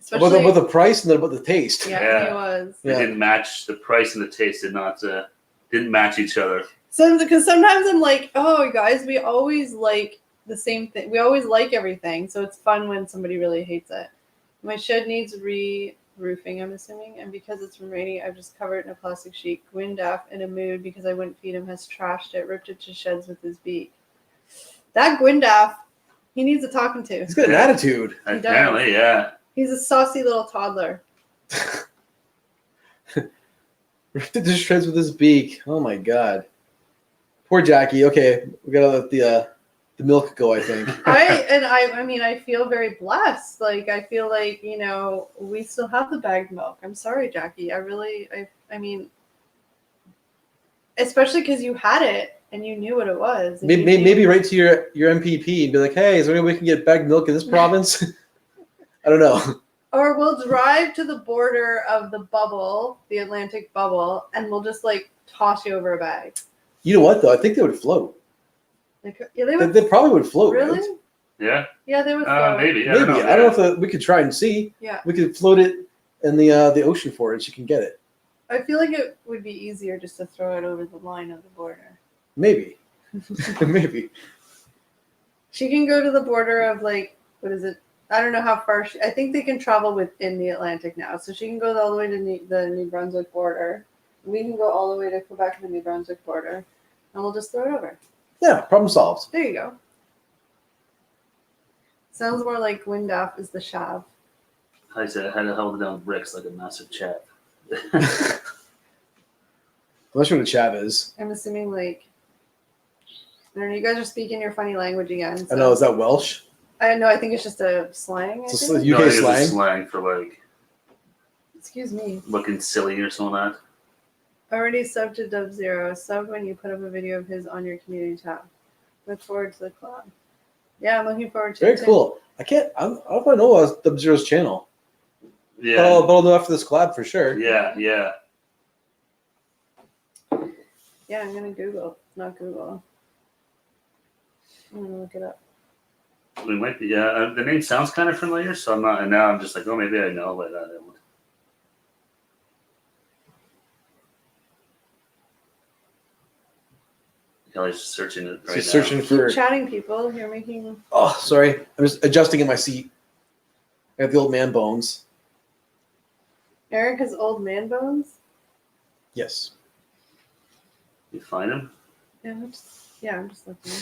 Especially, About the price and then about the taste. yeah, he was. It didn't match. The price and the taste didn't match each other. So because sometimes I'm like, oh, guys, we always like the same thing. We always like everything, so it's fun when somebody really hates it. My shed needs re-roofing, I'm assuming, and because it's from raining, I've just covered it in a plastic sheet. Gwyndaf, in a mood because I wouldn't feed him, has trashed it, ripped it to shreds with his beak. That Gwyndaf, he needs a talking to. He's got an attitude. He does. Apparently, yeah. He's a saucy little toddler. Ripped it to shreds with his beak. Oh my god. Poor Jackie. Okay, we gotta let the milk go, I think. I feel very blessed. Like I feel like, we still have the bagged milk. I'm sorry, Jackie. I mean, especially because you had it and you knew what it was. And Maybe write to your MPP and be like, hey, is there any way we can get bagged milk in this province? I don't know. Or we'll drive to the border of the bubble, the Atlantic bubble, and we'll just like toss you over a bag. You know what though? I think they would float. They probably would float. Really? Right? Yeah. Yeah, they would float. Maybe. Maybe. I don't know if we could try and see. Yeah. We could float it in the ocean for her and she can get it. I feel like it would be easier just to throw it over the line of the border. Maybe. Maybe. She can go to the border of like, what is it? I don't know how far. I think they can travel within the Atlantic now. So she can go all the way to the New Brunswick border. We can go all the way to Quebec to the New Brunswick border. And we'll just throw it over. Yeah, problem solved. There you go. Sounds more like Windaf is the shav. I said I had to hold it down with bricks like a massive chap. I'm not sure what a chav is. I'm assuming like. I don't know. You guys are speaking your funny language again. I know. Is that Welsh? I know. I think it's just a slang. It's I a think. UK No, I think slang. it's slang for like Excuse me. looking silly or something like that. Already subbed to Dub Zero. Sub when you put up a video of his on your community tab. Look forward to the collab. Yeah, I'm looking forward to it. Very too. cool. I don't know if I know Dub Zero's channel. Yeah. But I'll know after this collab for sure. Yeah. Yeah, I'm gonna Google. Not Google. I'm gonna look it up. We might be. Yeah, the name sounds kind of familiar, so I'm not. And now I'm just like, oh, maybe I know, but I don't. Kelly's just searching it right She's now. searching for. Chatting people. You're making. Oh, sorry. I'm just adjusting in my seat. I got the old man bones. Eric has old man bones. Yes. You find him? Yeah, I'm just looking.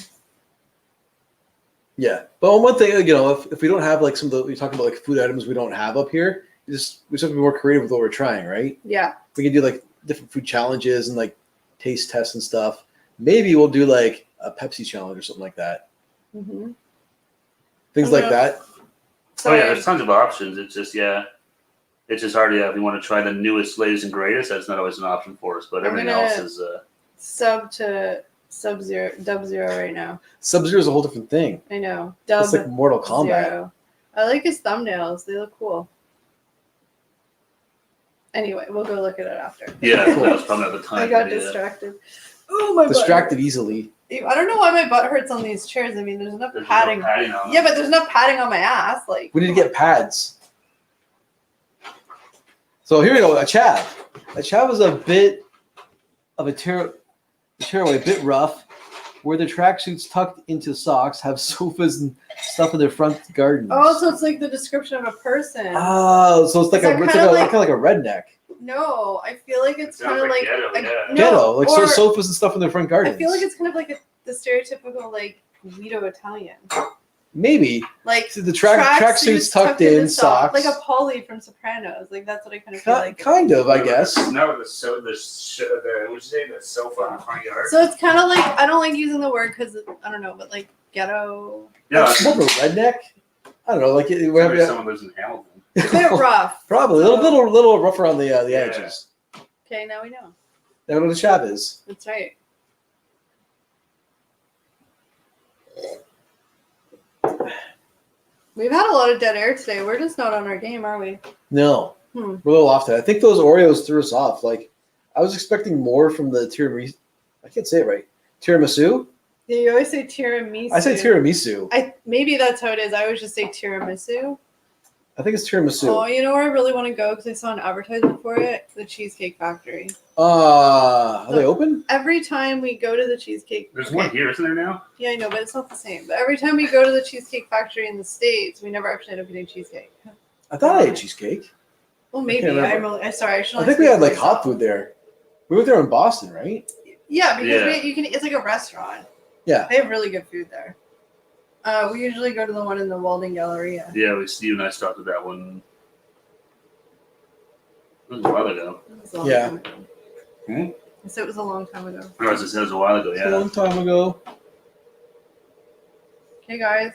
Yeah. But one thing, if we don't have like some of the, we talk about like food items we don't have up here, we just have to be more creative with what we're trying, right? Yeah. We can do like different food challenges and like taste tests and stuff. Maybe we'll do like a Pepsi challenge or something like that. Mm-hmm. Things like that. Oh yeah, there's tons of options. It's just it's just hard. Yeah, if you want to try the newest, latest, and greatest, that's not always an option for us. But everything else is. Dub Zero right now. Sub-Zero is a whole different thing. I know. It's like Mortal Kombat. Zero. I like his thumbnails. They look cool. Anyway, we'll go look at it after. Yeah, that was probably not the time. I got distracted. Oh, my Distracted easily. butt. I don't know why my butt hurts on these chairs. I mean, there's enough There's padding. no padding on Yeah, but there's enough padding on my ass. Like We need to get pads. So here we go. A chav. A chav is a bit of a tearaway, a bit rough, where the tracksuits tucked into socks have sofas and stuff in their front gardens. Oh, so it's like the description of a person. Oh, so it's like Is that kind of like a redneck. No, I feel like it's Sounds kind of like ghetto, yeah. no, Ghetto, like or sofas and stuff in their front gardens. I feel like it's kind of like the stereotypical like Guido Italian, Maybe. like See, the tracksuits tucked in, socks. like a Polly from Sopranos. Like that's what I kind of feel like. Kind of, I guess. No, what'd you say, the sofa in the front yard? So it's kind of like I don't like using the word because I don't know, but like ghetto, Yeah, It's more of a redneck. I don't know, like maybe someone lives in Hamilton. a bit rough. Probably a little rough around the edges. Okay, now we know. That's what a chav is. That's right. We've had a lot of dead air today. We're just not on our game, are we? No, Hmm. we're a little off today. I think those Oreos threw us off. Like, I was expecting more from the tiramisu. I can't say it right. Tiramisu? Yeah, you always say tiramisu. I say tiramisu. Maybe that's how it is. I always just say tiramisu. I think it's tiramisu. Oh, you know where I really want to go because I saw an advertisement for it? The Cheesecake Factory. Are they open? Every time we go to the Cheesecake There's one here, isn't there now? Yeah, I know, but it's not the same. But every time we go to the Cheesecake Factory in the States, we never actually end up getting cheesecake. I thought I ate cheesecake. Well, maybe. can't remember. I'm sorry. I should. I think we had like hot food there. We went there in Boston, right? Yeah, because Yeah. you can. It's like a restaurant. Yeah. They have really good food there. We usually go to the one in the Walden Galleria. Yeah, you and I stopped at that one. It was a while ago. It was a long Yeah. time ago. Hmm? I said it was a long time ago. Oh, it was a while ago, A yeah. long time ago. Okay, guys.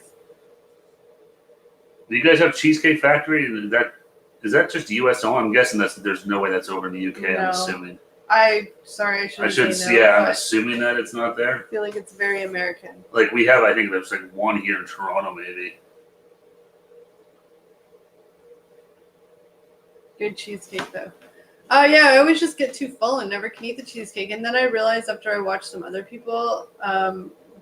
Do you guys have Cheesecake Factory? Is that just US only? I'm guessing there's no way that's over in the UK, No. I'm assuming. I should say no, I'm but assuming that it's not there. I feel like it's very American. Like we have, I think there's like one here in Toronto, maybe. Good cheesecake though. Yeah, I always just get too full and never can eat the cheesecake. And then I realized after I watched some other people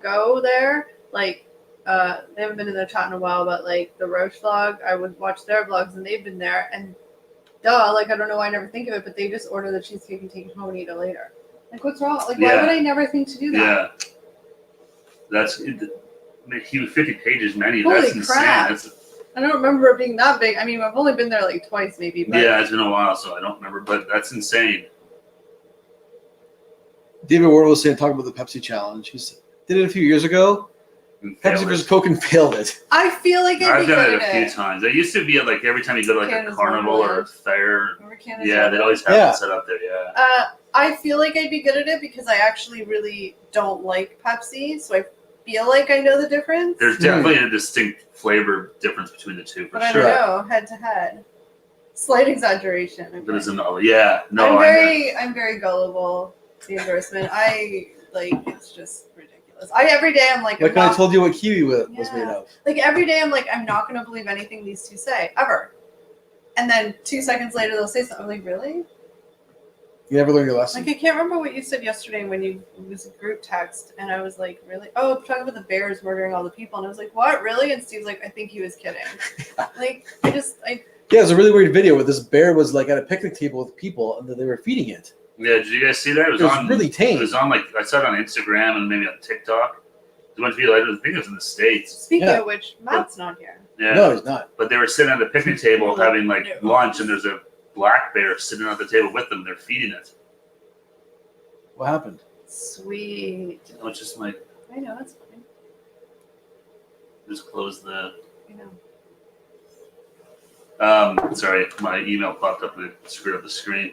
go there, like they haven't been in the chat in a while, but like the Roche vlog, I would watch their vlogs and they've been there and like I don't know why I never think of it, but they just order the cheesecake and take it home and eat it later. Like what's wrong? Like why Yeah. would I never think to do that? Yeah. That's huge 50 pages menu. Holy That's insane. crap. That's, I don't remember it being that big. I mean, I've only been there like twice maybe, but yeah, it's been a while, so I don't remember, but that's insane. David Ward was talking about the Pepsi challenge. He did it a few years ago, Pepsi versus Coke and failed it. I feel like I've done it at a few times. It used to be like every time you go to like Canada's a carnival or a Wonderland. fair. Remember Canada's Yeah, they'd Wonderland? always have Yeah. it set up there. Yeah. I feel like I'd be good at it because I actually really don't like Pepsi, so I feel like I know the difference. There's definitely a distinct flavor difference between the two, for But I sure. don't know, head to head. Slight exaggeration. Okay. But it's yeah, no, I'm very gullible to the endorsement. It's just ridiculous. Every day I'm like, Like I'm when I not, told you what kiwi was Yeah. made of. like every day I'm like, I'm not gonna believe anything these two say ever. And then 2 seconds later they'll say something. I'm like, really? You never learned your lesson. Like I can't remember what you said yesterday when it was a group text, and I was like, really? Oh, talking about the bears murdering all the people, and I was like, what? Really? And Steve's like, I think he was kidding. Like I Yeah, it was a really weird video where this bear was like at a picnic table with people and then they were feeding it. Yeah, did you guys see that? It was really tame. It was on I saw it on Instagram and maybe on TikTok. There's a bunch of people. I think it was in the States. speaking Yeah. of which, Matt's not here. Yeah. No, he's not. But they were sitting at the picnic table No. having like No. lunch, and there's a black bear sitting at the table with them. They're feeding it. What happened? Sweet. Which is like, I know, it's fine. just close the. I know. Sorry, my email popped up and it screwed up the screen.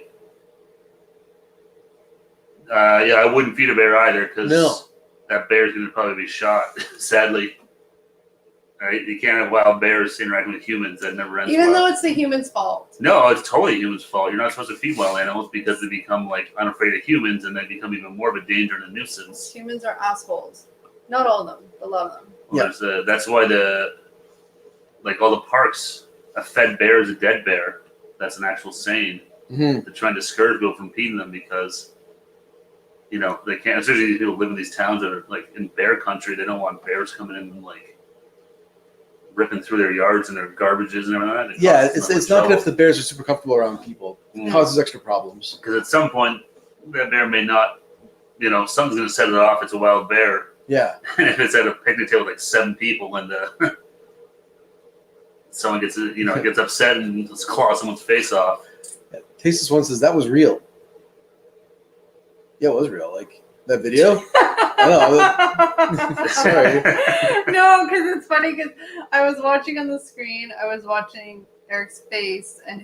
Yeah, I wouldn't feed a bear either because No. that bear's going to probably be shot. Sadly, right? You can't have wild bears interacting with humans. That never ends. Even well. though it's the human's fault. No, it's totally humans' fault. You're not supposed to feed wild animals because they become like unafraid of humans and they become even more of a danger and a nuisance. Humans are assholes. Not all of them, but a lot of them. Yeah. That's why all the parks, a fed bear is a dead bear. That's an actual saying. Mm-hmm. They're trying to discourage people from feeding them because, they can't. Especially these people live in these towns that are like in bear country. They don't want bears coming in and like ripping through their yards and their garbages and everything like that. Yeah, it's not good if the bears are super comfortable around people. It causes extra problems. Because at some point, that bear may not, something's going to set it off. It's a wild bear. Yeah. And if it's at a picnic table with like 7 people and someone gets upset and just claws someone's face off. Yeah. Tasteless one says that was real. Yeah, it was real. Like that video. Sorry. No, because it's funny because I was watching on the screen. I was watching Eric's face and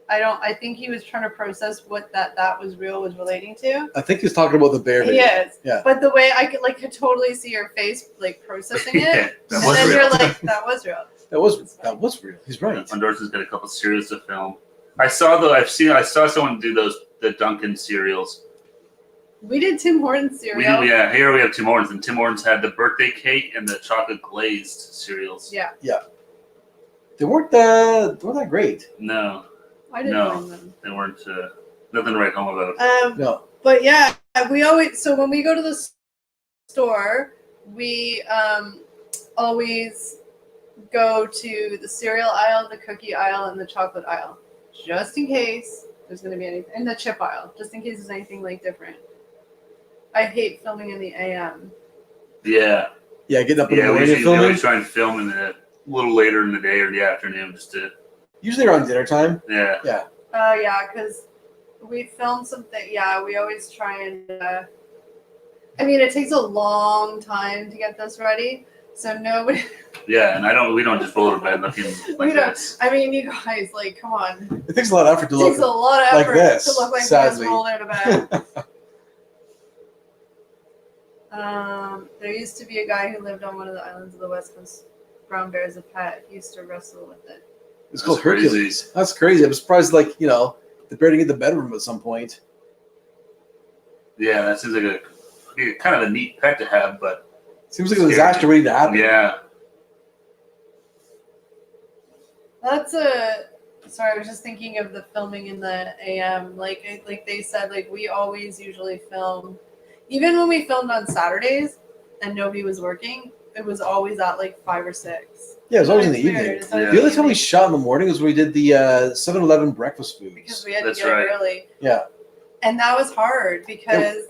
I think he was trying to process what that was real was relating to. I think he's talking about the bear video. Yes. Yeah. But the way I could totally see your face like processing it. Yeah, that and was then real. you're like, that was real. That was real. He's right. Honduras got a couple cereals to film. I saw someone do the Dunkin' cereals. We did Tim Hortons cereal. Here we have Tim Hortons, and Tim Hortons had the birthday cake and the chocolate glazed cereals. Yeah. They weren't that great. No, I didn't mind them. they weren't. Nothing to write home about. No. But yeah, so when we go to the store, we always go to the cereal aisle, the cookie aisle, and the chocolate aisle, just in case there's going to be anything, and the chip aisle, just in case there's anything like different. I hate filming in the AM. Yeah. Yeah, getting up in the We morning and usually filming. always try and film in a little later in the day or the afternoon, just to. Usually around dinner time. Yeah. Yeah, because we film something. Yeah, we always try and. It takes a long time to get this ready, so nobody. Yeah, and we don't just roll to bed looking like this. You guys, like, come on. It takes a lot of effort to It look takes a lot of like effort this, to look like sadly. we just rolled out of bed. There used to be a guy who lived on one of the islands of the West Coast. Brown bear as a pet. He used to wrestle with it. It's called That's crazy. Hercules. That's crazy. I'm surprised, the bear didn't get the bedroom at some point. Yeah, that seems like a kind of a neat pet to have, but Seems like a disaster waiting to happen. yeah. Sorry, I was just thinking of the filming in the AM. Like they said, we always usually film, even when we filmed on Saturdays and nobody was working, it was always at 5 or 6. Yeah, it was always in the It's weird. evening. It's always The only in time we evening shot in the morning was when we did the 7-Eleven breakfast because foods. we had That's to get right. up early. Yeah. And that was hard because,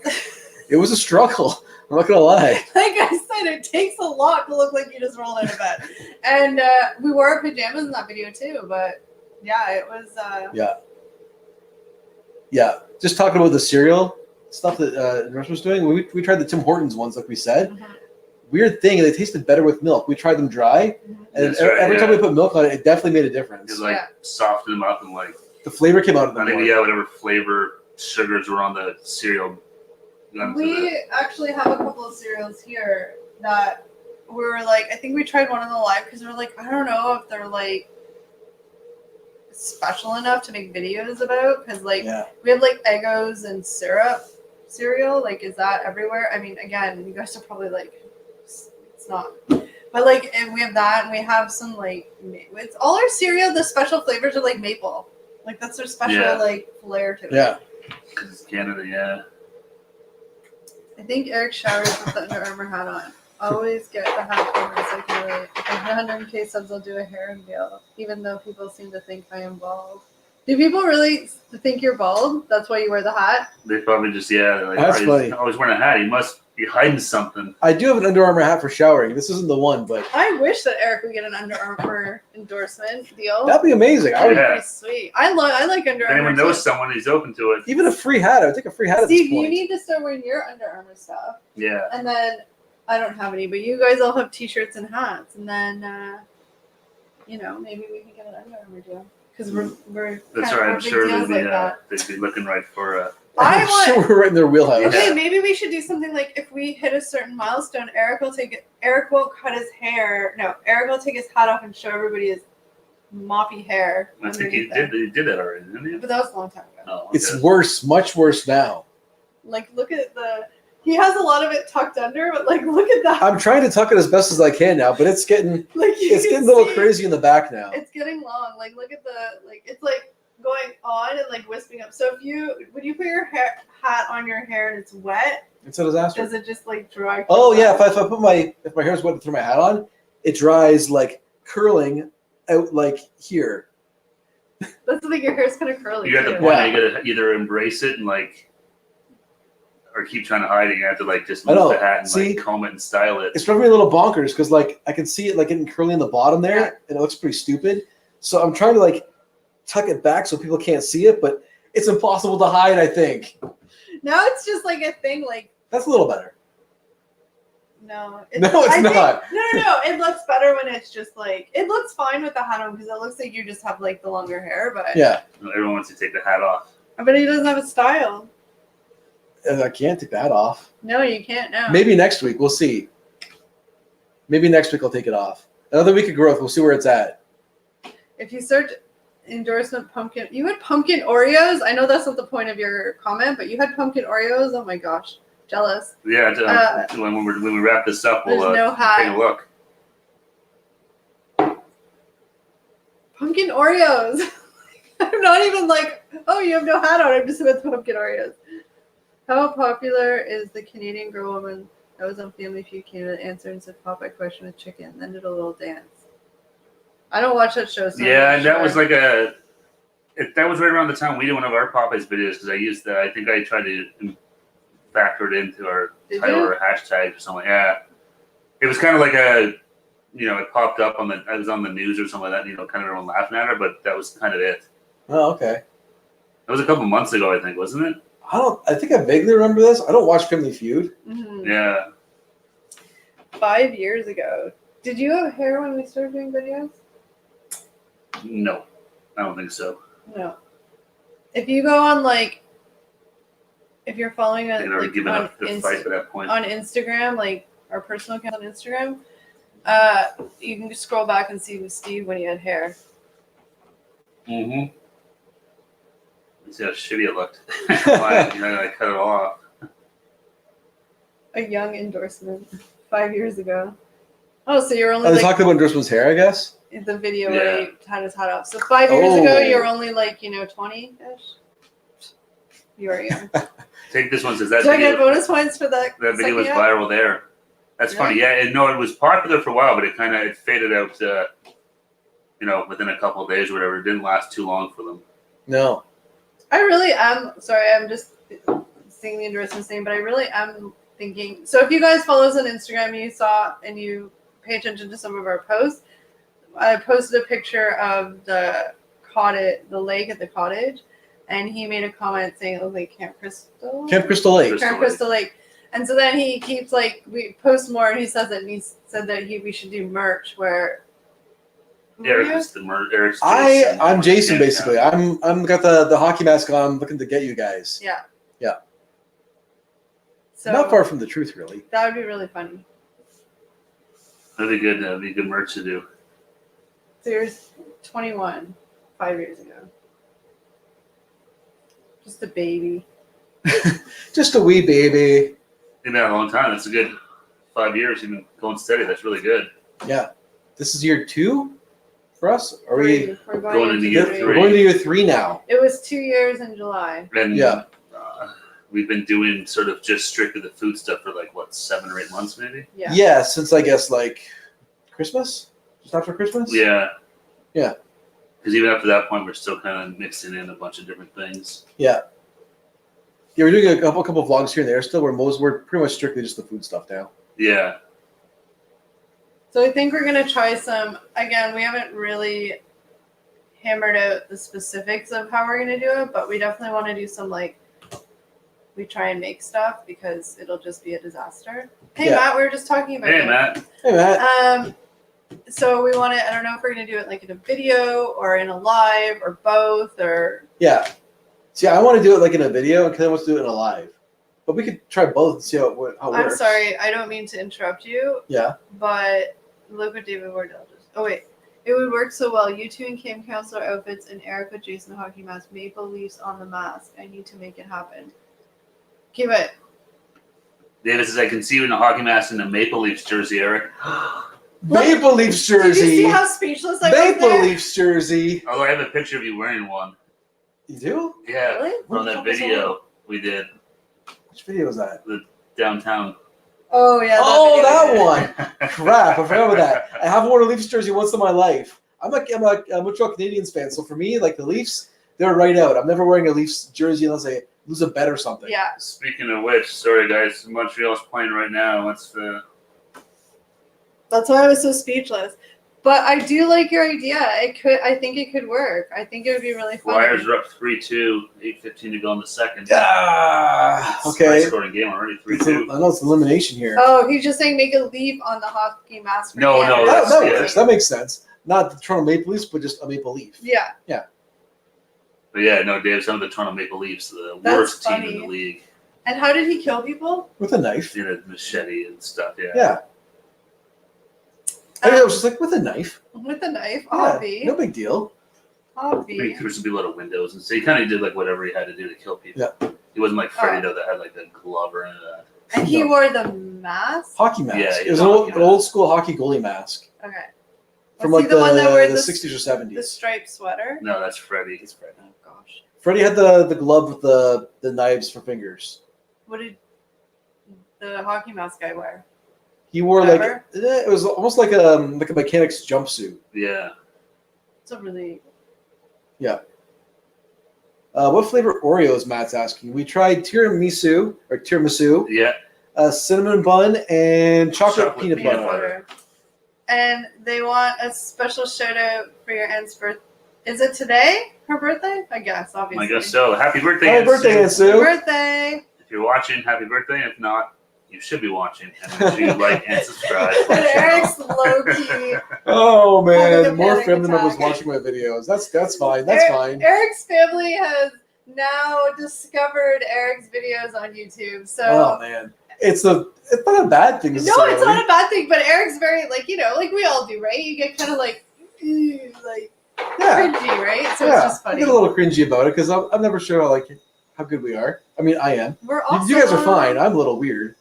It was a struggle. I'm not going to lie. like I said, it takes a lot to look like you just rolled out of bed. And we wore our pajamas in that video too, but yeah, it was. Yeah. Just talking about the cereal stuff that Nurse was doing. We tried the Tim Hortons ones, like we said. Mhm. weird thing. They tasted better with milk. We tried them dry, and That's right, every time yeah. we put milk on it, it definitely made a difference. It like softened them up and like The flavor came out of I them think more. yeah, whatever flavor sugars were on the cereal. We actually have a couple of cereals here that we were like, I think we tried one on the live because we were like, I don't know if they're like special enough to make videos about because like we have like Eggos and syrup cereal. Like, is that everywhere? I mean, again, you guys are probably like, it's not. But like, and we have that, and we have some like, it's all our cereal. The special flavors are like maple. Like that's their special like flair to it. Yeah. It's Canada, yeah. I think Eric showers with the Under Armour hat on. Always get the hat on so I can relate. If I hit 100K subs, I'll do a hair unveil, even though people seem to think I am bald. Do people really think you're bald? That's why you wear the hat? They probably just like That's funny. always wearing a hat. He must be hiding something. I do have an Under Armour hat for showering. This isn't the one, but I wish that Eric would get an Under Armour endorsement deal. that'd be amazing. I would, Yeah. Pretty sweet. I like Under If Armour. anyone knows someone who's open to it. even a free hat. I would take a free hat at this Steve, you point. need to start wearing your Under Armour stuff. Yeah. And then I don't have any, but you guys all have T-shirts and hats, and then maybe we can get an Under Armour deal because we're That's kind right. of I'm sure deals like that. they'd be looking right for I'm sure we're right in their wheelhouse. Okay, maybe we should do something like if we hit a certain milestone, Eric won't cut his hair. No, Eric will take his hat off and show everybody his moppy hair. I think he did that already, didn't he? But that was a long time ago. Oh, okay. It's worse, much worse now. Like, look at he has a lot of it tucked under, but like, look at that. I'm trying to tuck it as best as I can now, but it's getting Like, it's getting a little crazy in the back now. It's getting long. Like, look at it's like going on and like wisping up. So would you put your hat on your hair and it's wet? It's a disaster. Does it just like dry? Oh yeah, if my hair's wet and throw my hat on, it dries like curling out like here. That's the thing. Your hair's kind of curly. You got the too. point. That you gotta either embrace it and like, or keep trying to hide it. You have to like just lose the hat and like comb it and style it. It's driving me a little bonkers because like I can see it like getting curly in the bottom there, and it looks pretty stupid. So I'm trying to like tuck it back so people can't see it, but it's impossible to hide. I think. Now it's just like a thing. Like That's a little better. no, It's not. No. It looks better when it's just like it looks fine with the hat on because it looks like you just have like the longer hair. But Yeah. Everyone wants to take the hat off. But he doesn't have a style. And I can't take that off. No, you can't now. Maybe next week. We'll see. Maybe next week I'll take it off. Another week of growth. We'll see where it's at. If you search endorsement pumpkin, you had pumpkin Oreos. I know that's not the point of your comment, but you had pumpkin Oreos. Oh my gosh, jealous. Yeah. When we wrap this up, we'll There's no hat. take a look. Pumpkin Oreos. I'm not even like, oh, you have no hat on. I'm just with pumpkin Oreos. How popular is the Canadian girl woman that was on Family Feud came to answer and said Popeye question with chicken, then did a little dance? I don't watch that show. So Yeah, and that was like that was right around the time we did one of our Popeyes videos because I used that. I think I tried to factor it into our title or hashtag or something. Yeah, it was kind of like it popped up I was on the news or something like that. Kind of everyone laughing at her, but that was kind of it. Oh, okay. That was a couple months ago, I think, wasn't it? I think I vaguely remember this. I don't watch Family Feud. Mm-hmm. Yeah. 5 years ago. Did you have hair when we started doing videos? No, I don't think so. No. If you go on if you're following us They'd already given up the fight at that point. on Instagram, like our personal account on Instagram, you can just scroll back and see with Steve when he had hair. Mm-hmm. See how shitty it looked. I cut it off. A young endorsement 5 years ago. Oh, so you're only They talked about Driscoll's hair, I guess. the video where he had his hat off. So 5 years ago, you're only 20-ish. You are young. Take this one. Says that Do I video, get bonus points for that? that video was viral there. That's funny. Yeah, it was popular for a while, but it faded out. Within a couple of days or whatever. It didn't last too long for them. No. I really am. Sorry, I'm just seeing the endorsement's name, but I really am thinking. So if you guys follow us on Instagram, you saw and you pay attention to some of our posts. I posted a picture of the lake at the cottage, and he made a comment saying it looked like Camp Crystal. Camp Crystal Lake. Camp Crystal Lake. And so then he keeps like we post more, and he says it. And he said that we should do merch where. Eric is the Eric's Jason. I'm Jason Yeah, basically. I'm got the hockey mask on, looking to get you guys. Yeah. Yeah. So Not far from the truth, really. that would be really funny. That'd be good. That'd be good merch to do. So you're 21, 5 years ago. Just a baby. Just a wee baby. Been there a long time. That's a good 5 years. You've been going steady. That's really good. Yeah. This is year 2 for us? Are we We're going into year we're three? going to year 3 now? It was 2 years in July. And Yeah. We've been doing sort of just strictly the food stuff for like, what, 7 or 8 months maybe? Yeah. Yeah, since I guess like Christmas? Just after Christmas? Yeah. Yeah. Because even up to that point, we're still kind of mixing in a bunch of different things. Yeah. Yeah, we're doing a couple vlogs here and there still. We're pretty much strictly just the food stuff now. Yeah. So I think we're gonna try some. Again, we haven't really hammered out the specifics of how we're gonna do it, but we definitely want to do some like we try and make stuff because it'll just be a disaster. Hey Yeah. Matt, we were just talking about Hey, you. Matt. Hey, Matt. So we want to. I don't know if we're gonna do it like in a video or in a live or both or. Yeah. See, I want to do it like in a video, and Kelly wants to do it in a live. But we could try both and see how it works. I'm sorry, I don't mean to interrupt you. Yeah. But look what David Wardell just. Oh wait, it would work so well. You two in camp counselor outfits and Eric with Jason hockey mask, maple leaves on the mask. I need to make it happen. Okay, but David says, I can see you in a hockey mask and a Maple Leafs jersey, Eric. Maple Leafs jersey. did you see how speechless I was Maple there? Leafs jersey. Although I have a picture of you wearing one. You do? Yeah. Really? From that video we did Which video was that? downtown. Oh yeah. Oh, video. that one. Crap, I forgot about that. I haven't worn a Leafs jersey once in my life. I'm a Montreal Canadiens fan, so for me, like the Leafs, they're right out. I'm never wearing a Leafs jersey unless I lose a bet or something. Yeah. Speaking of which, sorry guys, Montreal's playing right now. That's why I was so speechless. But I do like your idea. I think it could work. I think it would be really fun. Flyers are up 3-2, 8:15 to go in the second. Ah, It's okay. a high-scoring game already, 3-2. I know it's elimination here. Oh, he's just saying make a leaf on the hockey mask. for No, Canada. no, that, that's- works. That makes sense. Not the Toronto Maple Leafs, but just a Maple Leaf. Yeah. But yeah, no, Dave, some of the Toronto Maple Leafs, the That's worst team funny. in the league. And how did he kill people? With a knife. In a machete and stuff, yeah. Yeah. I was just like, with a knife. With a knife. Yeah, Obvi. no big deal. He Obvi. threw some people out of windows, and so he kind of did like whatever he had to do to kill people. Yeah. He wasn't like Freddy though, that had like a glove or any of that. And he No. wore the mask? Hockey mask. Yeah, it was yeah, an hockey old mask. school hockey goalie mask. Okay. From Was like he the one that wore the the 60s or The 70s. striped sweater? No, that's Freddy. It's Fred. Oh gosh. Freddie had the glove with the knives for fingers. What did the hockey mask guy wear? He wore Never? it was almost like a mechanic's jumpsuit. Yeah. It's a really What flavor Oreos? Matt's asking. We tried tiramisu, Yeah. cinnamon bun, and chocolate peanut peanut butter. butter. And they want a special shout out for your aunt's birthday. Is it today? Her birthday? I guess, obviously. I guess so. Happy birthday, Happy Aunt birthday, Sue. Aunt Sue. Birthday. If you're watching, happy birthday. If not, you should be watching. And make sure you like and subscribe. And Eric's low key. Oh Having man, a more panic family members attack. watching my videos. That's fine. That's fine. Eric's family has now discovered Eric's videos on YouTube. So Oh man, it's not a bad thing. no, it's necessarily. not a bad thing. But Eric's very like like we all do, right? You get kind of like Yeah, cringy, right? So yeah. it's just I funny. get a little cringy about it because I'm never sure like how good we are. I mean, I am. We're also You guys are fine. I'm a little weird.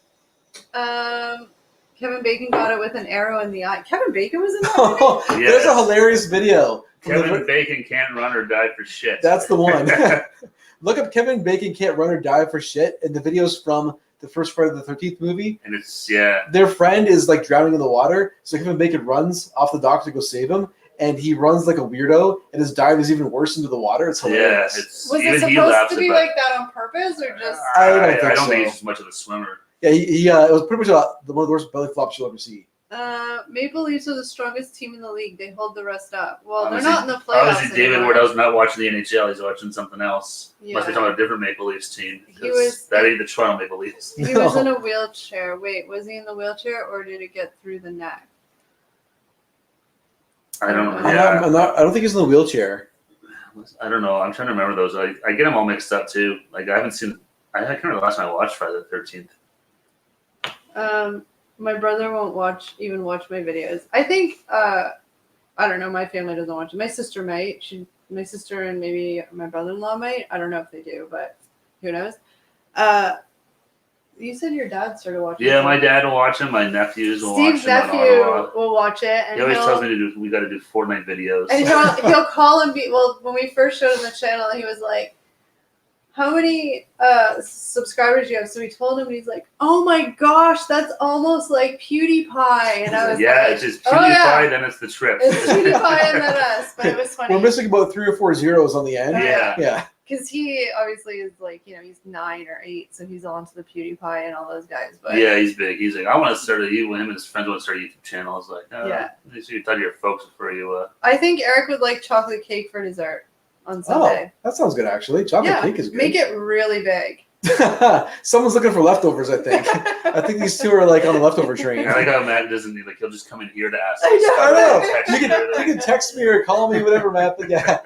Kevin Bacon got it with an arrow in the eye. Kevin Bacon was in that movie? Yes. There's a hilarious video. from the- Kevin Bacon can't run or die for shit. That's the one. Look up Kevin Bacon can't run or die for shit, and the videos from the first Friday the 13th movie. And it's, yeah. Their friend is like drowning in the water, so Kevin Bacon runs off the dock to go save him, and he runs like a weirdo, and his dive is even worse into the water. It's Yeah, hilarious. it's Was even it he supposed laughs to be about like that on purpose or just? I don't I think don't so. think he's as much of a swimmer. Yeah, he it was pretty much one of the worst belly flops you'll ever see. Maple Leafs are the strongest team in the league. They hold the rest up. Well, Obviously- they're not in the playoffs Obviously, David anymore. Wardell's not watching the NHL. He's watching something else. Must be Yeah. talking about a different Maple Leafs team. He was- That ain't the Toronto Maple Leafs. He was in a wheelchair. Wait, was he in the wheelchair or did it get through the neck? I don't know. I don't think he's in the wheelchair. I don't know. I'm trying to remember those. I get them all mixed up too. Like I haven't seen. I can't remember the last time I watched Friday the 13th. My brother won't even watch my videos. I think I don't know. My family doesn't watch it. My sister might. My sister and maybe my brother-in-law might. I don't know if they do, but who knows? You said your dad started watching. Yeah, it. my dad will watch them. My nephews will Steve's watch them. nephew will watch it, and He always tells me we got to do Fortnite videos. And he'll call and be well. When we first showed him the channel, he was like, "How many subscribers do you have?" So we told him, and he's like, "Oh my gosh, that's almost like PewDiePie." And I was yeah, like, it's just "Oh, PewDiePie, yeah. then it's the trip. It's PewDiePie and then us." But it was funny We're missing about 3 or 4 zeros on the end. Yeah. Yeah. because he obviously is like, he's 9 or 8, so he's on to the PewDiePie and all those guys. But Yeah, he's big. He's like, I want to start him and his friends want to start a YouTube channel. I was like, Yeah. Make sure you tell your folks before you. I think Eric would like chocolate cake for dessert on Sunday. Oh, that sounds good actually. Chocolate cake is good. Make it really big. Someone's looking for leftovers, I think. I think these two are like on a leftover train. I like how Matt doesn't like he'll just come in here to ask. I know. You can text me or call me, whatever, Matt. But yeah,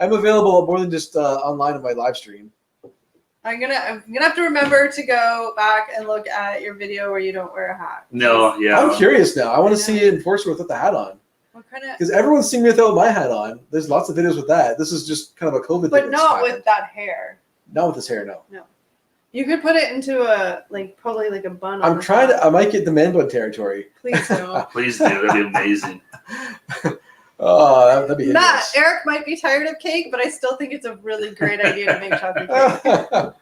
I'm available more than just online on my live stream. I'm gonna have to remember to go back and look at your video where you don't wear a hat. No, yeah. I'm curious now. I want to see Enforcer without the hat on. What kind of? Because everyone's seen me without my hat on. There's lots of videos with that. This is just kind of a COVID But thing. not with that hair. Not with this hair, no. You could put it into probably like a bun. I'm trying to. I might get the man bun territory. Please don't. Please do. That'd be amazing. Oh, that'd be Matt, hideous. Eric might be tired of cake, but I still think it's a really great idea to make chocolate cake.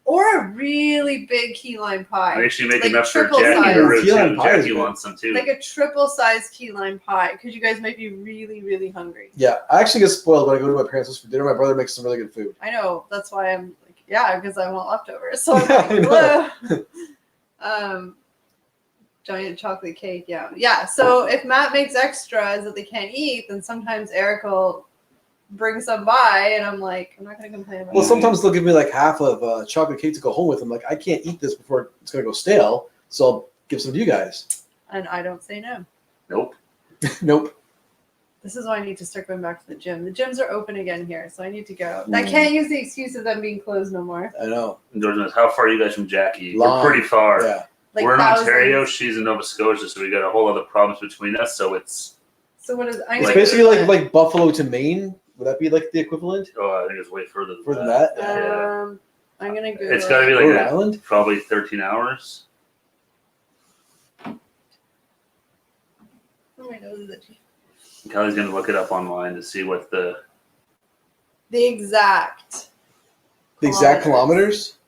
Or a really big key lime pie. I actually make Like enough for triple Jackie size. to root Key lime too. pie is Jackie good. wants some too. Like a triple size key lime pie, because you guys might be really, really hungry. Yeah, I actually get spoiled when I go to my parents' house for dinner. My brother makes some really good food. I know. That's why I'm like, yeah, because I want leftovers. So I'm I like, "Ugh." Giant chocolate cake, yeah. Yeah, so if Matt makes extras that they can't eat, then sometimes Eric will bring some by, and I'm like, I'm not going to complain about Well, that. sometimes they'll give me like half of chocolate cake to go home with. I'm like, I can't eat this before it's gonna go stale, so I'll give some to you guys. And I don't say no. Nope. Nope. This is why I need to start going back to the gym. The gyms are open again here, so I need to go. I can't use the excuse of them being closed no more. I know. And George knows, how far are you guys from Jackie? Long. We're pretty far. Yeah. Like We're in thousands. Ontario. She's in Nova Scotia, so we got a whole other province between us. So it's So what is? I'm It's gonna basically Google like Buffalo to Maine. Would that be like the equivalent? I think it's way further than Further than that. that? it. I'm gonna Google. It's got to be Rhode like Island? probably 13 hours. Oh, my nose is itchy. Kelly's gonna look it up online to see what the. The exact. The exact kilometers?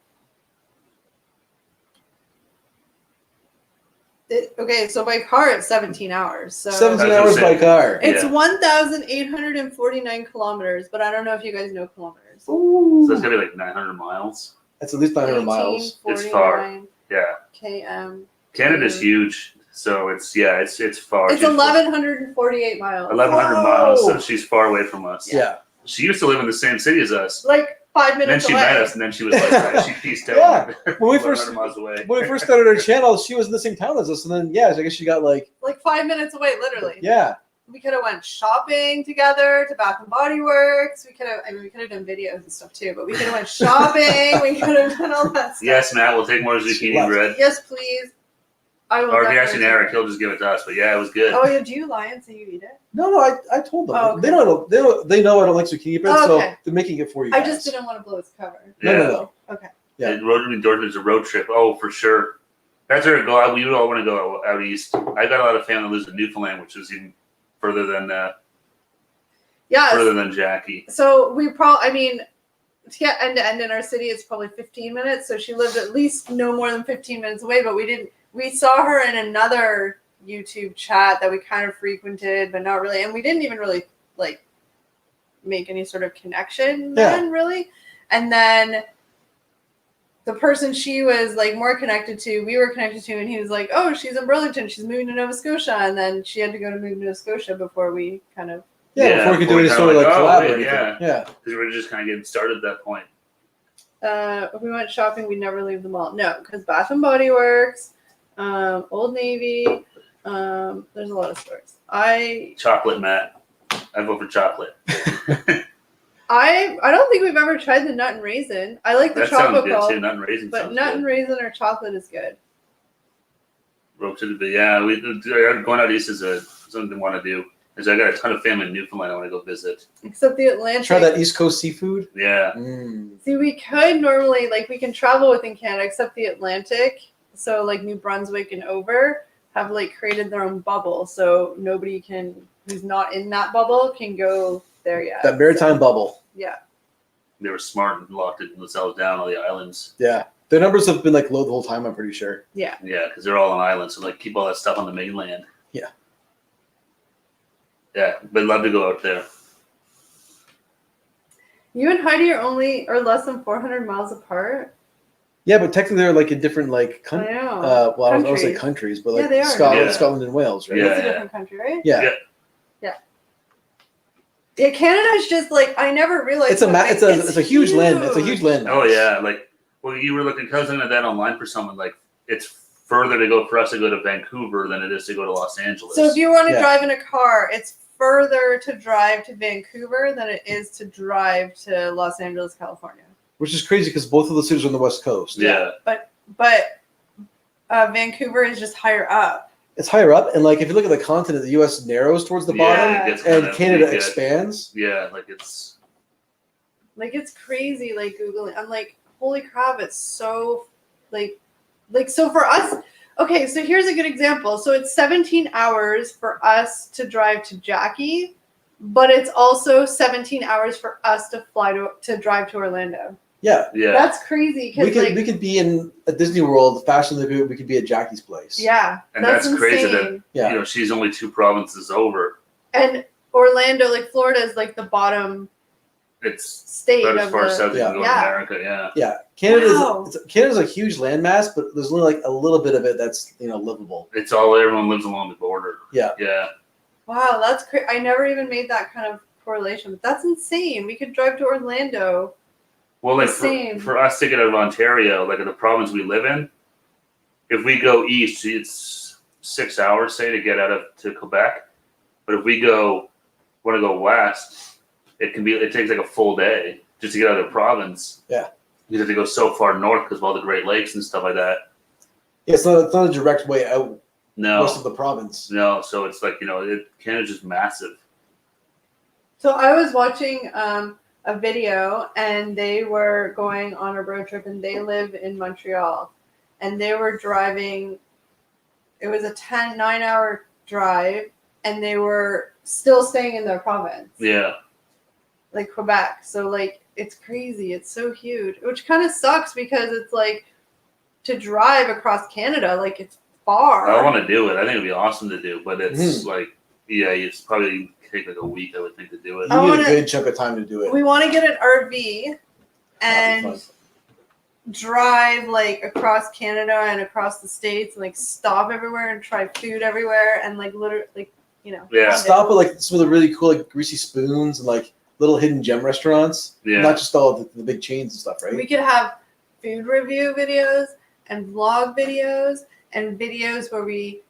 Okay, so by car it's 17 hours. So 17 That's hours what I'm by car. it's Yeah. 1,849 kilometers, but I don't know if you guys know kilometers. So it's gonna be like 900 miles. That's at least 900 miles. It's far. 1849 Yeah, km. Canada's huge, so it's far. It's She's 1,148 miles. 1,100 Whoa. miles, so she's far away from us. Yeah. She used to live in the same city as us. Like 5 And then minutes she away. met us, and then she was like, she pieced out. Yeah. When we 1,100 first miles away. when we first started our channel, she was in the same town as us, and then I guess she got like Like 5 minutes away, literally. yeah. We could have went shopping together to Bath and Body Works. We could have done videos and stuff too, but we could have went shopping. We could have done all that stuff. Yes, Matt, we'll take more zucchini Left. bread. Yes, please. I will. Or if you're definitely asking take Eric, it. he'll just give it to us. But yeah, it was good. Oh yeah, do you lie and say you eat it? No, I told them. Oh, okay. They know I don't like zucchini bread, Oh, so okay. they're making it for you. I guys. just didn't want to blow its cover. No, Yeah. no, no. Okay. Yeah. And road Dortmund's a road trip. Oh, for sure. That's where we all want to go out east. I got a lot of family that lives in Newfoundland, which is even further than Yeah. Jackie. So we probably, to get end to end in our city, it's probably 15 minutes. So she lived at least no more than 15 minutes away. But we saw her in another YouTube chat that we kind of frequented, but not really. And we didn't even really like make any sort of connection then, really. And then the person she was like more connected to, we were connected to, and he was like, "Oh, she's in Burlington. She's moving to Nova Scotia," and then she had to go to move to Nova Scotia before we kind of. Yeah, before we could do any kinda sort of like collab or wait, anything. yeah. Yeah. Because we were just kind of getting started at that point. If we went shopping, we'd never leave the mall. No, because Bath and Body Works, Old Navy. There's a lot of stores. Chocolate, Matt. I vote for chocolate. I don't think we've ever tried the nut and raisin. I like the That sounds good tropical, too. Nut and raisin but sounds nut good. and raisin or chocolate is good. Roasted, but yeah, going out east is something I want to do. Is I got a ton of family in Newfoundland I want to go visit. Except the Atlantic. Try that East Coast seafood. Yeah. See, we could normally, like, we can travel within Canada, except the Atlantic. So, like, New Brunswick and over have, like, created their own bubble. So nobody who's not in that bubble can go there yet. That maritime bubble. Yeah. They were smart and locked themselves down on the islands. Yeah. Their numbers have been like low the whole time, I'm pretty sure. Yeah. Yeah, because they're all on islands, so like keep all that stuff on the mainland. Yeah. Yeah, but love to go out there. You and Heidi are less than 400 miles apart. Yeah, but technically they're like in different like I know. well, I was say Countries. countries, but Yeah, like they are. Scotland, Yeah. Scotland and Wales, right? Yeah. It's a different country, right? Yeah. Yeah. Yeah, Canada's just like I never realized. It's a how big- it's a huge land. It's a huge land. Oh yeah, like well, you were looking because looking at that online for someone like it's further to go for us to go to Vancouver than it is to go to Los Angeles. So if you want to Yeah. drive in a car, it's further to drive to Vancouver than it is to drive to Los Angeles, California. Which is crazy because both of the cities are on the West Coast. yeah, But Vancouver is just higher up. It's higher up, and like if you look at the continent, the U.S. narrows towards the bottom, it gets and kinda Canada big, expands. Yeah, like it's Like it's crazy. Like Googling, I'm like, holy crap! It's so like so for us. Okay, so here's a good example. So it's 17 hours for us to drive to Jackie, but it's also 17 hours for us to fly to drive to Orlando. Yeah, yeah. That's crazy we because could we could be in a Disney World faster than we could be at Jackie's place. yeah, And that's crazy that- insane. Yeah. You know, she's only 2 provinces over. And Orlando, like Florida, is like the bottom It's state about as of far the. south as you can go Yeah. in America. Yeah, Yeah, Canada's Wow. Canada's a huge landmass, but there's only like a little bit of it that's livable. it's all everyone lives along the border. Yeah. Yeah, Wow, that's crazy. I never even made that kind of correlation, but that's insane. We could drive to Orlando. well, like The same. for us to get out of Ontario, like in the province we live in, if we go east, it's 6 hours, say, to get to Quebec. But if we want to go west, it takes like a full day just to get out of the province. Yeah. You have to go so far north because of all the Great Lakes and stuff like that. Yeah, it's not a direct way out west of No, the province. no. So it's like Canada's just massive. So I was watching a video, and they were going on a road trip, and they live in Montreal, and they were driving. It was a 9-hour drive, and they were still staying in their province. Yeah, Like Quebec. So like it's crazy. It's so huge, which kind of sucks because it's like to drive across Canada, like it's far. I want to do it. I think it'd be awesome to do, but it's Mhm. like, yeah, it's probably take like a week. I would think to do it. You I need wanna- a good chunk of time to do it. We want to get an RV That'd be and fun. drive like across Canada and across the states and like stop everywhere and try food everywhere and like literally like Yeah. fun it. Stop at like some of the really cool like greasy spoons and like little hidden gem restaurants. Yeah. Not just all the big chains and stuff, right? We could have food review videos and vlog videos and videos where we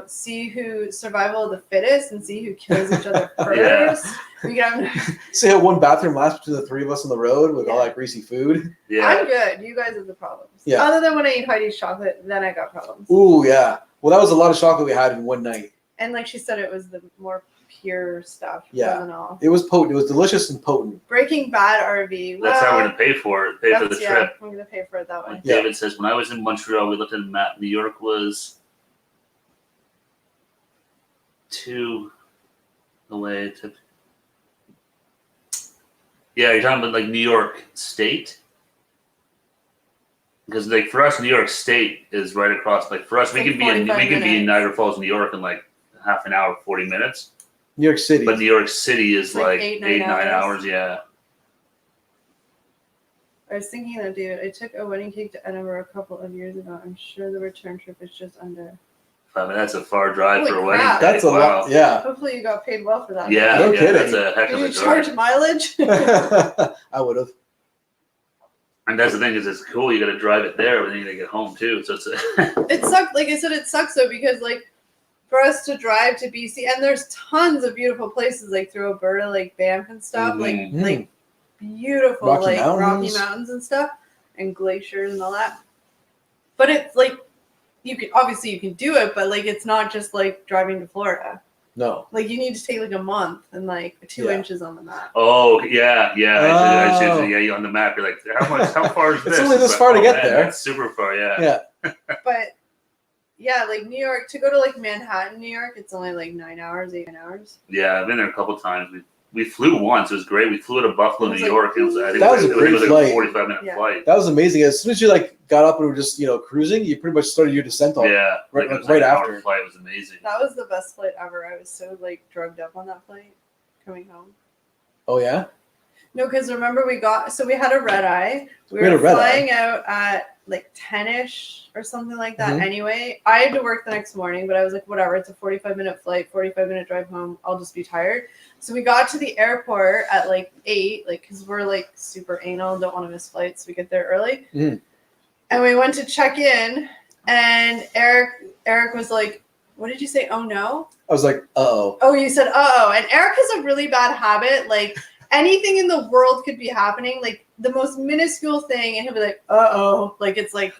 see who survival of the fittest and see who kills each other first. Yeah. We could have. See how one bathroom lasts between the three of us on the road with all that greasy food. Yeah. I'm good. You guys have the problems. Yeah. Other than when I eat Heidi's chocolate, then I got problems. Ooh, yeah. Well, that was a lot of chocolate we had in one night. And like she said, it was the more pure stuff. Yeah. Than all. It was potent. It was delicious and potent. Breaking Bad RV. That's how we're Well, gonna pay for it. Pay for the that's- trip. I'm gonna pay for it that way. Like Yeah. David says, when I was in Montreal, we looked at the map. New York was 2 away to. Yeah, you're talking about like New York State, because like for us, New York State is right across. Like for us, we Like could be in 45 minutes. Niagara Falls, New York, in like half an hour, 40 minutes. New York City. But New York City is Like like 8, 8, 9 9 hours. hours. Yeah. I was thinking that, dude. I took a wedding cake to Edinburgh a couple of years ago. I'm sure the return trip is just under. I mean, that's a far drive Holy for a wedding. crap. That's a Wow. lot. Yeah. Hopefully, you got paid well for that. Yeah, No yeah, kidding. that's a heck Did of you a charge drive. mileage? I would have. And that's the thing is, it's cool. You got to drive it there, but then you got to get home too. So it's It sucks. Like I said, it sucks though because like for us to drive to BC, and there's tons of beautiful places like through Alberta, like Banff and stuff, Mhm. like beautiful Rocky like Rocky Mountains. Mountains and stuff, and glaciers and all that. But it's like you can do it, but like it's not just like driving to Florida. No. Like you need to take like a month and like 2 Yeah. inches on the map. Oh yeah. I Oh. should, yeah, on the map, you're like, how far is It's this? only this like, far to oh, get man, there. That's super far. Yeah. Yeah. But yeah, like New York to go to like Manhattan, New York, it's only like 9 hours, 8 hours. Yeah, I've been there a couple times. We flew once. It was great. We flew to Buffalo, It was New like- York. It was, I think That it was a was, great it was like flight. a 45-minute Yeah. flight. That was amazing. As soon as you like got up and were just cruising, you pretty much started your descent off. Yeah, right- like, it was right an hour after. flight. It was amazing. That was the best flight ever. I was so like drugged up on that flight coming home. Oh yeah. No, because remember we had a red eye. We We had were a red flying out at like 10ish or something like that. Mhm. Anyway, I had to work the next morning, but I was like, whatever. It's a 45-minute flight, 45-minute drive home. I'll just be tired. So we got to the airport at like 8, like because we're like super anal, don't want to miss flights. So we get there early, Mhm. and we went to check in, and Eric was like, "What did you say? Oh no." I was like, uh-oh. Oh, you said, oh, and Eric has a really bad habit. Like anything in the world could be happening, like the most minuscule thing, and he'll be like, oh, like it's like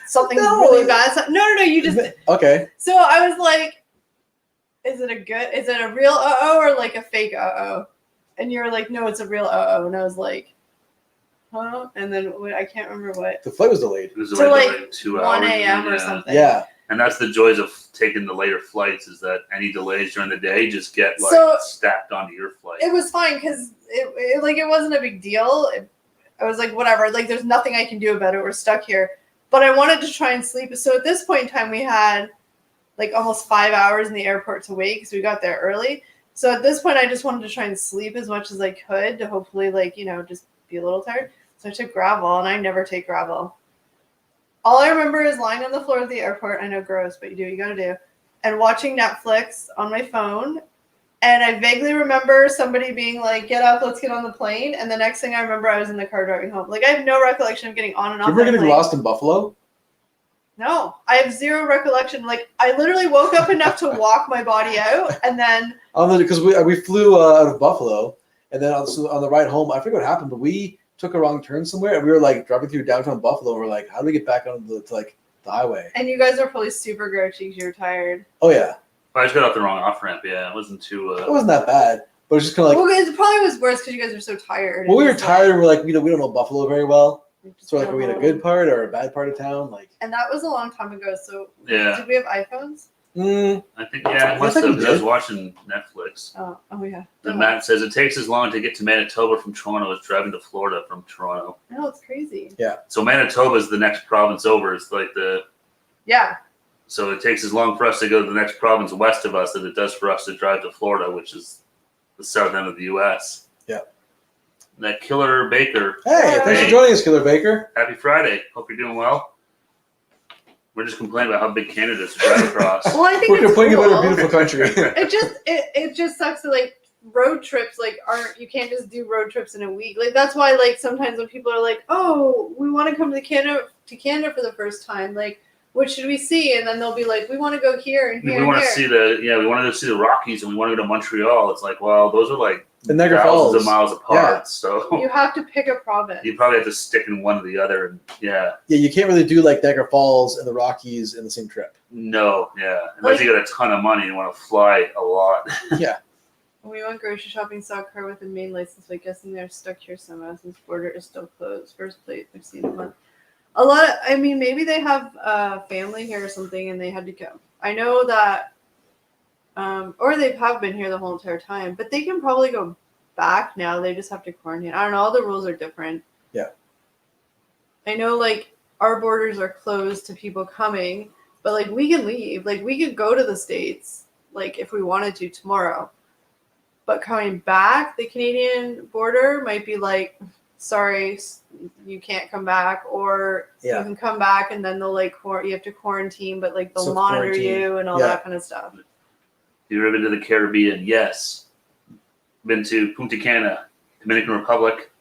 something No. really bad. No, you just. Okay. So I was like, is it a real or like a fake And you're like, no, it's a real and I was like, huh? And then I can't remember what. The flight was delayed. It was To like 2 hours. 1 a.m. or yeah. something. Yeah. And that's the joys of taking the later flights is that any delays during the day just get like So- stacked onto your flight. It was fine because it wasn't a big deal. I was like, whatever. Like, there's nothing I can do about it. We're stuck here. But I wanted to try and sleep. So at this point in time, we had like almost 5 hours in the airport to wait because we got there early. So at this point, I just wanted to try and sleep as much as I could to hopefully, like, just be a little tired. So I took Gravel, and I never take Gravel. All I remember is lying on the floor of the airport. I know, gross, but you do what you gotta do. And watching Netflix on my phone. And I vaguely remember somebody being like, get up, let's get on the plane. And the next thing I remember, I was in the car driving home. Like, I have no recollection of getting on and off You ever that getting plane. lost in Buffalo? No, I have zero recollection. Like, I literally woke up enough to walk my body out. And then, Because we flew out of Buffalo, and then on the ride home, I forget what happened, but we took a wrong turn somewhere, and we were like driving through downtown Buffalo. And we're like, how do we get back on the highway? and you guys are probably super grouchy because you're tired. Oh yeah, I just got off the wrong off ramp. Yeah, it wasn't too. it wasn't that bad, but it was just kind of like, Well, it probably was worse because you guys are so tired. well, we were It's like- tired. And we're like, we don't know Buffalo very well. we just So like, don't are we in a know. good part or a bad part of town? Like, And that was a long time ago. So, Yeah, did we have iPhones? I think it must think have. we 'Cause I was did. watching Netflix. Oh yeah. And Matt says it takes as long to get to Manitoba from Toronto as driving to Florida from Toronto. No, it's crazy. So Manitoba is the next province over. It's like Yeah. so it takes as long for us to go to the next province west of us as it does for us to drive to Florida, which is the south end of the U.S. Yeah. That Killer Baker. hey, thanks Hey. for joining us, Killer Baker. Happy Friday. Hope you're doing well. We're just complaining about how big Canada is to drive across. Well, I think We're it's complaining cool. about our beautiful country. It just sucks that like road trips you can't just do road trips in a week. Like that's why like sometimes when people are like, oh, we want to come to Canada for the first time, like what should we see? And then they'll be like, we want to go here and here We and want to here. see we want to go see the Rockies and we want to go to Montreal. It's like, well, those are like The Niagara thousands of Falls. miles apart. So You have to pick a province. you probably have to stick in one or the other. And yeah, Yeah, you can't really do like Niagara Falls and the Rockies in the same trip. no, yeah. Unless you got a ton of money and want to fly a lot. Yeah. When we went grocery shopping, saw a car with a Maine license plate. Guessing they're stuck here somehow since border is still closed. First plate they've seen in a month. A lot of, I mean, maybe they have family here or something, and they had to go. I know that, or they have been here the whole entire time, but they can probably go back now. They just have to quarantine. I don't know. All the rules are different. Yeah. I know, like our borders are closed to people coming, but like we can leave. Like we could go to the States, like if we wanted to tomorrow. But coming back, the Canadian border might be like sorry, you can't come back, or Yeah. you can come back and then they'll like you have to quarantine, but like they'll So monitor quarantine. you and all Yeah. that kind of stuff. You ever been to the Caribbean? Yes. Been to Punta Cana, Dominican Republic,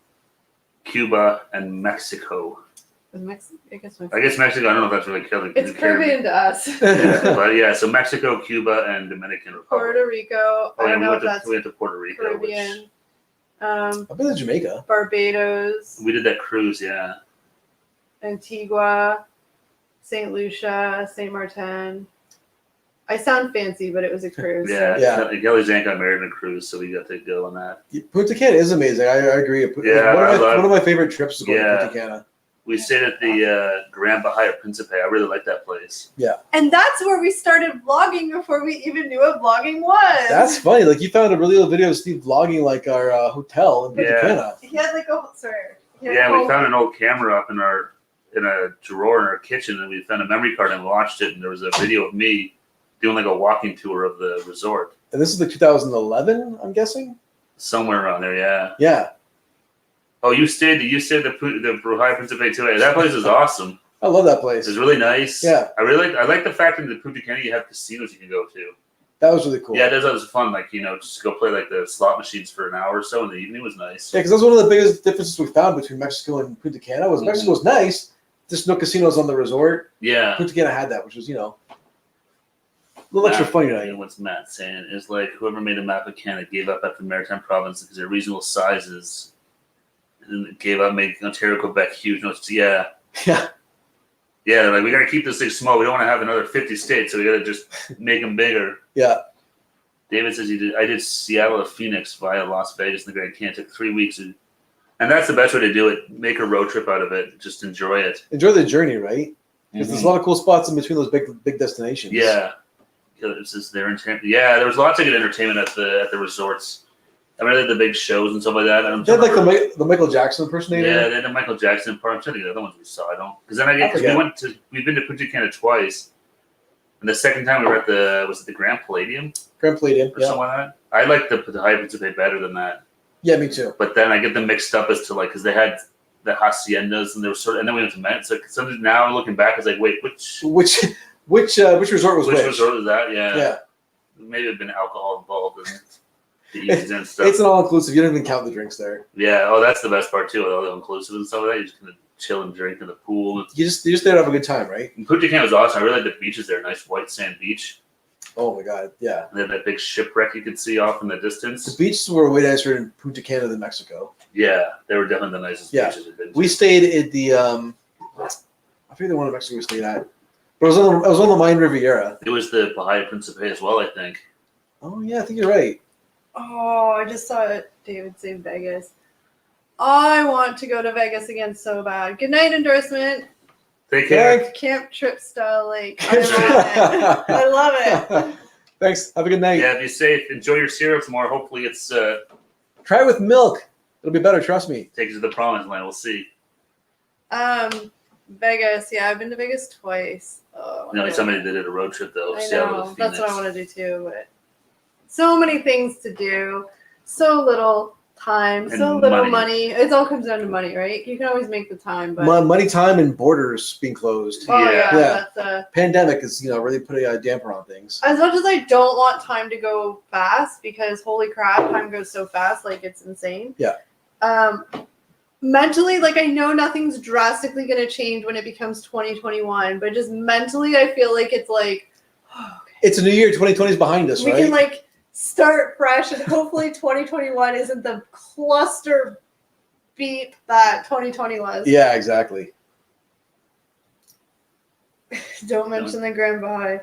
Cuba, and Mexico. I guess Mexico. I guess Mexico, I don't know if that's really Caribbean. It's Caribbean to us. Yeah, but yeah, so Mexico, Cuba, and Dominican Republic. Puerto Rico. I don't know if that's we went to Puerto Rico. Caribbean. I've been to Jamaica. Barbados, We did that cruise, yeah. Antigua, St. Lucia, St. Martin. I sound fancy, but it was a cruise. Yeah, Yeah. Kelly's aunt got married on a cruise, so we got to go on that. Punta Cana is amazing. I agree. Yeah, one of my favorite trips to go to Punta Cana. We stayed at the Grand Bahia Principe. I really like that place. And that's where we started vlogging before we even knew what vlogging was. That's funny. Like, you found a really old video of Steve vlogging like our hotel in Punta Yeah. Cana. He had like a sorry. Yeah, we found an old camera up in a drawer in our kitchen, and we found a memory card and watched it, and there was a video of me doing like a walking tour of the resort. And this is like 2011, I'm guessing? Somewhere around there, yeah. Yeah. Oh, you stayed the Bahia Principe too. That place is awesome. I love that place. It's really nice. Yeah. I like the fact that in the Punta Cana you have casinos you can go to. That was really cool. Yeah, that was fun. Like, just go play like the slot machines for an hour or so in the evening was nice. Yeah, because that's one of the biggest differences we found between Mexico and Punta Cana was Mexico was nice, just no casinos on the resort. Yeah. Punta Cana had that, which was, a little extra funny tonight. What's Matt saying is like whoever made a map of Canada gave up after maritime provinces because they're reasonable sizes, and gave up making Ontario, Quebec huge. No, Yeah. yeah, they're like, we got to keep this thing small. We don't want to have another 50 states, so we got to just make them bigger. Yeah. David says I did Seattle to Phoenix via Las Vegas and the Grand Canyon. It took 3 weeks. And that's the best way to do it. Make a road trip out of it. Just enjoy it. Enjoy the journey, right? Because there's a lot of cool spots in between those big destinations. Yeah. It's just their entertainment. Yeah, there was lots of good entertainment at the resorts. I mean, they had the big shows and stuff like that. They had like the Michael Jackson impersonator. Yeah, they had the Michael Jackson part. I'm trying to think of the other ones we saw. I don't, because then we've been to Punta Cana twice, and the second time we were at the Grand Palladium Grand Palladium. or Yeah. something like that. I like the Bahia Principe better than that. Yeah, me too. But then I get them mixed up as to like because they had the haciendas and they were and then we went to Met. So sometimes now looking back, it's like, wait, which resort was which which? resort was that? Yeah, Yeah. Maybe it'd been alcohol involved in the eats and stuff. It's an all-inclusive. You don't even count the drinks there. Yeah. Oh, that's the best part too. With all the inclusive and stuff like that. You just kind of chill and drink in the pool. You just there to have a good time, right? And Punta Cana was awesome. I really like the beaches there. Nice white sand beach. Oh my god, yeah. And then that big shipwreck you could see off in the The distance. beaches were way nicer in Punta Cana than Mexico. Yeah, they were definitely the nicest Yeah. beaches I've been to. We stayed at the I forget the one in Mexico we stayed at, but it was on the Mayan Riviera. It was the Bahia Principe as well, I think. Oh yeah, I think you're right. Oh, I just saw it. David say Vegas. I want to go to Vegas again so bad. Good night endorsement. Take care. Camp trip style, like I love it. I love it. Thanks. Have a good night. Yeah, be safe. Enjoy your syrups more. Hopefully it's Try it with milk. It'll be better. Trust me. takes you to the promised land. We'll see. Vegas. Yeah, I've been to Vegas twice. Oh, Like somebody did a road trip though. I Seattle know. to That's what I Phoenix. want to do too. But so many things to do, so little time, And so little money. money. It all comes down to money, right? You can always make the time, but Money, time, and borders being closed. oh yeah, Yeah. that's Pandemic is really putting a damper on things. as much as I don't want time to go fast because holy crap, time goes so fast, like it's insane. Yeah. Mentally, like I know nothing's drastically going to change when it becomes 2021, but just mentally, I feel like it's like, oh, okay. It's a new year. 2020 is behind us, We right? can like start fresh, and hopefully 2021 isn't the cluster beat that 2020 was. Yeah, exactly. Don't mention the Grand Bahia.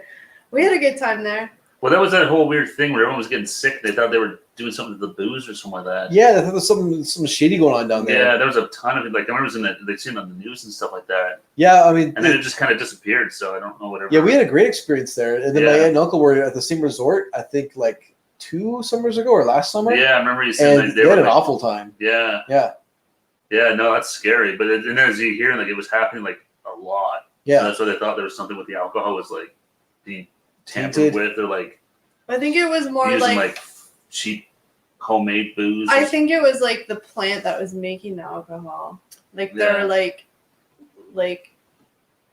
We had a good time there. Well, that was that whole weird thing where everyone was getting sick. They thought they were doing something to the booze or something like that. Yeah, there was some shady going on down there. Yeah, there was a ton of it. Like I remember they seen it on the news and stuff like that. Yeah, I mean, And then it just kind of disappeared. So I don't know whatever. yeah, we had a great experience there. And then my Yeah. aunt and uncle were at the same resort, I think, like 2 summers ago or last summer. Yeah, I remember you saying And like, they they had were an like, awful time. yeah, Yeah, yeah. No, that's scary. But and as you hear, like it was happening like a lot. yeah. And that's why they thought there was something with the alcohol was like being tampered Tainted. with, or like I think it was more using like like cheap homemade booze. I think it was like the plant that was making the alcohol. Like they're like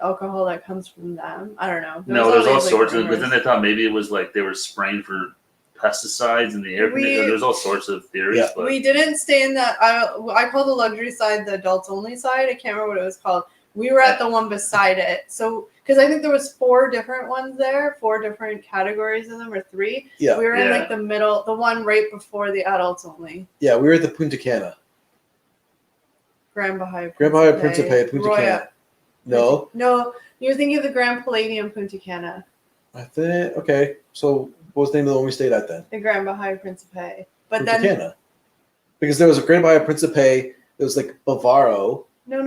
alcohol that comes from them. I don't know. There's all sorts of. But then they thought maybe it was like they were spraying for pesticides in the air. There's all sorts of theories. Yeah. But we didn't stay in that. I call the luxury side the adults only side. I can't remember what it was called. We were at the one beside it. So because I think there was 4 different ones there, 4 different categories in them, or 3. Yeah. We were in like the middle, the one right before the adults only. Yeah, we were at the Punta Cana. Grand Bahia Principe, Punta Cana. No, you're thinking of the Grand Palladium Punta Cana. I think, okay. So what was the name of the one we stayed at then? The Grand Bahia Principe. But Punta Cana. Because there was a Grand Bahia Principe, it was like Bavaro. No.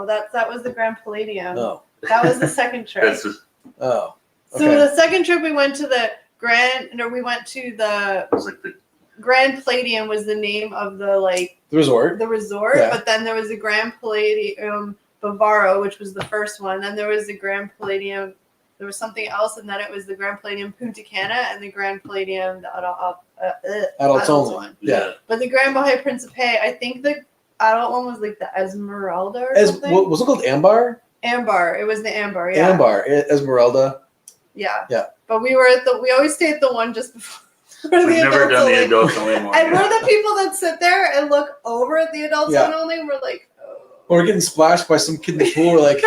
That was the Grand Palladium. No. That was the second trip. that's just, Oh. Okay. So the second trip we went to the it was like the Grand Palladium was the name of the resort. Yeah. but then there was the Grand Palladium Bavaro, which was the first one. Then there was the Grand Palladium. There was something else, and then it was the Grand Palladium Punta Cana and the Grand Palladium Adults only. one. Yeah. But the Grand Bahia Principe, I think the adult one was like the Esmeralda or something. What was it called? Ambar? Ambar. It was the Ambar. Yeah. Ambar. Esmeralda. Yeah. Yeah. But we always stay at the one just before. We've never done the adults only one. And we're the people that sit there and look over at the adults only. We're like, oh. Or we're getting splashed by some kid in the pool. We're like,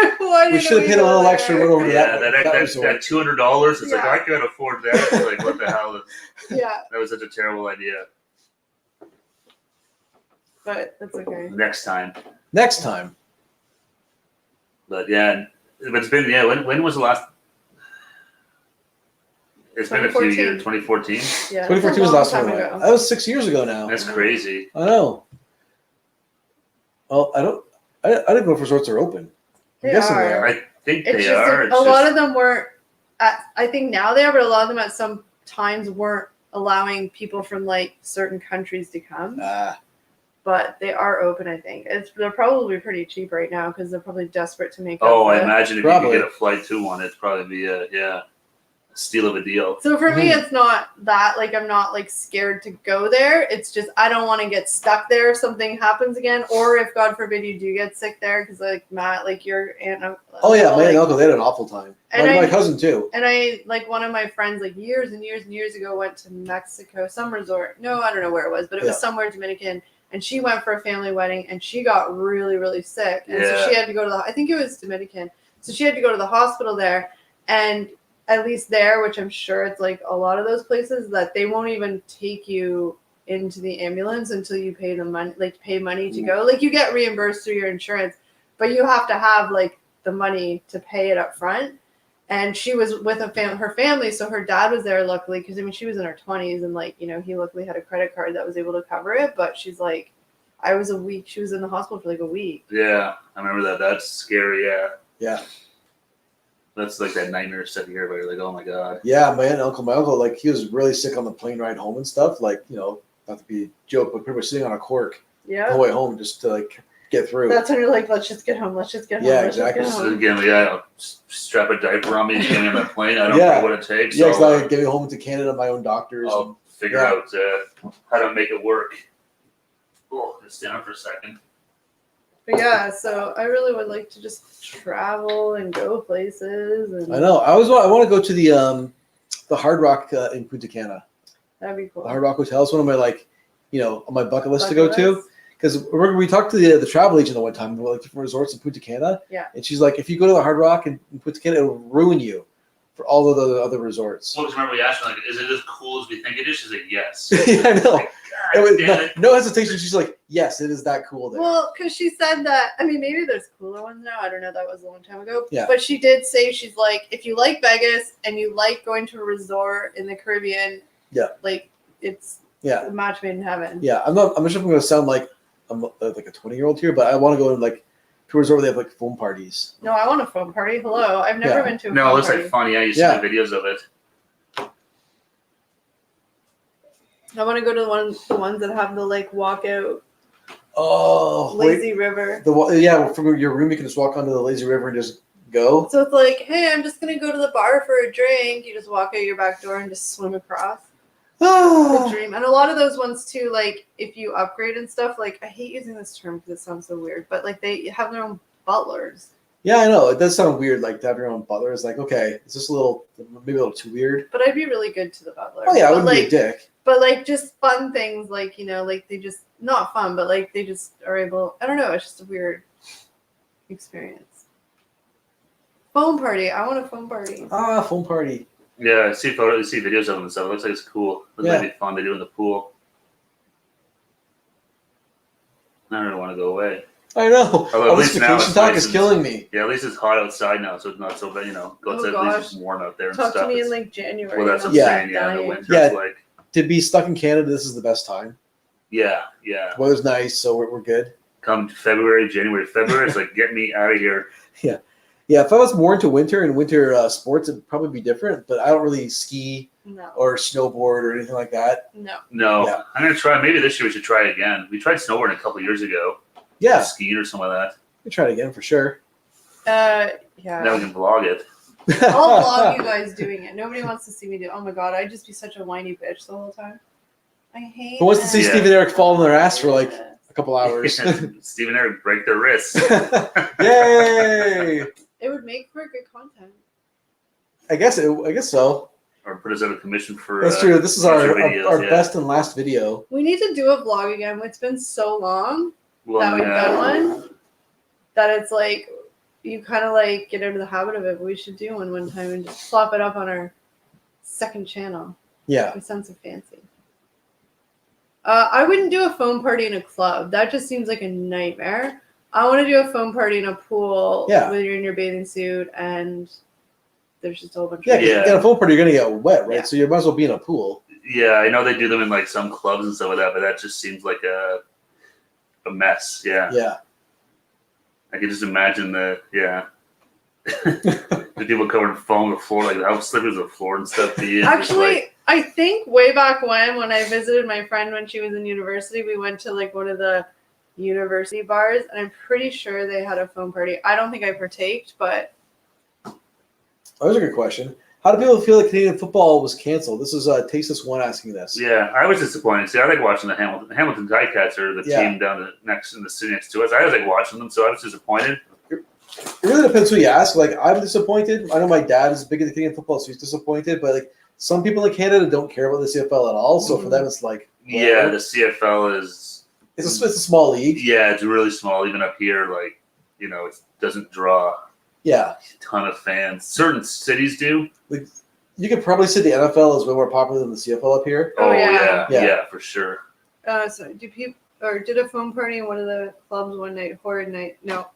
we should have paid a little extra. Went over to that $200. It's like I can't afford that. It's like what the hell? Yeah. That was such a terrible idea. But that's okay. Next time. But yeah, it's been When was the last? It's been a few years. 2014. Yeah. 2014 was the last time. That was 6 years ago now. That's crazy. I know. Well, I didn't know if resorts are open. They are. I think they are. A lot of them weren't. I think now they are, but a lot of them at some times weren't allowing people from like certain countries to come. But they are open. I think they're probably pretty cheap right now because they're probably desperate to make. I imagine if you could get a flight to one, it'd probably be a steal of a deal. So for me, it's not that like I'm not like scared to go there. It's just I don't want to get stuck there if something happens again, or if God forbid you do get sick there, because like Matt, like your aunt. Oh yeah, my aunt and uncle, they had an awful time. And my cousin too. And I like one of my friends like years and years and years ago went to Mexico, some resort. No, I don't know where it was, but it was somewhere Dominican. And she went for a family wedding, and she got really, really sick, and so she had to go to I think it was Dominican. So she had to go to the hospital there, and at least there, which I'm sure it's like a lot of those places, that they won't even take you into the ambulance until you pay the money, like pay money to go. Like you get reimbursed through your insurance, but you have to have like the money to pay it up front. And she was with her family, so her dad was there luckily, because I mean she was in her 20s, and like he luckily had a credit card that was able to cover it. But she's like, she was in the hospital for like a week. Yeah, I remember that. That's scary. Yeah. That's like that nightmare stuff you hear about. You're like, oh my god. Yeah, my uncle, like he was really sick on the plane ride home and stuff. Like not to be a joke, but pretty much sitting on a cork the whole way home just to like get through. That's when you're like, let's just get home. Yeah, exactly. So again, I'll strap a diaper on me and get me on that plane. I don't know what it takes. Yeah, so I get me home to Canada, my own doctors. I'll figure out how to make it work. Oh, just stand up for a second. But yeah, so I really would like to just travel and go places. And I know. I want to go to the Hard Rock in Punta Cana. That'd be cool. The Hard Rock Hotel is one of my on my bucket list to go to. Because we talked to the travel agent the one time about like different resorts in Punta Cana. Yeah. And she's like, if you go to the Hard Rock in Punta Cana, it'll ruin you for all of the other resorts. Well, remember we asked her, like, is it as cool as we think it is? She's like, yes. Yeah, I know. Like, no hesitation. She's like, yes, it is that cool there. Well, because she said that, I mean, maybe there's cooler ones now. I don't know. That was a long time ago. Yeah. But she did say, she's like, if you like Vegas and you like going to a resort in the Caribbean, like it's a match made in heaven. Yeah, I'm not sure if I'm going to sound like I'm like a 20-year-old here, but I want to go to to a resort where they have like foam parties. No, I want a foam party. Hello, I've never been to a foam party. No, it looks like fun. Yeah, you see the videos of it. I want to go to the ones that have the like walkout. Oh, lazy river. From your room you can just walk onto the lazy river and just go. So it's like, hey, I'm just gonna go to the bar for a drink. You just walk out your back door and just swim across. the dream. And a lot of those ones too, like if you upgrade and stuff, like I hate using this term because it sounds so weird, but like they have their own butlers. Yeah, I know. It does sound weird, like to have your own butler. It's like, okay, is this maybe a little too weird? But I'd be really good to the butler. Oh yeah, I but wouldn't like, be a dick. But like just fun things, like like they just not fun, but like they just are able. I don't know. It's just a weird experience. Foam party. I want a foam party. Foam party. Yeah, I see photos, I see videos of them and stuff. It looks like it's cool. It might be fun to do in the pool. I don't really want to go away. I know. Although This vacation talk is killing me. Yeah, at least it's hot outside now, so it's not so bad. Go outside, at least it's warm out there and Talk stuff. to me in like January. Well, that's what I'm Yeah. saying. Yeah, in the winter, Yeah. it's like. To be stuck in Canada, this is the best time. Yeah. The weather's nice, so we're good. Come February, it's like, get me out of here. Yeah, if I was more into winter and winter sports, it'd probably be different. But I don't really ski or snowboard or anything like that. No, Yeah. I'm gonna try. Maybe this year we should try it again. We tried snowboarding a couple of years ago. Yeah, Skiing or something like we try it again for sure. that. Yeah. Now we can vlog it. I'll vlog you guys doing it. Nobody wants to see me do it. Oh my god, I'd just be such a whiny bitch the whole time. I hate Who wants to see Yeah. Steve and Eric fall on their ass for like a couple hours? Steve and Eric break their wrists. Yay! It would make for good content. I guess so. Or put us out of commission for. That's true. This is our future videos, our best and last video. We need to do a vlog again. It's been so long Well, that we've yeah. done one that it's like you kind of like get out of the habit of it. But we should do one time and just flop it up on our second channel. Yeah. We sound so fancy. I wouldn't do a foam party in a club. That just seems like a nightmare. I want to do a foam party in a pool where you're in your bathing suit and there's just a whole bunch Yeah, of at a foam party, you're going to get wet, right? Yeah. So you might as well be in a pool. Yeah, I know they do them in like some clubs and stuff like that, but that just seems like a mess. Yeah. Yeah. I can just imagine the people covered in foam on the floor, like how slippery is the floor and stuff. Actually, I think way back when I visited my friend when she was in university, we went to like one of the university bars, and I'm pretty sure they had a foam party. I don't think I partaked, but that was a good question. How do people feel that Canadian football was canceled? This is Tasteless One asking this. Yeah, I was disappointed. See, I like watching the Hamilton Ticats are the team down in the city next to us. I was like watching them, so I was disappointed. It really depends who you ask. Like, I'm disappointed. I know my dad is big into Canadian football, so he's disappointed. But like, some people in Canada don't care about the CFL at all. So for them, it's like, Yeah, the CFL is. It's a small league. Yeah, it's really small. Even up here, like it doesn't draw Yeah. a ton of fans. Certain cities do. Like, you could probably say the NFL is way more popular than the CFL up here. Oh, yeah. yeah. Yeah, for sure. so did a foam party in one of the clubs one night? Horrid night. No,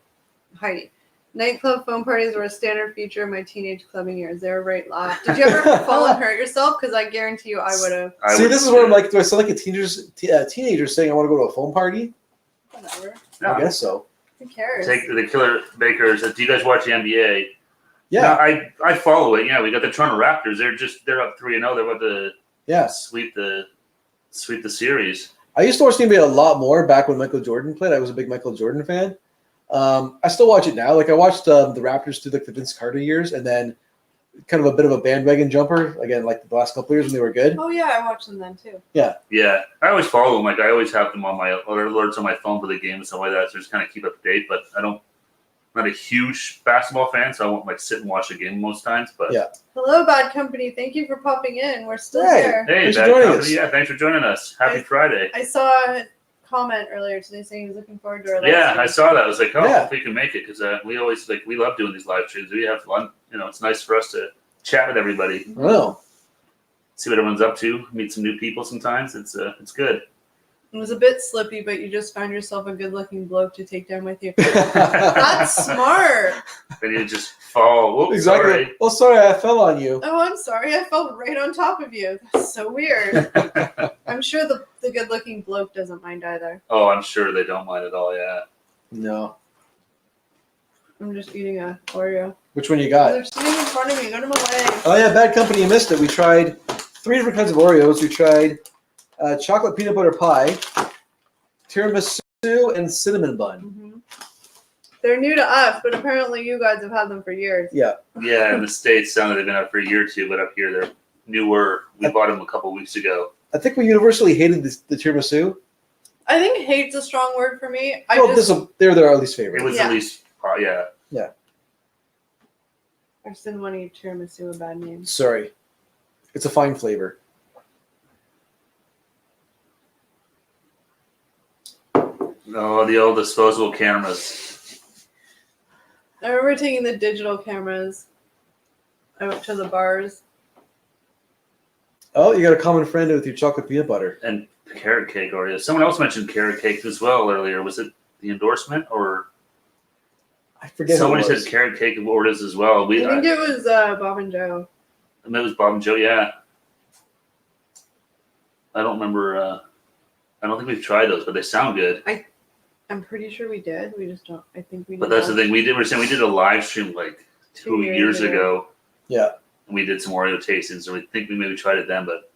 Heidi. Nightclub foam parties were a standard feature of my teenage clubbing years. They were right laugh. Did you ever fall and hurt yourself? Because I guarantee you I would have. See, this is where I'm like, do I sound like a teenager saying I want to go to a foam party? Whatever. No, I guess so. Who cares? take the Killer Bakers. Do you guys watch the NBA? Yeah. No, I follow it. Yeah, we got the Toronto Raptors. They're up 3-0. They're about to sweep the series. I used to watch the NBA a lot more back when Michael Jordan played. I was a big Michael Jordan fan. I still watch it now. Like, I watched the Raptors through like the Vince Carter years, and then kind of a bit of a bandwagon jumper again, like the last couple of years when they were good. Oh yeah, I watched them then too. Yeah, I always follow them. Like, I always have them on my alerts on my phone for the game and stuff like that. So just kind of keep up to date. But I'm not a huge basketball fan, so I won't like sit and watch the game most times. But Hello, Bad Company. Thank you for popping in. We're still Hey. here. Hey, Thanks for Bad joining Company. us. Yeah, thanks for joining us. Happy Friday. I saw a comment earlier today saying he was looking forward to our live Yeah, stream. I saw that. I was like, oh, Yeah. if we can make it, because we always we love doing these live streams. We have fun. It's nice for us to chat with everybody, I don't know. see what everyone's up to, meet some new people. Sometimes it's good. It was a bit slippy, but you just found yourself a good-looking bloke to take down with you. That's smart. Then you just fall. Whoops, Exactly. sorry. Oh, sorry, I fell on you. Oh, I'm sorry. I fell right on top of you. That's so weird. I'm sure the good-looking bloke doesn't mind either. Oh, I'm sure they don't mind at all. Yeah. No. I'm just eating a Oreo. Which one you got? They're sitting in front of me. Go to my way. Oh, yeah, Bad Company. You missed it. We tried 3 different kinds of Oreos. We tried chocolate peanut butter pie, tiramisu, and cinnamon bun. Mm-hmm. They're new to us, but apparently you guys have had them for years. Yeah. Yeah, in the States, some of them have been out for a year or two, but up here they're newer. We bought them a couple weeks ago. I think we universally hated the tiramisu. I think hate's a strong word for me. They're our least favorite. It was Yeah. at least, yeah. I just didn't want to give tiramisu a bad name. Sorry. It's a fine flavor. Oh, the old disposable cameras. I remember taking the digital cameras out to the bars. Oh, you got a common friend with your chocolate peanut butter. And carrot cake Oreos. Someone else mentioned carrot cake as well earlier. Was it the endorsement or I forget. somebody who it was. said carrot cake Oreos as well? I think it was Bob and Joe. I mean, it was Bob and Joe. Yeah. I don't remember. I don't think we've tried those, but they sound good. I'm pretty sure we did. We just don't. I think we did. But that's the thing. We did a live stream like 2 years ago. Yeah. And we did some Oreo tastings, and we think we maybe tried it then, but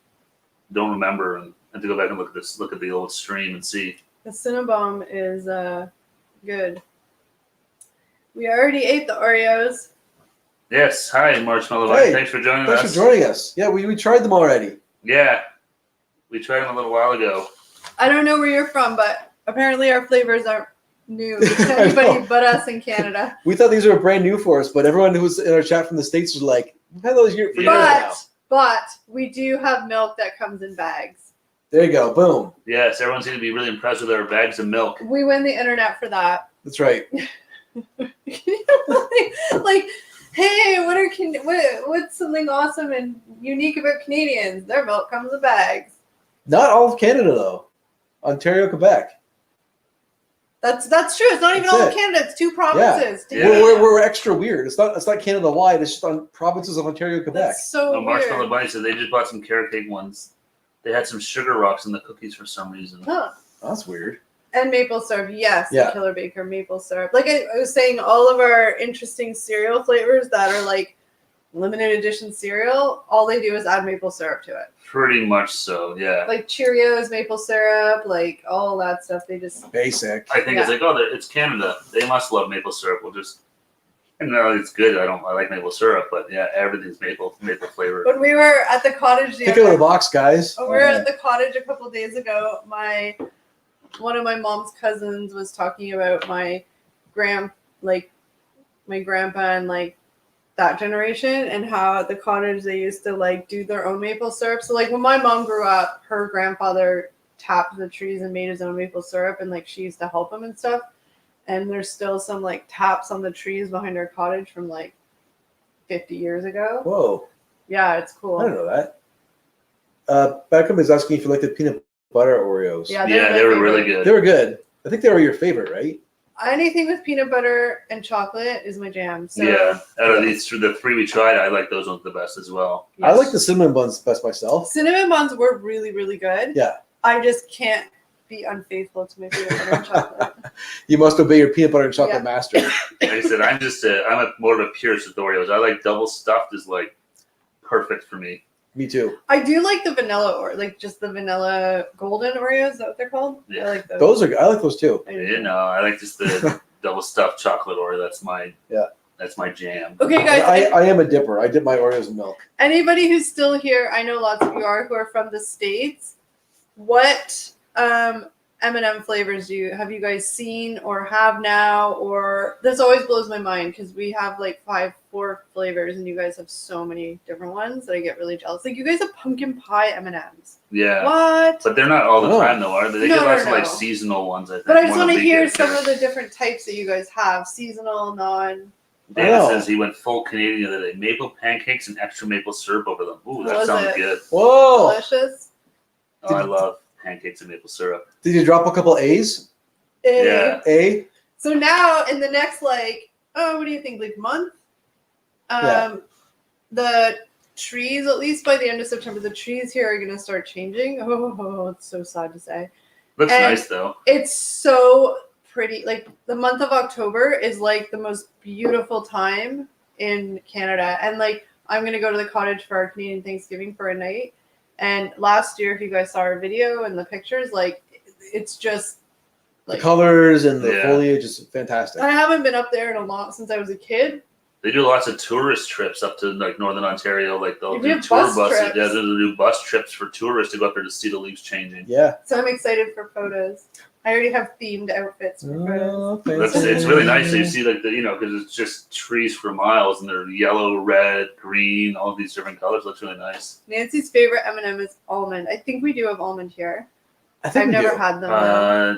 don't remember. And I have to go back and look at the old stream and see. The Cinnabon is good. We already ate the Oreos. Yes. Hi, Marshmallow. Hey, Thanks for joining Thanks us. for joining us. Yeah, we tried them already. Yeah. We tried them a little while ago. I don't know where you're from, but apparently our flavors aren't new to I know. anybody but us in Canada. We thought these were brand new for us, but everyone who was in our chat from the States was like, we've had those for years now. But we do have milk that comes in bags. There you go. Boom. Yes, everyone's going to be really impressed with our bags of milk. We win the internet for that. That's right. like, hey, what's something awesome and unique about Canadians? Their milk comes in bags. Not all of Canada, though. Ontario, Quebec. That's true. It's not even That's all it. of Canada. It's 2 provinces. Yeah. We're extra weird. It's not Canada wide. It's just on provinces of Ontario, Quebec. That's so Oh, Marshmallow weird. Bunny said they just bought some carrot cake ones. They had some sugar rocks in the cookies for some reason. Huh. That's weird. And maple syrup, yes. Yeah. The Killer Baker maple syrup. Like I was saying, all of our interesting cereal flavors that are like limited edition cereal, all they do is add maple syrup to it. Pretty much so, yeah. Like Cheerios, maple syrup, like all that stuff. They just Basic. I think it's like, it's Canada. They must love maple syrup. We'll just, it's good. I like maple syrup, but yeah, everything's maple flavor. When we were at the cottage Think out of the box, guys. when we were at the cottage a couple days ago, one of my mom's cousins was talking about my grandpa and like that generation and how at the cottage they used to like do their own maple syrup. So like when my mom grew up, her grandfather tapped the trees and made his own maple syrup, and like she used to help him and stuff. And there's still some like taps on the trees behind our cottage from like 50 years ago. Whoa. Yeah, it's cool. I didn't know that. Beckham is asking if you like the peanut butter Oreos. Yeah, Yeah, they were really good. They were good. I think they were your favorite, right? Anything with peanut butter and chocolate is my jam. So Yeah, out of the 3 we tried, I like those ones the best as well. I like the cinnamon buns best myself. cinnamon buns were really, really good. Yeah. I just can't be unfaithful to my peanut butter and chocolate. You must obey your peanut butter and chocolate Yeah. master. Like I said, I'm more of a purist with Oreos. I like double stuffed is like perfect for me. Me too. I do like the vanilla or like just the vanilla golden Oreos. Is that what they're called? Yeah. I like those. I like those too. I do. You know, I like just the double stuffed chocolate Oreo. That's my jam. Okay, guys. I am a dipper. I dip my Oreos in milk. Anybody who's still here, I know lots of you are who are from the States. What M&M flavors have you guys seen or have now? Or this always blows my mind because we have like 4 flavors and you guys have so many different ones that I get really jealous. Like you guys have pumpkin pie M&Ms. Yeah. What? But they're not all the No. time though, are they? They No, get lots of no. like seasonal ones, I think. But I just One want to we hear get some here. of the different types that you guys have. Seasonal, non. David Oh. says he went full Canadian the other day. Maple pancakes and extra maple syrup over them. Ooh, What that was sounds it? good. Whoa! Delicious. Oh, I love pancakes and maple syrup. Did you drop a couple A's? Yeah. A? So now in the next what do you think, like month? Yeah. The trees, at least by the end of September, the trees here are gonna start changing. Oh, it's so sad to say. Looks And- nice though. It's so pretty. Like the month of October is like the most beautiful time in Canada. And like I'm gonna go to the cottage for our Canadian Thanksgiving for a night. And last year, if you guys saw our video and the pictures, like it's just The colors and the Yeah. foliage is fantastic. I haven't been up there since I was a kid. They do lots of tourist trips up to like Northern Ontario. Like they'll They do do tour bus buses. trips. Yeah, they'll do bus trips for tourists to go up there to see the leaves changing. Yeah. So I'm excited for photos. I already have themed outfits for photos. It's really nice. So you see like because it's just trees for miles and they're yellow, red, green, all these different colors. Looks really nice. Nancy's favorite M&M is almond. I think we do have almond here. I think I've we never do. had them. Though.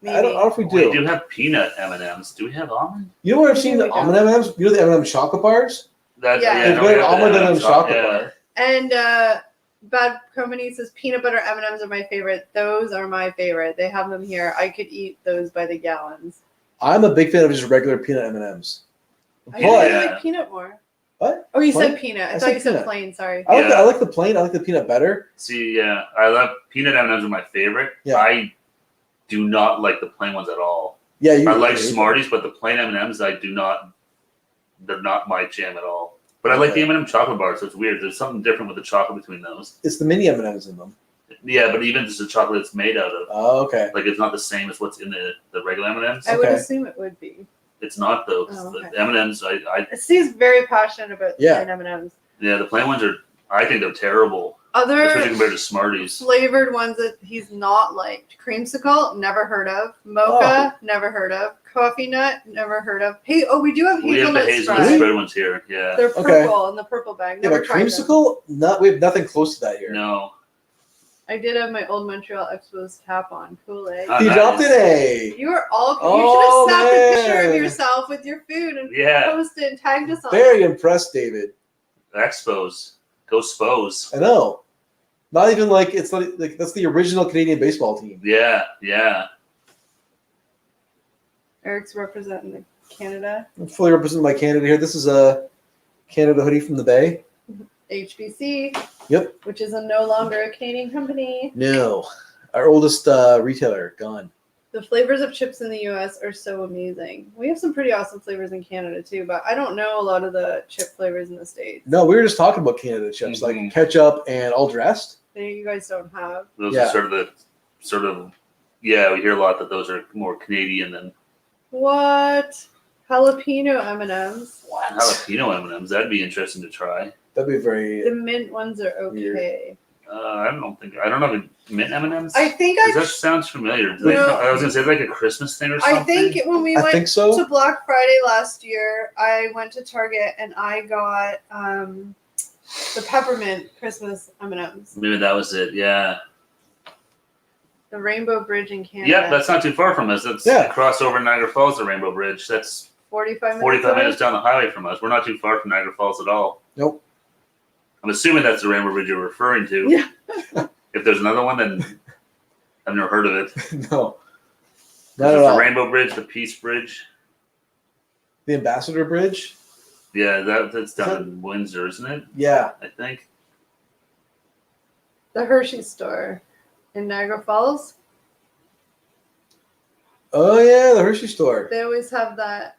I don't know if we We do. do have peanut M&Ms. Do we have almond? You know where I've We seen do, the we almond M&Ms? You know the M&M chocolate bars? Yeah. They've got an almond M&M chocolate yeah. bar. And Bad Company says peanut butter M&Ms are my favorite. Those are my favorite. They have them here. I could eat those by the gallons. I'm a big fan of just regular peanut M&Ms. I usually Yeah. like peanut more. What? Oh, you Plain? said peanut. I I thought said you said peanut. plain. Sorry. I like the plain. I like the peanut better. See, yeah, I love peanut M&Ms are my favorite. Yeah. I do not like the plain ones at all. Yeah, I like Smarties, but the plain M&Ms I do not. They're not my jam at all. But I like the M&M chocolate bars. So it's weird. There's something different with the chocolate between those. It's the mini M&Ms in them. Yeah, but even just the chocolate it's made out of, Oh, okay. like it's not the same as what's in the regular M&Ms. I would Okay. assume it would be. It's not though. 'Cause Oh, okay. The M&Ms, Steve's very passionate about Yeah. plain M&Ms. yeah, the plain ones are. I think they're terrible, especially Other compared to Smarties. flavored ones that he's not liked. Creamsicle, never heard of. Mocha, never heard of. Coffee nut, never heard of. Hey, we do have We have the hazelnut hazelnut spread. spread ones here. Yeah. They're Okay. purple in the purple bag. Yeah, Never but tried them. creamsicle, we have nothing close to that here. No. I did have my old Montreal Expos cap on. Kool-Aid. Oh, He nice. dropped an A. You were all. Oh, you should have snapped a picture of man. yourself with your food and Yeah. posted and tagged us on. Very impressed, David. Expos. Go Spos. I know. Not even like it's like that's the original Canadian baseball team. Yeah. Yeah. Eric's representing Canada. I'm fully represented by Canada here. This is a Canada hoodie from the Bay. HBC. Yep. Which is no longer a Canadian company. No, our oldest retailer gone. The flavors of chips in the U.S. are so amazing. We have some pretty awesome flavors in Canada too, but I don't know a lot of the chip flavors in the States. No, we were just talking about Canada chips, Mhm. like ketchup and all dressed. That you guys don't have. Those Yeah. are sort of. Yeah, we hear a lot that those are more Canadian than What? Jalapeno M&Ms. jalapeno M&Ms. That'd be interesting to try. That'd be very. The mint ones are okay. I don't know if mint M&Ms. I think That sounds familiar. No. I was gonna say like a Christmas thing or something. I think when we I went think so. to Black Friday last year, I went to Target and I got the peppermint Christmas M&Ms. Maybe that was it. Yeah. The Rainbow Bridge in Canada. Yep, that's not too far from us. That's across over Niagara Falls, the Rainbow Bridge. That's 45 minutes. 45 away? minutes down the highway from us. We're not too far from Niagara Falls at all. Nope. I'm assuming that's the Rainbow Bridge you're referring to. Yeah. If there's another one, then I've never heard of it. No, There's not at the all. Rainbow Bridge, the Peace Bridge. The Ambassador Bridge. Yeah, that's down in Windsor, isn't it? Yeah. I think. The Hershey store in Niagara Falls. Oh yeah, the Hershey store. They always have that.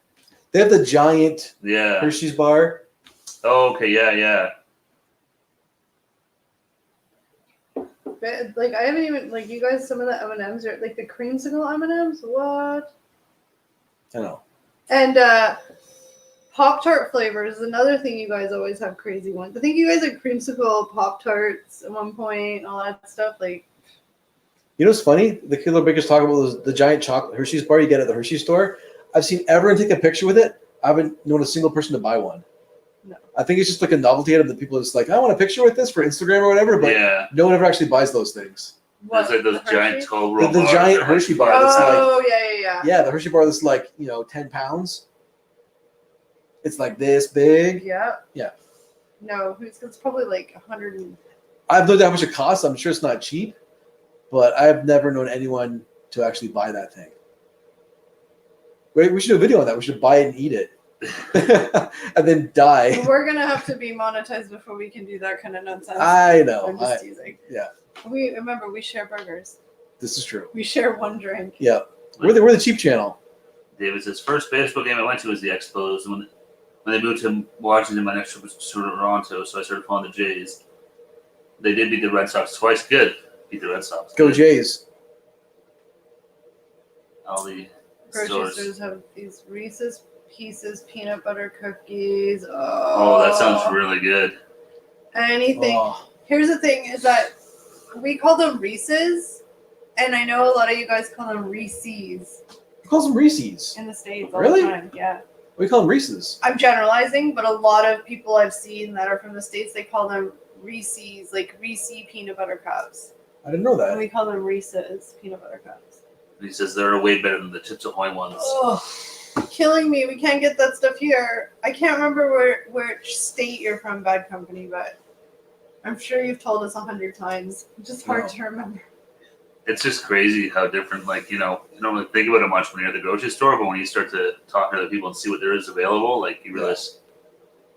They have the giant Yeah. Hershey's bar. Oh, okay. Yeah, yeah. Like I haven't even like you guys. Some of the M&Ms are like the creamsicle M&Ms. What? I know. And Pop-Tart flavors is another thing you guys always have crazy ones. I think you guys had creamsicle Pop-Tarts at one point, all that stuff. Like, You know what's funny? The Killer Bakers talk about the giant chocolate Hershey's bar you get at the Hershey store. I've seen everyone take a picture with it. I haven't known a single person to buy one. No. I think it's just like a novelty item that people are just like, I want a picture with this for Instagram or whatever, but Yeah. no one ever actually buys those things. There's like those the giant Hershey? tall The bars. giant Hershey bar that's Oh yeah. yeah, the Hershey bar that's like, 10 pounds. It's like this big. Yeah. Yeah. No, it's probably like 100. I have no idea how much it costs. I'm sure it's not cheap, but I've never known anyone to actually buy that thing. Wait, we should do a video on that. We should buy it and eat it. And then die. We're gonna have to be monetized before we can do that kind of nonsense. I know. I'm just teasing. yeah. We share burgers. This is true. We share one drink. Yeah. We're the cheap channel. David's first baseball game I went to was the Expos. When they moved to Washington, my next trip was to Toronto, so I started following the Jays. They did beat the Red Sox twice. Good. Beat the Red Sox. Go Good. Jays. All the Grocery stores. stores have these Reese's Pieces peanut butter cookies. Oh, that sounds really good. Anything. Oh, Here's the thing: is that we call them Reese's, and I know a lot of you guys call them Reese's we call them Reese's. in the States all Really? the time. Yeah. We call them Reese's. I'm generalizing, but a lot of people I've seen that are from the States, they call them Reese's, like Reese peanut butter cups. I didn't know And that. we call them Reese's peanut butter cups. He says they're way better than the Chips Ahoy ones. Oh, killing me. We can't get that stuff here. I can't remember which state you're from, Bad Company, but I'm sure you've told us 100 times. It's just hard No. to remember. It's just crazy how different, like, you don't really think about it much when you're at the grocery store, but when you start to talk to other people and see what there is available, like, you realize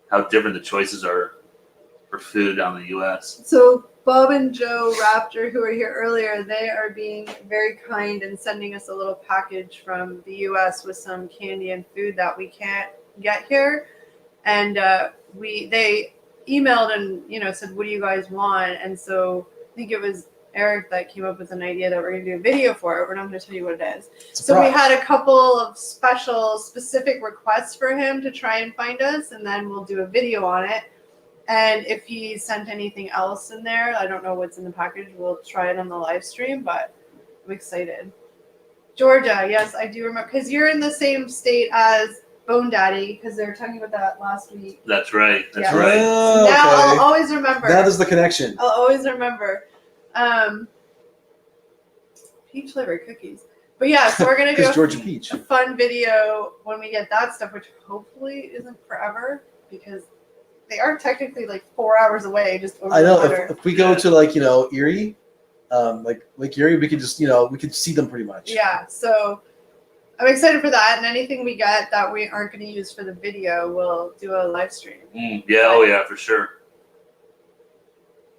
how different the choices are for food down in the U.S. So Bob and Joe Raptor, who were here earlier, they are being very kind and sending us a little package from the U.S. with some candy and food that we can't get here. And they emailed and said, "What do you guys want?" And so I think it was Eric that came up with an idea that we're going to do a video for it. We're not going to tell you what it is. So we had a couple of specific requests for him to try and find us, and then we'll do a video on it. And if he sent anything else in there, I don't know what's in the package, we'll try it on the live stream, but I'm excited. Georgia, yes, I do remember, because you're in the same state as Bone Daddy, because they were talking about that last week. That's right. That's Yeah. right. Oh, Now I'll okay. always remember. That is the connection. I'll always remember. Peach flavored cookies. But yeah, so we're going to do Georgia Peach. a fun video when we get that stuff, which hopefully isn't forever, because they are technically like 4 hours away just over I know. the water. If we go to Erie, like Lake Erie, we could just we could see them pretty much. Yeah, so I'm excited for that, and anything we get that we aren't going to use for the video, we'll do a live stream. Yeah, oh yeah, for sure.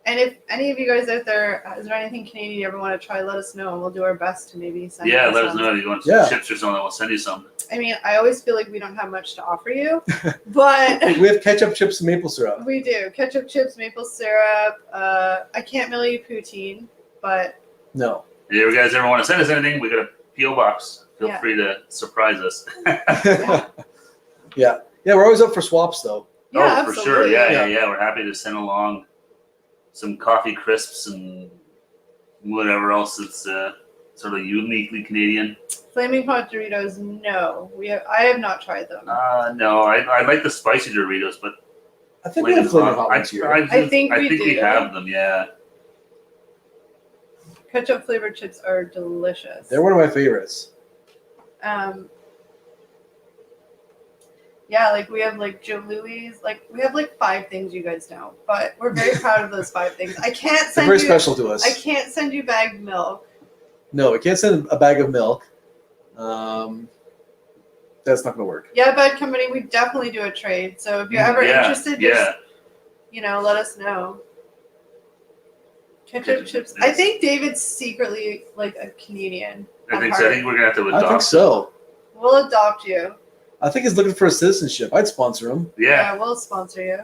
And if any of you guys out there, is there anything Canadian you ever want to try, let us know, and we'll do our best to maybe send Yeah, you let us some. know if you want some Yeah. chips or something. We'll send you some. I mean, I always feel like we don't have much to offer you, but We have ketchup, chips, and maple syrup. we do. Ketchup, chips, maple syrup. I can't mail you poutine, but No. If you guys ever want to send us anything, we got a P.O. box. Feel Yeah. free to surprise us. Yeah. We're always up for swaps, though. yeah, for absolutely. sure. Yeah. Yeah. We're happy to send along some coffee crisps and whatever else that's sort of uniquely Canadian. Flaming hot Doritos, no. I have not tried them. No, I like the spicy Doritos, but I think we have flaming hot ones here. I think we we do. have them. Yeah. Ketchup flavored chips are delicious. They're one of my favorites. Yeah, like we have like Joe Louis, like we have like 5 things you guys know, but we're very proud of those 5 things. I can't They're send very you. special to us. I can't send you bagged milk. No, we can't send a bag of milk. That's not going to work. Yeah, Bad Company, we definitely do a trade. So if you're ever interested, just let us know. Ketchup chips. I think David's secretly like a Canadian. I think so. I think we're gonna have to adopt. I think so. We'll adopt you. I think he's looking for a citizenship. I'd sponsor him. Yeah. We'll sponsor you.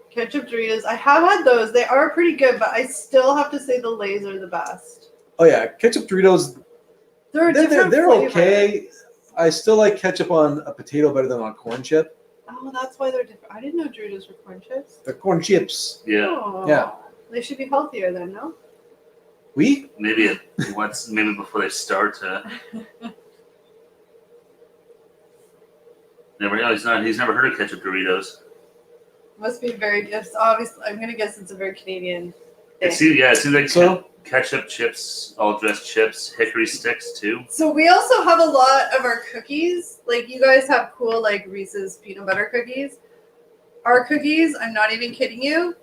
Ketchup Doritos. I have had those. They are pretty good, but I still have to say the Lay's are the best. Oh yeah, ketchup Doritos. They're different They're flavor. okay. I still like ketchup on a potato better than on a corn chip. Oh, that's why they're different. I didn't know Doritos were corn chips. They're corn chips. Yeah. Oh, Yeah. They should be healthier then, no? We? Maybe maybe before they start to. Never know. He's never heard of ketchup Doritos. Must be very. It's obviously. I'm gonna guess it's a very Canadian thing. It seems like So- ketchup chips, all dressed chips, hickory sticks too. So we also have a lot of our cookies. Like you guys have cool like Reese's peanut butter cookies. Our cookies, I'm not even kidding you,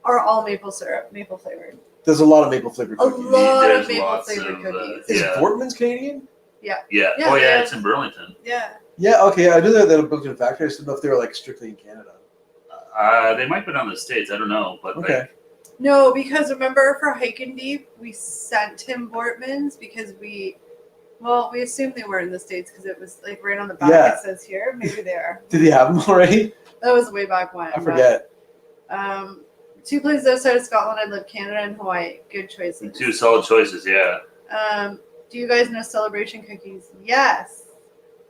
are all maple flavored. There's a lot of maple flavored A cookies. lot There's of maple lots flavored of, cookies. Is Yeah. Portman's Canadian? Yeah. Yeah, Oh yeah, yeah. it's in Burlington. Yeah. Yeah, okay. I knew that they were built in a factory. I just didn't know if they were like strictly in Canada. They might be down in the States. I don't know, but Okay. No, because remember for Hiking Deep, we sent him Bortmans because we assumed they were in the States because it was like right on the back Yeah. it says here. Maybe they are. Did he have them already? That was way back when. I forget. But, 2 places outside of Scotland. I live Canada and Hawaii. Good choices. two solid choices. Yeah. Do you guys know Celebration cookies? Yes,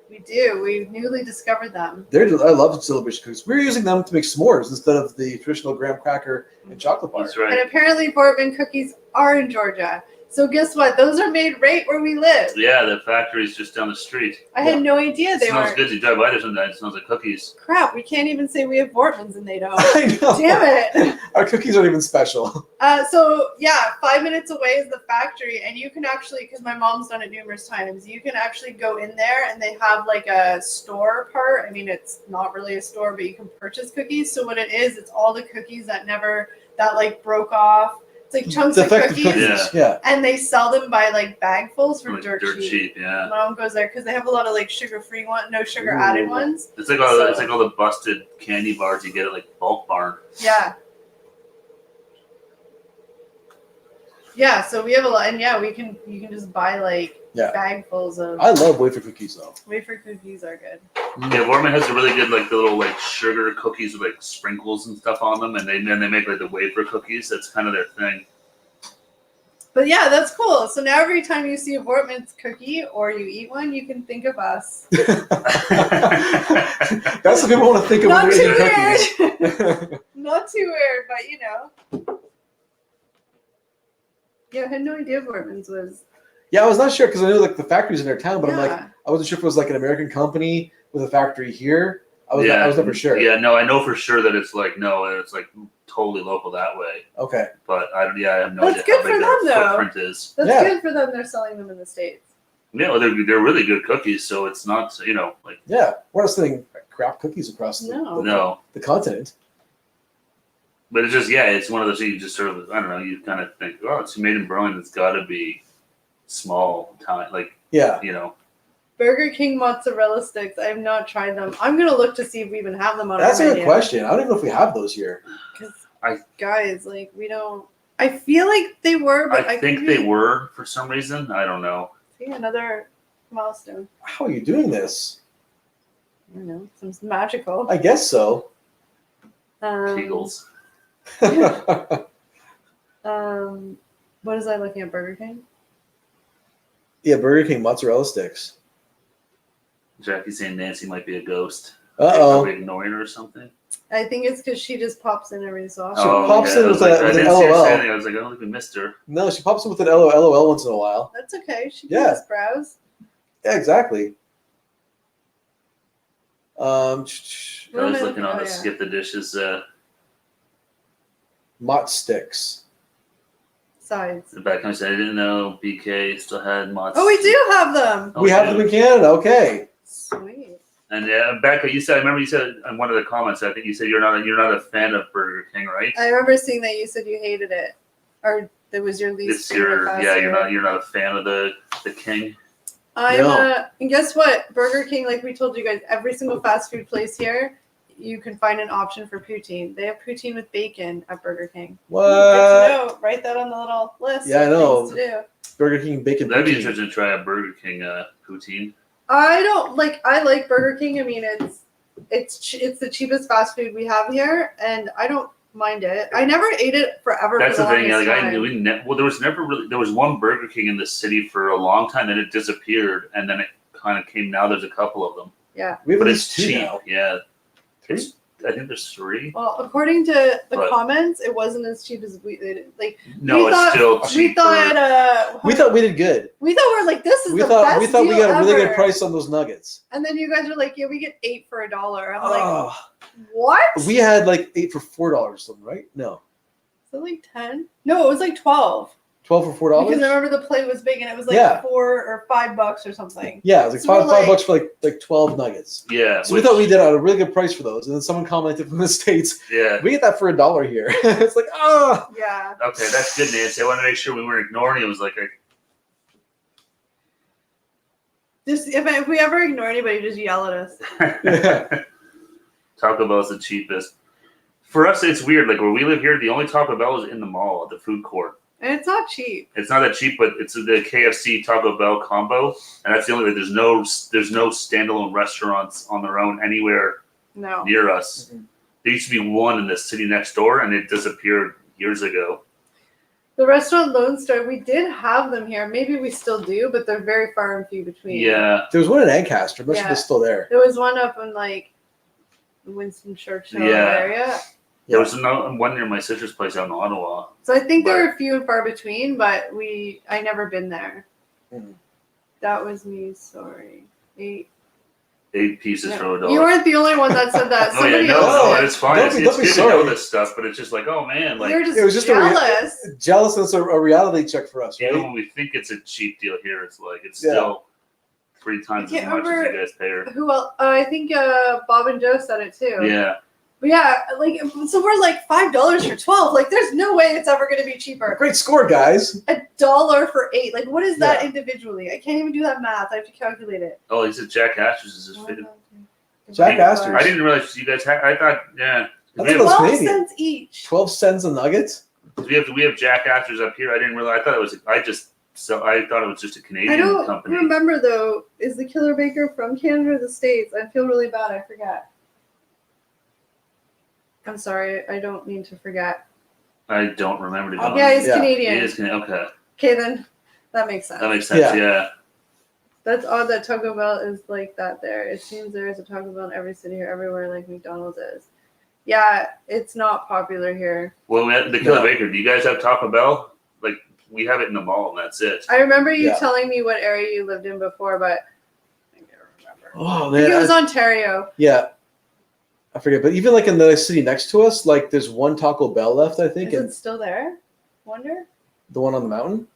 we do. We newly discovered them. I love celebration cookies. We're using them to make s'mores instead of the traditional graham cracker and chocolate bar. That's right. And apparently Bortman cookies are in Georgia. So guess what? Those are made right where we live. Yeah, the factory's just down the street. I had no idea It they smells were. good. You drive by there sometimes. It smells like cookies. Crap, we can't even say we have Bortmans and they don't. I know. Damn it. Our cookies aren't even special. So yeah, 5 minutes away is the factory, and you can actually, because my mom's done it numerous times, you can actually go in there and they have like a store part. I mean, it's not really a store, but you can purchase cookies. So what it is, it's all the cookies that like broke off. It's like chunks of Defective cookies. Yeah. And they sell them by like bagfuls for Like dirt cheap. cheap, yeah. My mom goes there because they have a lot of like sugar-free ones, no sugar added ones. It's like all the busted candy bars you get at like Bulk Barn. Yeah. Yeah, so we have a lot, and yeah, you can just buy like bagfuls of. I love wafer cookies though. Wafer cookies are good. Yeah, Borman has a really good like the little like sugar cookies with like sprinkles and stuff on them, and they make like the wafer cookies. That's kind of their thing. But yeah, that's cool. So now every time you see a Bortman's cookie or you eat one, you can think of us. That's what people want to think of Not when too they're eating weird. Not too weird, but you know. Yeah, I had no idea Bortman's was. Yeah, I was not sure because I knew like the factory's in their town, but I'm like, Yeah. I wasn't sure if it was like an American company with a factory here. I was never sure. Yeah, no, I know for sure that it's like it's like totally local that way. Okay. But I have no That's idea good how for big them, their though. footprint is. That's Yeah. good for them. They're selling them in the States. Yeah, well, they're really good cookies, so it's not like Yeah, we're not selling crap cookies across the continent. But it's just it's one of those you just sort of I don't know, you kind of think, oh, it's made in Burlington, it's got to be small town, like Burger King mozzarella sticks. I have not tried them. I'm gonna look to see if we even have them on. That's our a menu. good question. I don't even know if we have those here. Guys, like we don't. I feel like they were, but I think they were for some reason. I don't know. See, another milestone. How are you doing this? I don't know. Some magical. I guess so. Kegels. What is I looking at? Burger King. Yeah, Burger King mozzarella sticks. Jackie's saying Nancy might be a ghost. Uh-oh. Are we ignoring her or something? I think it's because she just pops in every so often. She pops in with I an didn't see her LOL. say anything. I was like, I don't think we missed her. No, she pops in with an LOL once in a while. That's okay. She can Yeah. just browse. Yeah, exactly. I was looking on the skip the dishes Mott sticks. Sides. the back. I said I didn't know BK still had mods. Oh, we do have them. We have them in Canada. Okay. Sweet. And Becca, I remember you said in one of the comments, I think you said you're not a fan of Burger King, right? I remember seeing that you said you hated it, or that was your least favorite fast food. you're not a fan of the King. And guess what? Burger King, like we told you guys, every single fast food place here, you can find an option for poutine. They have poutine with bacon at Burger King. What? Good to know. Write that on the little list. Yeah, I know. Things to do. Burger King bacon. That'd be poutine. interesting to try a Burger King poutine. I like Burger King. I mean, it's the cheapest fast food we have here, and I don't mind it. I never ate it forever. That's for the thing. longest Like time. there was never really there was one Burger King in the city for a long time, then it disappeared, and then it kind of came. Now there's a couple of them. Yeah. We have But at it's least two cheap. now. Yeah. Three? I think there's 3. Well, according to the But- comments, it wasn't as cheap as we did. Like No, it's still we cheaper. We thought we did good. we thought we're like this is We the thought best we got a really ever. good price on those nuggets. And then you guys are like, yeah, we get 8 for $1. I'm like, Oh, what? we had like 8 for $4 or something, right? No, So like 10? No, it was like 12. 12 for $4. Because I remember the plate was big and it was like Yeah. $4 or $5 or something. Yeah, it was like So we're five like- bucks for like 12 nuggets. Yeah. So we thought we did a really good price for those, and then someone commented from the States, Yeah. we get that for $1 here. It's like, oh. Yeah. Okay, that's good, Nancy. I want to make sure we weren't ignoring it. It was like Just if we ever ignore anybody, just yell at us. Taco Bell's the cheapest. For us, it's weird. Like where we live here, the only Taco Bell is in the mall at the food court. And it's not cheap. It's not that cheap, but it's the KFC Taco Bell combo, and that's the only way. There's no standalone restaurants on their own anywhere No. near us. Mhm. There used to be one in the city next door, and it disappeared years ago. The restaurant Lone Star, we did have them here. Maybe we still do, but they're very far and few between. Yeah. There was one in Ancaster. I'm not sure if it's still there. There was one up in like Winston Churchill area. There was one near my sister's place out in Ottawa. So I think there were few and far between, but I never been there. Mm. That was me. Sorry. 8 pieces for $1. You weren't the only one that said that. Oh yeah, Somebody no, else did. it's fine. Don't It's be good to sorry. know this stuff, but it's just like, oh man, like You're just, it was just jealous. Jealous. A reality check for us, right? even when we think it's a cheap deal here, it's like it's still 3 times I as can't much as remember you guys pay her. Who else? I think Bob and Joe said it too. Yeah. But yeah, like so we're like $5 for 12. Like there's no way it's ever gonna be cheaper. Great score, guys. $1 for 8. Like what is that Yeah. individually? I can't even do that math. I have to calculate it. Oh, he said Jack Astor's is his favorite. Jack Astor's. I didn't realize you guys had. I thought, yeah. I We thought it was 12 Canadian. cents each. 12 cents a nugget. we have Jack Astor's up here. I didn't realize. I thought it was. I thought it was just a Canadian I don't company. remember though. Is the Killer Baker from Canada or the States? I feel really bad. I forget. I'm sorry. I don't mean to forget. I don't remember to be honest. Yeah, he's Yeah. Canadian. He is Canadian. Okay, Okay, then that makes sense. that makes sense. Yeah. That's odd that Taco Bell is like that there. It seems there is a Taco Bell in every city or everywhere like McDonald's is. Yeah, it's not popular here. Well, we had the Killer No. Baker. Do you guys have Taco Bell? Like we have it in the mall, and that's it. I remember you Yeah. telling me what area you lived in before, but I can't remember. Oh, I think man. it was Ontario. Yeah. I forget. But even like in the city next to us, like there's one Taco Bell left, I think, Is and it still there? Wonder? the one on the mountain.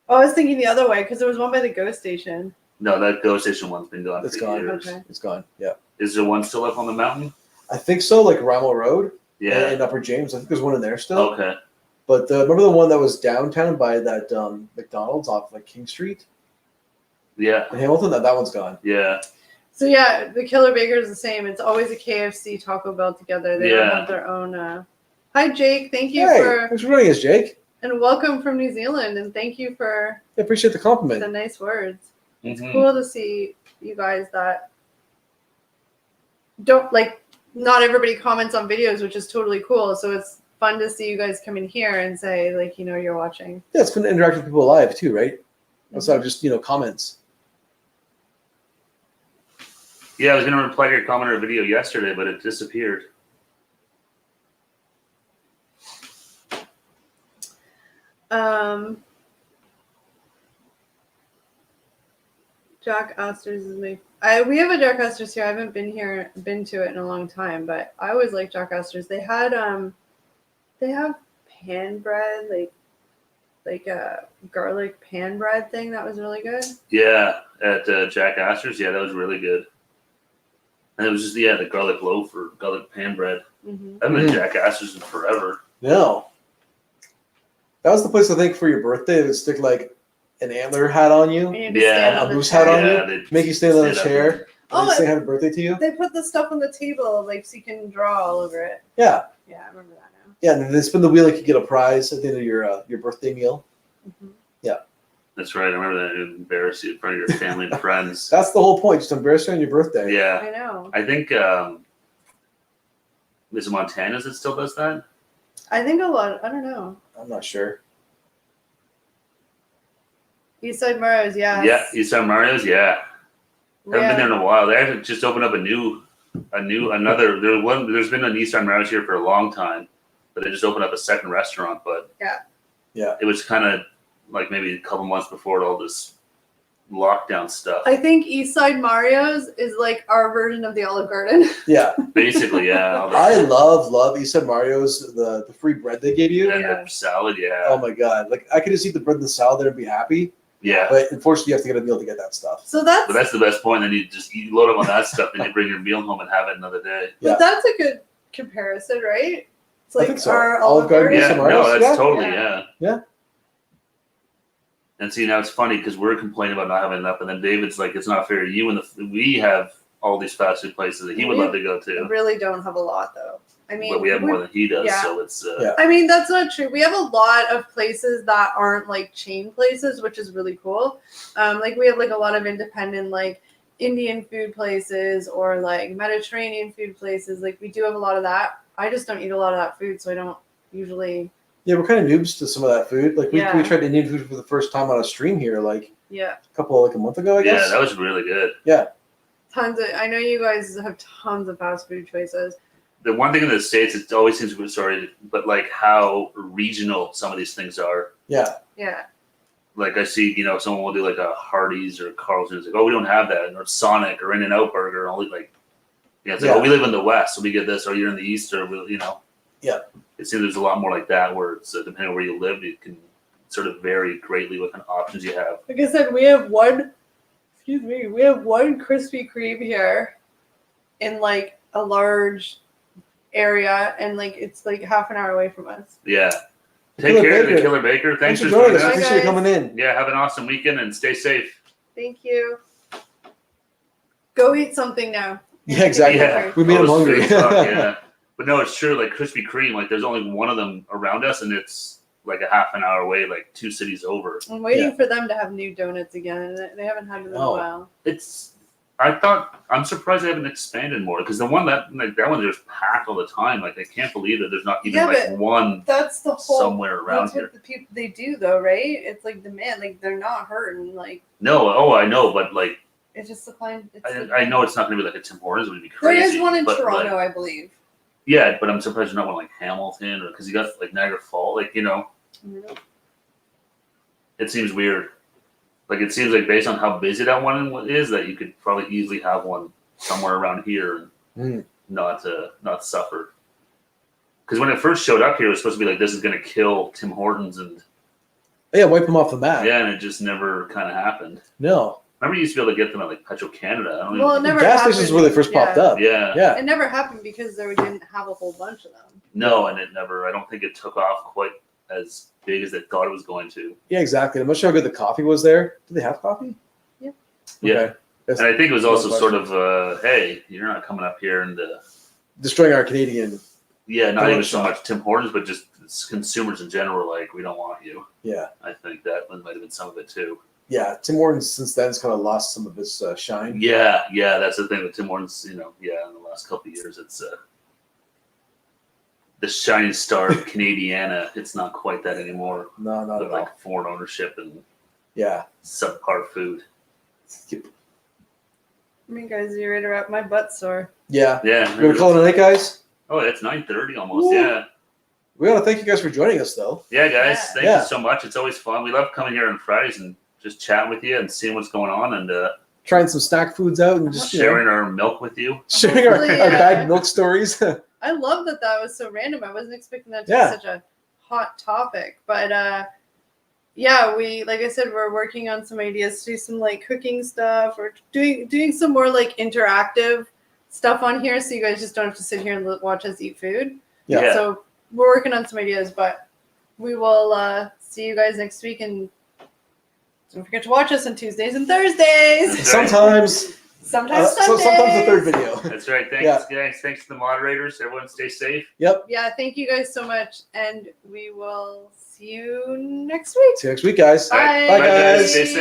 Oh, I was thinking the other way because there was one by the GO station. No, that GO Station one's been gone It's for gone. years. Okay. It's gone. Yeah. Is there one still up on the mountain? I think so, like Ramo Road Yeah. in Upper James. I think there's one in there still. Okay. But remember the one that was downtown by that McDonald's off like King Street Yeah. in Hamilton? That one's gone. Yeah. So yeah, the Killer Baker is the same. It's always a KFC Taco Bell together. They don't Yeah. have their own. Hi Jake, thank you Hey, for thanks for joining us, Jake. and welcome from New Zealand, and thank you for I appreciate the compliment. the nice words. It's Mhm. cool to see you guys that don't like. Not everybody comments on videos, which is totally cool. So it's fun to see you guys come in here and say like, you're watching. Yeah, it's fun to interact with people live too, right? Outside of just comments. Yeah, I was gonna reply to your comment or video yesterday, but it disappeared. Jack Astor's is my. We have a Jack Astor's here. I haven't been to it in a long time, but I always like Jack Astor's. They have pan bread, like a garlic pan bread thing that was really good. Yeah, at Jack Astor's. Yeah, that was really good. And it was just the garlic loaf or garlic pan bread. Mm-hmm. I haven't been to Jack Astor's in forever. No. That was the place I think for your birthday. They would stick like an antler hat on you, Yeah, a moose hat on Yeah, you, they make you stand on a stand up chair, Oh, and say happy birthday to you. They put the stuff on the table, like so you can draw all over it. Yeah. Yeah, I remember that now. Yeah, and then they spin the wheel like you get a prize at the end of your birthday meal. Mm-hmm. That's right. I remember that. It would embarrass you in front of your family and friends. That's the whole point, just embarrass you on your birthday. Yeah. I know. I think is it Montana's that still does that? I think a lot. I don't know. I'm not sure. Eastside Mario's, yeah. Yeah, Eastside Mario's. Yeah, haven't been there in a while. They actually just opened up another. There's been an Eastside Mario's here for a long time, but they just opened up a second restaurant. But Yeah. it was kind of like maybe a couple months before all this lockdown stuff. I think Eastside Mario's is like our version of the Olive Garden. Yeah. Basically, yeah. all the- I love Eastside Mario's, the free bread they gave you. and Yeah. the salad. Yeah, Oh my god. Like I could just eat the bread and the salad there and be happy. yeah. But unfortunately you have to get a meal to get that stuff. So that's But that's the best point. Then you load up on that stuff, and you bring your meal home and have it another day. Yeah. but that's a good comparison, right? It's I like think so. our Olive Garden, Yeah, Eastside no, Mario's, that's yeah. totally Yeah. yeah. And see, now it's funny because we're complaining about not having enough, and then David's like, "It's not fair. We have all these fast food places that he would love to go We to, really don't have a lot though. I mean, but we have more than he does. yeah. So it's Yeah. I mean, that's not true. We have a lot of places that aren't like chain places, which is really cool. Like we have like a lot of independent like Indian food places or like Mediterranean food places. Like we do have a lot of that. I just don't eat a lot of that food, so I don't usually Yeah, we're kind of noobs to some of that food. Like we Yeah. tried Indian food for the first time on a stream here, like Yeah. a month ago, I guess. Yeah, that was really good. Tons of. I know you guys have tons of fast food choices. The one thing in the States, it always seems to sorry, but like how regional some of these things are. Yeah. Yeah. Like I see, someone will do like a Hardee's or Carl's, like, oh, we don't have that, or Sonic or In-N-Out Burger, only like, it's like, oh, we live in the West, so we get this, or you're in the East, or Yeah. It seems there's a lot more like that, where it's depending on where you live, you can sort of vary greatly with the options you have. Like I said, we have one Krispy Kreme here in like a large area, and like it's like half an hour away from us. Yeah. Take care of the Killer Baker. Thanks for joining us. us. Appreciate you coming in. Yeah, have an awesome weekend and stay safe. Thank you. Go eat something now. Yeah, exactly. Yeah. We made them Those hungry. food talk, yeah. But no, it's true. Like Krispy Kreme, like there's only one of them around us, and it's like a half an hour away, like 2 cities over. I'm waiting for them to have new donuts again. They haven't had them in a while. I'm surprised they haven't expanded more, because the one that one just packed all the time. Like I can't believe that there's not even one that's the whole somewhere around that's here. what the people they do though, right? It's like demand, like they're not hurting, like No, I know, but like it's just the plain. I know it's not going to be like a Tim Hortons. It would be There crazy. is one in but, Toronto, like, I believe. yeah, but I'm surprised there's not one like Hamilton, or because you got like Niagara Falls, like it seems weird. Like it seems like based on how busy that one is, that you could probably easily have one somewhere around here and not suffer. Because when it first showed up here, it was supposed to be like, this is going to kill Tim Hortons, and wipe them off the map. yeah, and it just never kind of happened. No. Remember, you used to be able to get them at like Petro Canada. I don't Well, it even, never Gas happened. stations where they first popped up. yeah, Yeah. It never happened because they didn't have a whole bunch of them. no, and it never. I don't think it took off quite as big as they thought it was going to. Yeah, exactly. I'm not sure how good the coffee was there. Do they have coffee? Yeah. Yeah. Okay. And I think it was also No sort of, hey, you're not coming up here and Destroying our Canadian. yeah, not even so shop. much Tim Hortons, but just consumers in general were like, we don't want you. Yeah. I think that might have been some of it too. Yeah. Tim Hortons since then has kind of lost some of his shine. Yeah, that's the thing with Tim Hortons. In the last couple of years, it's the shining star of Canadiana. It's not quite that anymore. No, not With at all. like foreign ownership and Yeah. subpar food. I mean, guys, you ready to wrap? My butt's sore. Yeah. Yeah. We're gonna call it a night, guys. Oh, it's 9:30 almost. Woo. Yeah. We want to thank you guys for joining us, though. Yeah, guys. Yeah. Thank Yeah. you so much. It's always fun. We love coming here on Fridays and just chatting with you and seeing what's going on and Trying some snack foods out and just sharing our milk with you. sharing our Hopefully, bagged milk stories. I love that was so random. I wasn't expecting that to Yeah. be such a hot topic. But yeah, we like I said, we're working on some ideas to do some like cooking stuff or doing some more like interactive stuff on here, so you guys just don't have to sit here and watch us eat food. Yeah. So we're working on some ideas, but we will see you guys next week, and don't forget to watch us on Tuesdays and Thursdays. Sometimes Sometimes sometimes the third video. That's right. Thanks, Yeah. guys. Thanks to the moderators. Everyone stay safe. Yep. Yeah, thank you guys so much, and we will see you next week. See you next week, guys. Bye. Bye, guys. Stay safe.